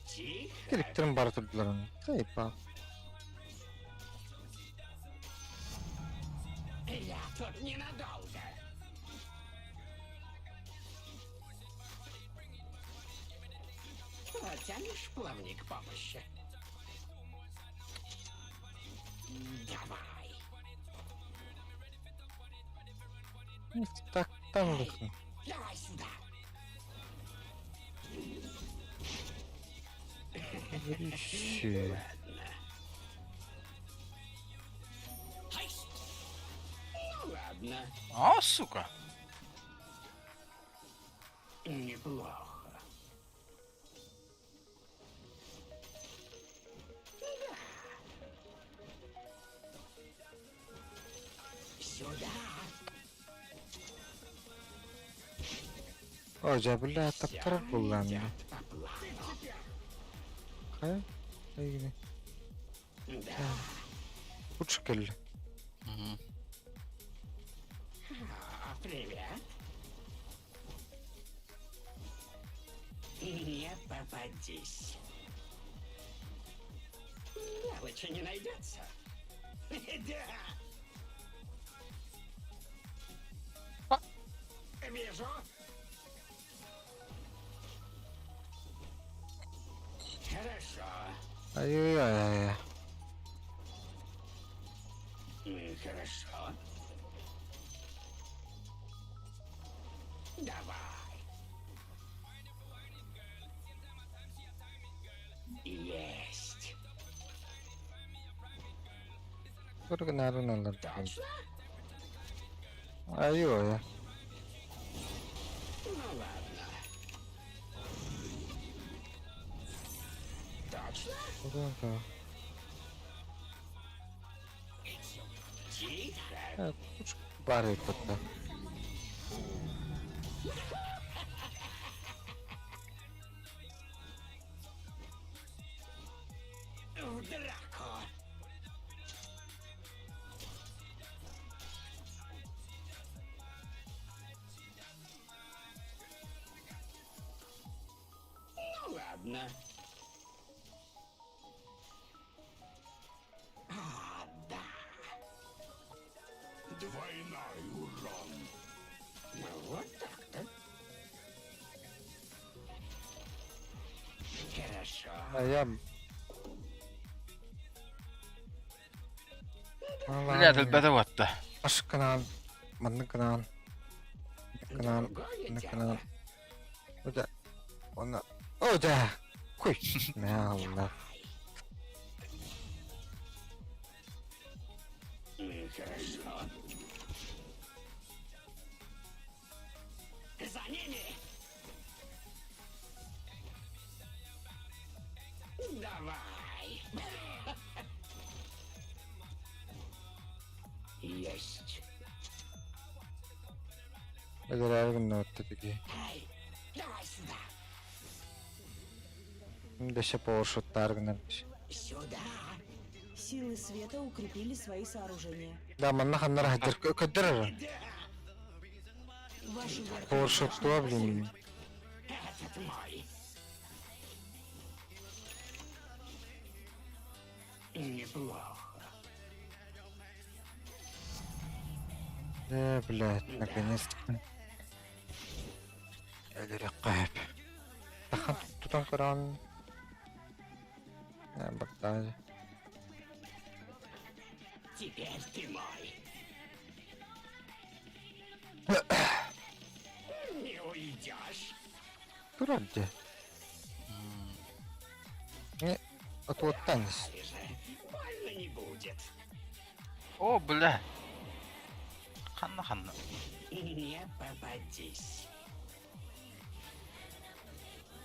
Тихо. директорым бар турдуларын. Кайпа. Я тут ненадолго. Потянешь плавник помощи? Давай. Так, там лыхну. Давай сюда. Горячее. Ну ладно. А, сука. Неплохо. Сюда. Hoca billa taptarak kullandı. Идет по плану. Kaya. Kaya Да. Uç geldi. Мгм. Привет. Не попадись. Мелочи не найдется. Да. Вижу. Хорошо. Ay. Хорошо. Давай. Есть. Kırgın arın alır. Точно? Ay ya. Ну ладно. Точно? Kırgın. Тихо. Uç bari katta. В драку. Ну ладно. Да. Двойной урон. Ну вот так-то. Хорошо. Ayam. Блядь, البدا وات. Aşkınan. Manıkınan. Manıkınan. Другое Manıkınan. дело. Hoca. Ona. Hoca. Koy. Ne Allah. Хорошо. За ними! Давай! Есть. Öyle her gün notta dedi. Эй, давай сюда! Deşe power shotlar günlermiş. Сюда! Силы света укрепили свои сооружения. Da manna kanlar hadir ködürür. Вашу Power верхнюю shot башню tuğa bileyim. Этот мой. Неплохо. Блядь, наконец-то. الرقاب دخلت تنقران بطاج Теперь ты мой. Не уйдешь. ترد не отводтанис Или же больно не будет. О, бля. Ханна. Не попадись.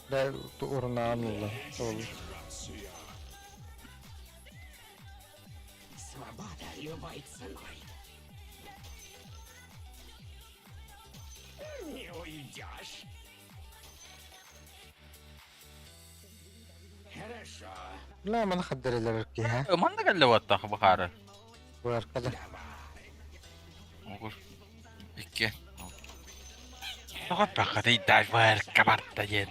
Да, урнанула. Свобода любой ценой. Не уйдешь. Хорошо. لا ما نقدر إلا بركيها. Manna galle wattaq bakara. واركضه. Okur. Ikke. Toqat baqadi dajvar kabarta yen.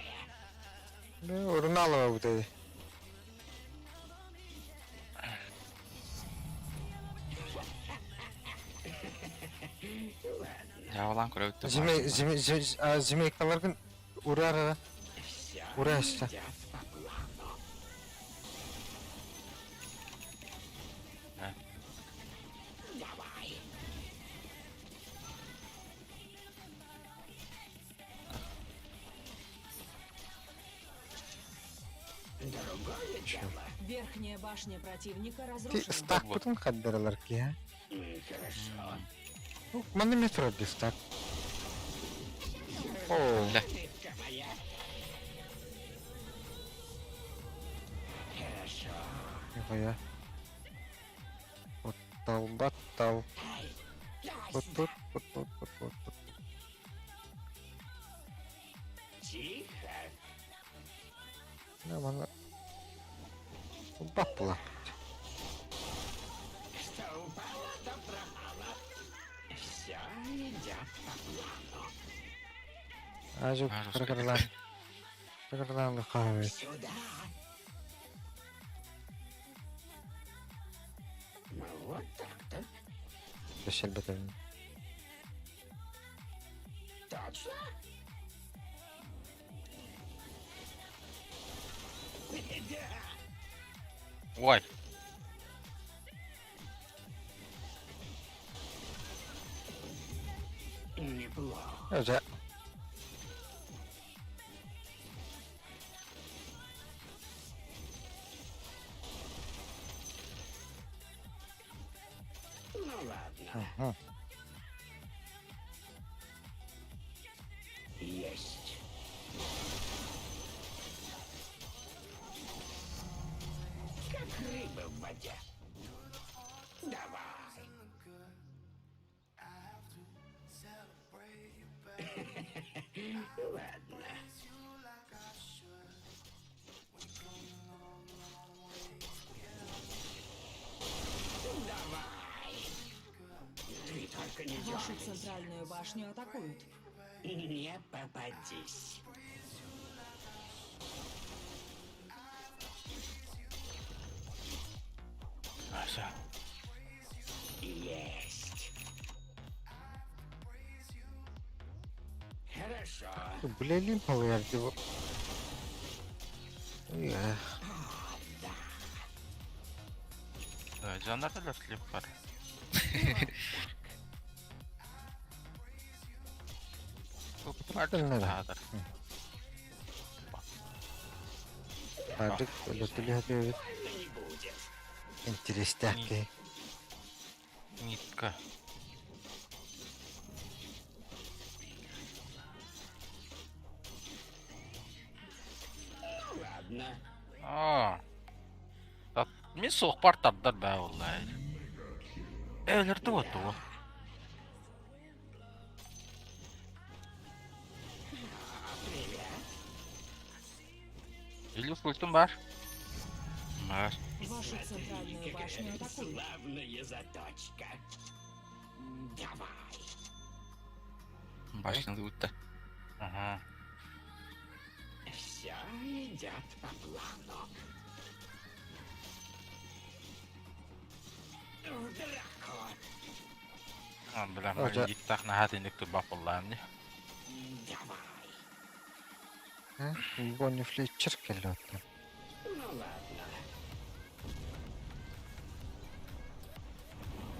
لا ورنالو بودي. Javalan kurayıttı. Жемейкаларгын урара. Ура işte. Верхняя башня противника Ти разрушена. стак бүтін қаддаралар ки, а? Мана метро ди стак. О, Ля. нихуя. Баттал, баттал. Вот тут, вот тут, вот тут, вот тут. Тихо. Да, мана. Бапла. Что упало, то пропало. Все идет по плану. Ажук, Ажук, прокарлан. Прокарлан лихавит. Сюда. Ну вот так-то. Дешель бетелин. Точно? Ой. Неплохо. Özel. Ну ладно. Hı. Есть. Как рыба в воде. Давай. Ладно. Давай. Ты только не Вашу дергайся. центральную башню атакуют. Не попадись. Aşağı. Есть. Хорошо. Блин, поверьте его. Эх, Canlar da laflayıp var. Bu Neden? vardır. фабрик, лютили готовит. Не будет. Интересняки. Нитка. Ну ладно. Мен соқ партардар бә олай. Өлерді отты о. Привет. Илюс ультім бар. Var. Вашу центральную башню атакуют. Славная заточка. Давай. Başladı uutta. Aha. Все идет по плану. Дракон. Biləm, Hoca- mən ilk dəxnə həd indik bak Allah'ım ne. Давай. Бонни Флетчер келді. Ну ладно.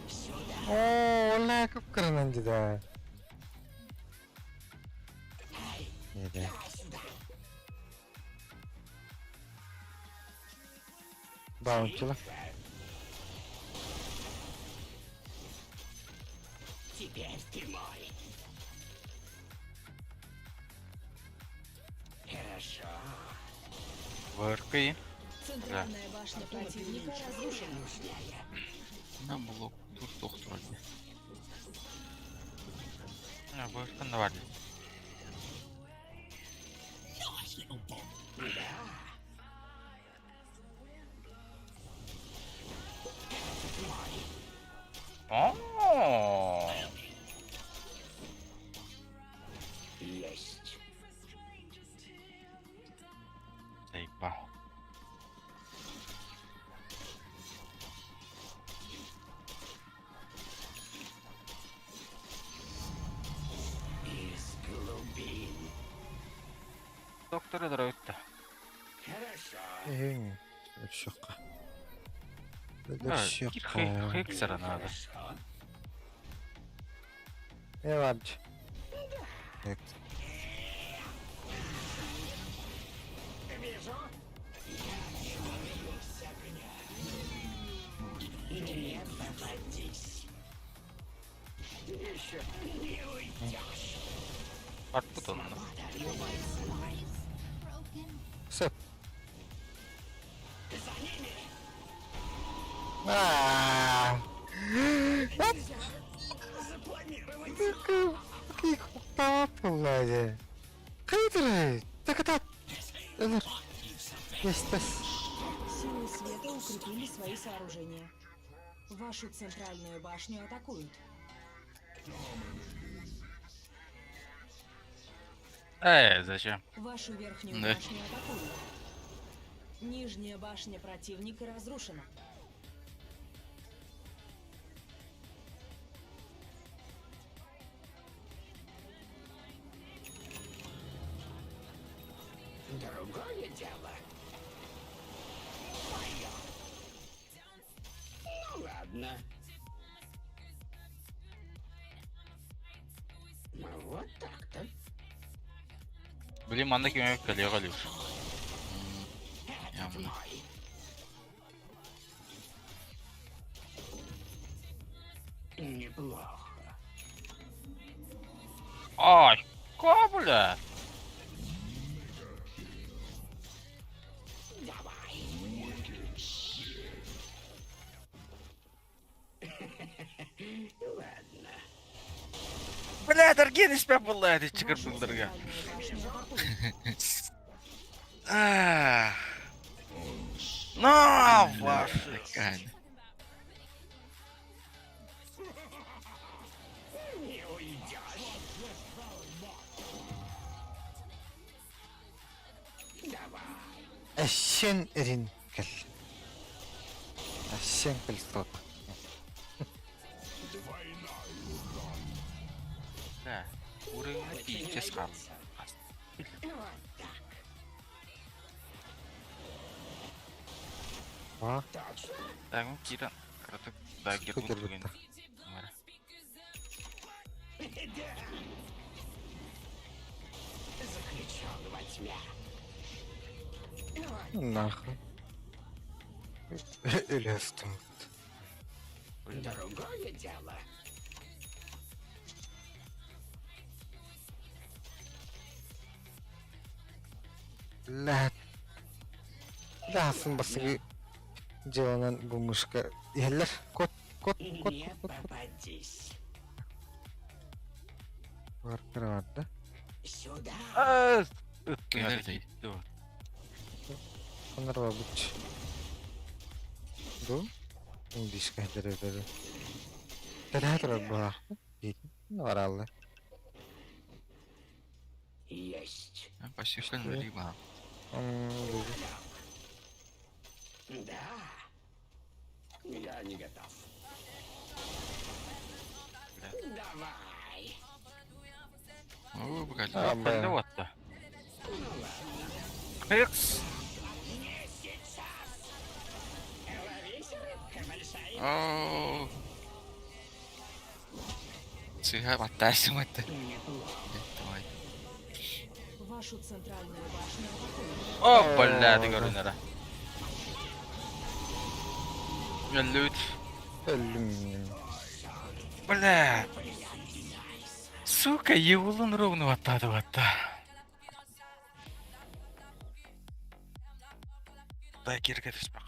Сюда. О, ола көп кырынан да. Еді. Сюда. Баунтила. Теперь ты мой. Хорошо. Хорошо. Выркой. Центральная башня противника разрушена. На блок. Тут тоқту вроде. Выркан да бар. О. Есть. Заебал. Из глубин. Доктор öldü. Хорошо. Şu şaka. Хексера надо. Хорошо. Ne var? Evet. Вижу. Не попадись. Еще не уйдешь. Artput onunla. Sep. Aaaa. Какие купапулы. Кайдры. Так это. Есть. Силы света укрепили свои сооружения. Вашу центральную башню атакуют. Зачем? Вашу верхнюю Да. башню атакуют. Нижняя башня противника разрушена. Другое дело. Моё. Ну ладно. Ну вот так-то. Блин, манда кеме коллега лишь. Этот мой. Неплохо. Ай, бля. Давай. Ладно. Бля, дорогие не спят была эти Вашу чекарпын дорога. центральную башню атакуют. Ну, ваши. Такая. Не уйдешь. Давай. Eşen erin gel. Eşen gel stop. Да, уровень пить скам. Вот так. А? Точно. Так, ну кира. Коротко, да, гербут Супер бүгін. биттер. Заключен во тьме. Нахуй. Ölüyorsun. Другое дело. La. Lahsın basığı. Cevalen bu muşka. Yeller. Kot. Kot. Kot. Не Kot. Kot. попадись. Vardır vardı. Сюда. Nerede? Onlar var buç. Bu. İngiliz kahveleri. Kadar var bu. Ne var Allah? Есть. Почти все либо. Bu. Да. Я не готов. Давай. О, блядь. А, Ben de be. vatta. Хекс. Ловись, рыбка большая. О. Сыгай, мотайся, мотай. Давай. Вашу центральную башню атакуют. О, бля, ты говорю, надо. Лют. Ölüm. Бля. Сука, Евулун ровно ваттады ватта. Тайгерге түспақ.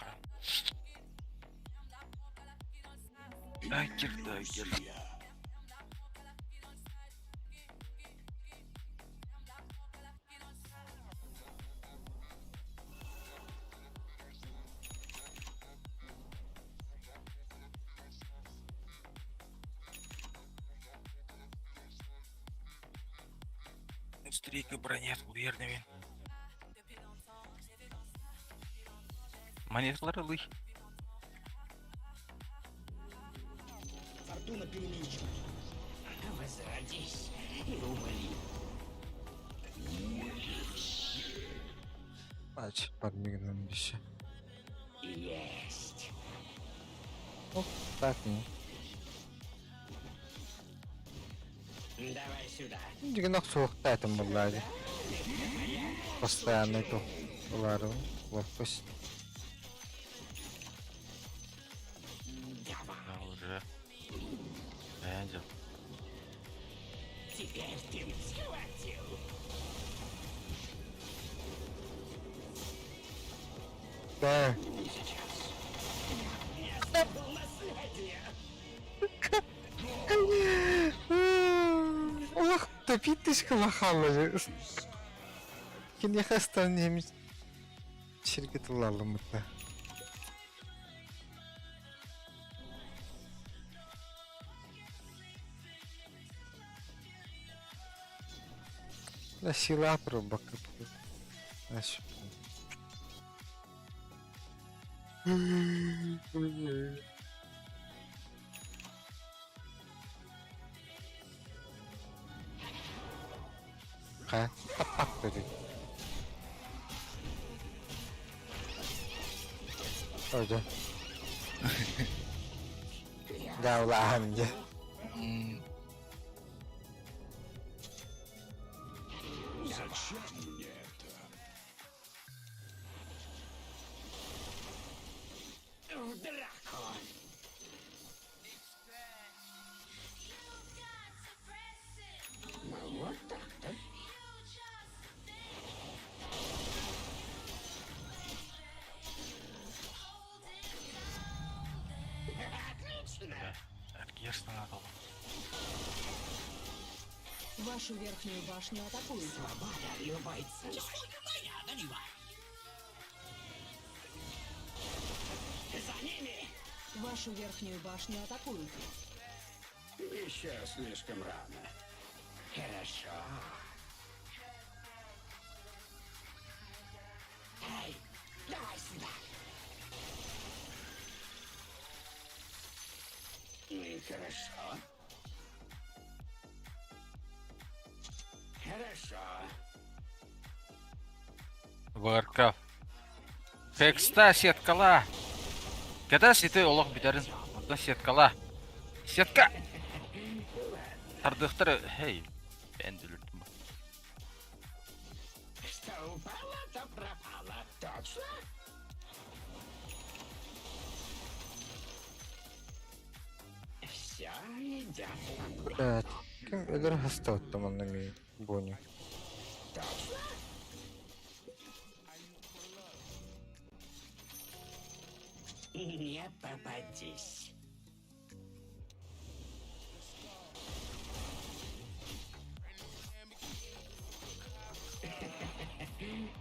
Тайгер. Стрейка бронет, уверен. Монетлары лый. Фортуна переменчива. Возродись и умри. Ач, подмигнул еще. Есть. Так, ну. Давай сюда. Дигнах соғықта айтым бұллады. Постоянно эту лару. Ловкость. Да, уже. Видел. Теперь ты схватил. Да. Не сейчас. Я забыл наследие. Ох, топитись калахаллы. Кин яхастан немец. Şirket alalım mutlu. Да сила пробака. Аж. Ха, тапак dedi. Öyle. Ya ulan ya. Зачем мне это? В драку. Ну, вот так-то. Отлично. Аргерстон надо. Вашу верхнюю башню атакуют. Свобода любой ценой. За ними! Вашу верхнюю башню атакуют. Еще слишком рано. Хорошо. Эй, давай сюда. Хорошо. Хорошо. Варкав. Хекста сеткала. Когда сеты олог битерин. Онда сеткала. Сетка. Тардыктыр. Хей. Ben de öldüm. Что упало, то пропало. Точно? Все идет по плану. Evet. Kim ölür hasta oldum anlamıyor. Боню. Точно? Не попадись.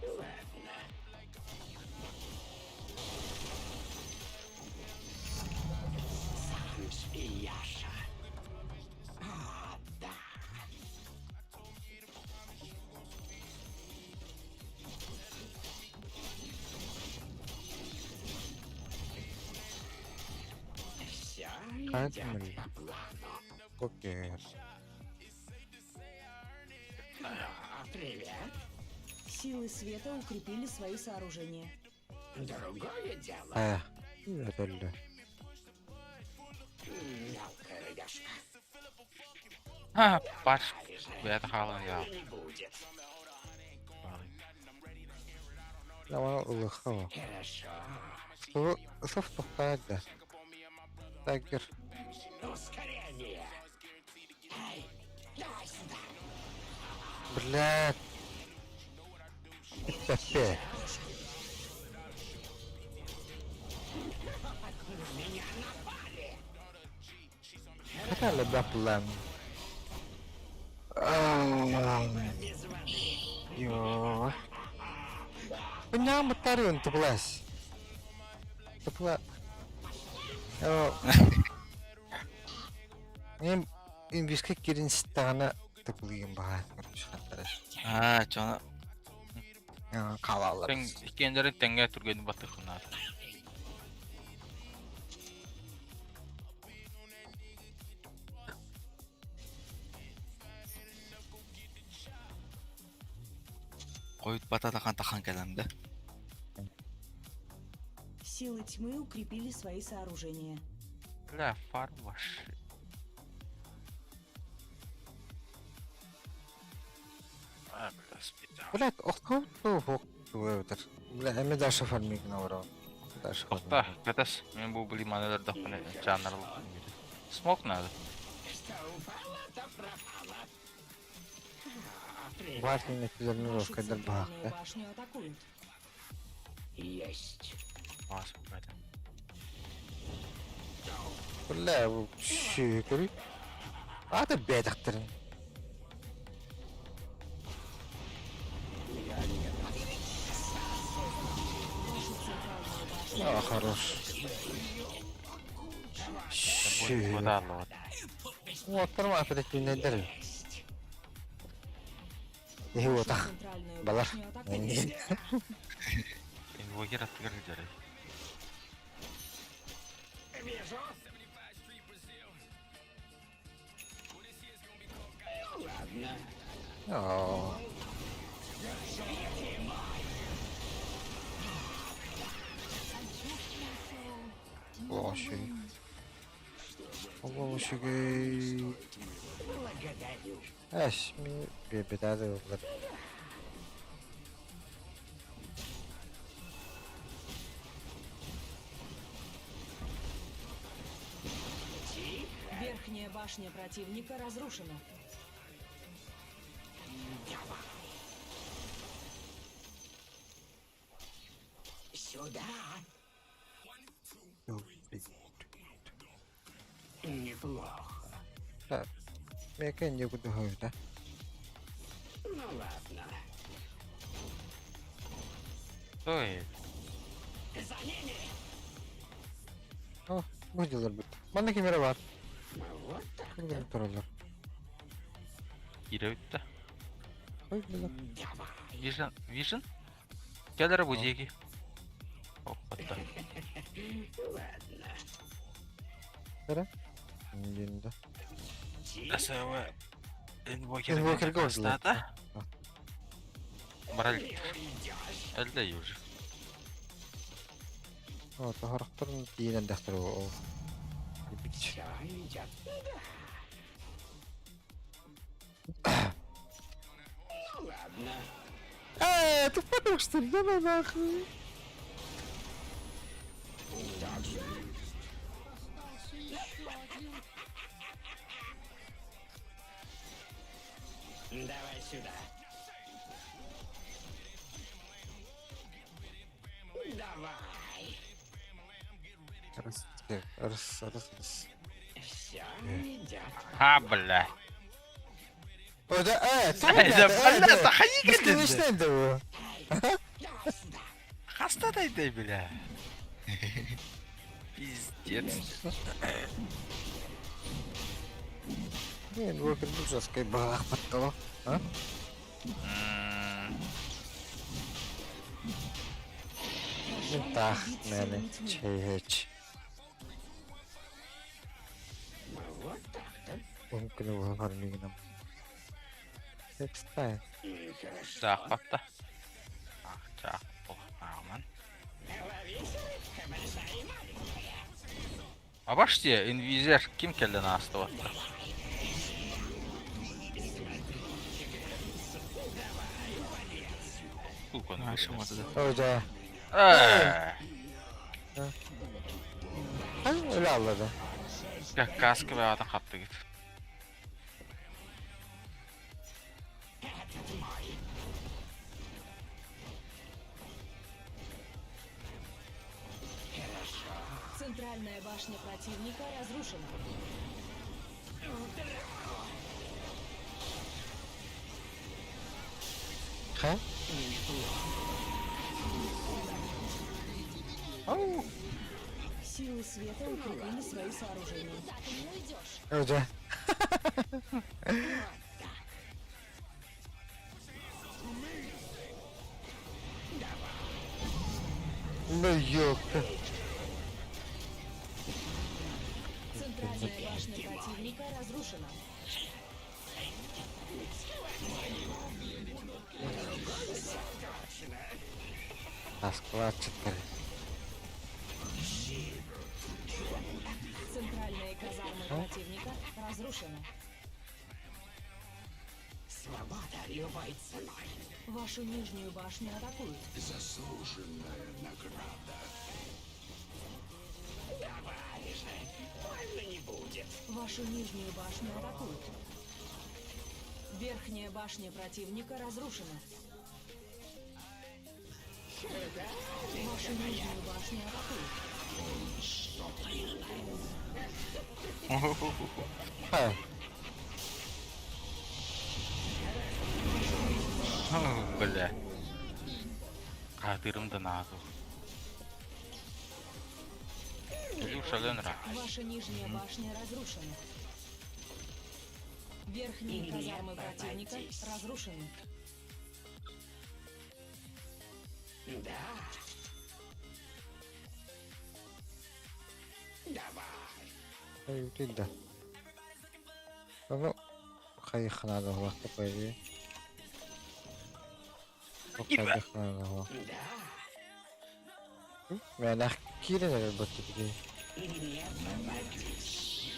Ладно. Санж и Яша. А, да. Все Как идет мы? по плану. Окей. Привет. Силы света укрепили свои сооружения. Другое дело. Evet öldü. Мелкая рыбешка. Ha, baş. Bu yada kalın ya. Не будет. Ama ılık hava. Хорошо. Isıf tohtaydı. Тагер. Ускорение. Эй, давай сюда. Блядь. Тепе. Меня напали. Хотя ли баплан? Без воды. Йо. Penyambut tadi untuk les. Tepat. Oh. Ini bisa kirim stana tepulim banget. А, чона Ya kalalım. Тең икендерин теңге турган батыхнар. коют бататахан тахан келемде. Силы тьмы укрепили свои сооружения. Бля, фарваш. А, бля, спида. Блять, оқтау тух туғыр. Бля, эми дальше фармик навро. Дальше Тоқта, катас. Мен бу били манелер дақпане жанрлы. Смок надо. Что упало, то пропало. Привет. Ватный Вашу тренировка дал бах, центральную да? башню атакуют. Есть. Вас, блядь. Бля, bu şükür. Hadi bedaktarın. Вашу центральную башню Ah, хорош. Будет Şükür. вода алло. Вот, нормально, опять не дали. И вот так. центральную Балар. башню атакуют. Инвокер аттыгар жарай. Вижу. Ну ладно. Aa. Лоши. Лоши. Благодарю. Эшми бебедады olur. Верхняя башня противника разрушена. Сюда. Неплохо. Так. Mereka не буду говорить, да? Ну ладно. Стой. За ними. О, будилар бит. Бана камера бар. Вот так. Курган туралар. Кире өтті. Ой, билар. Вижн. Вижн? Кедері бузеги. Оппатта. Ладно. Кара. Инде. СВ. Инвокер. Инвокер голдылар. Стата. Барал. Әлде южи. О, тахарахтарын тиенен дахтар о. Бич. Все идет. Ну ладно. Ты потому что ли? Да ну нахуй. Давай сюда. Давай. Раз. Все идет. Ha bля. O da Ayda bля, taxayı Бесконечный да bu. Хаста дайдай бля. Пиздец. Блин, Вокер был жесткой бах потом. А? Так, наверное, чеч. Вот так-то. Mungkin gua farming nam. Tekstay. Хорошо. Захватта. Ах, чак. Аман. Ловись, рыбка большая и маленькая. А баште, инвизер ким келді насты ватты? Сколько он Ашамады. O da. Ha, öyle anladı. Kaskı ve adam kaptı git. Центральная башня противника разрушена. Ха? Ау! Силы света укрепили свои сооружения. Уже. Ну ёпта. Центральная башня противника разрушена. А склад 4. Центральные казармы противника разрушены. Свобода любой ценой. Вашу нижнюю башню атакуют. Заслуженная награда. Давай же, больно не будет. Вашу нижнюю башню атакуют. Верхняя башня противника разрушена. Вашу нижнюю башню атакуют. Ха. Бля. Кадырымды назу. Илюшаленра. Ваша нижняя башня разрушена. Верхние казармы противника разрушены. Да. Давай. Ай, ты да. Ну, خلينا على الله تقريبا. خلينا على الله. Да. يعني احكي لنا البطل دي. Не помогись.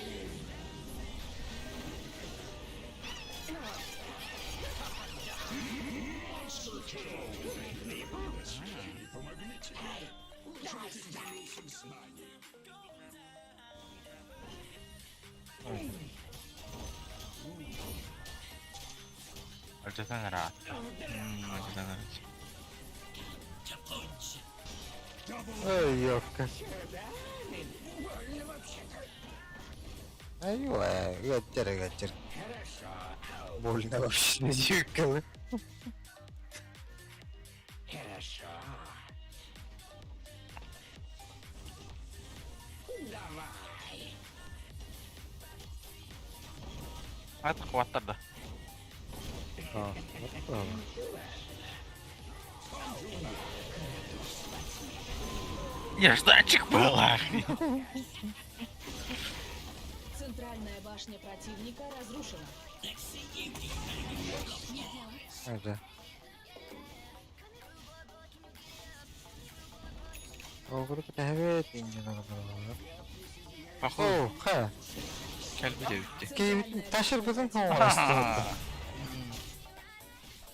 Альталенра. Альталенра. Ой, ёпка. ايوه قدر قدر больно вообще зеркало. Хорошо. Давай. Hadi хваттарды. А, вот правда. Нежданчик была. Центральная башня противника разрушена. Ага. О, вроде тәбет инде нормально. Походу, О, ха. кәлбі де өтті. Кейбит ташыр біздің тоңғырасты.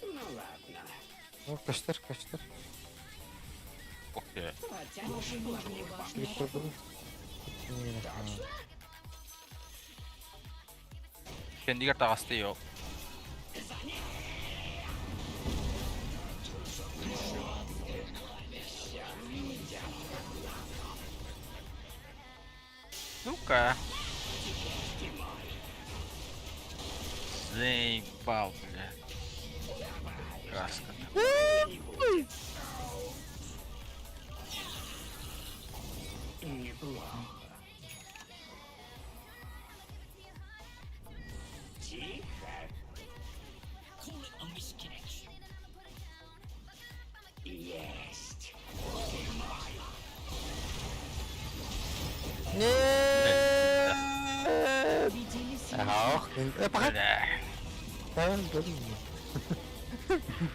Ну ладно. Ну, каштыр, каштыр. Окей. Вашу нижнюю башню Виктор атакуют. был. Кендигер тағасты yok. Ну-ка. Заебал, бля. Каска. Неплохо. Тихо. Есть. Победили силы. Ах, погоди. Бля. Да, блин.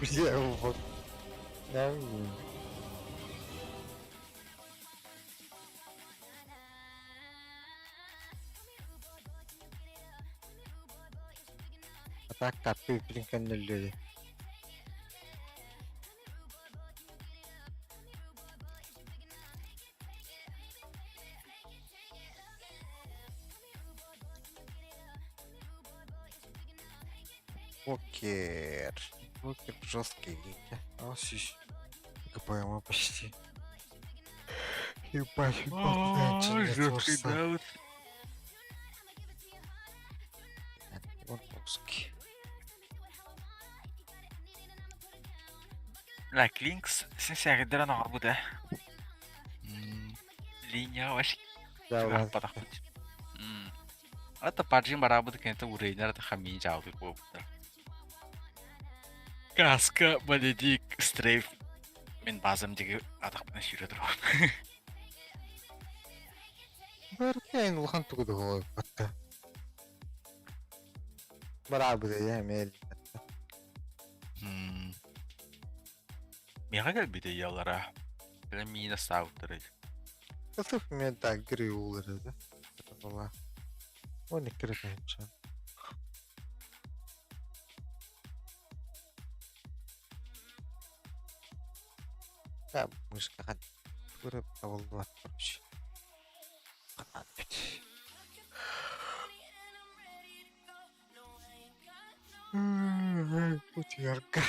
Бля, вот. Да, блин. Атака пипринканнули. Покер. Покер жесткий. А, почти. Ебать, Жоксидаут. Like Links, sinceramente não há da linha, eu acho que vai para a Ata parte barato que então o rei era tá caminho já o povo. Casca, Benedict, Strafe, min bazam de atak na shira dro. بركين وخنتو كده هو بطة برابو ده يعمل Mega gel bir de yalara. Böyle mina savtırı. أشوف مين تاجري ولا ده والله وين كرت إن شاء الله لا مش قاعد تقرب والله مش قاعد وتيرجع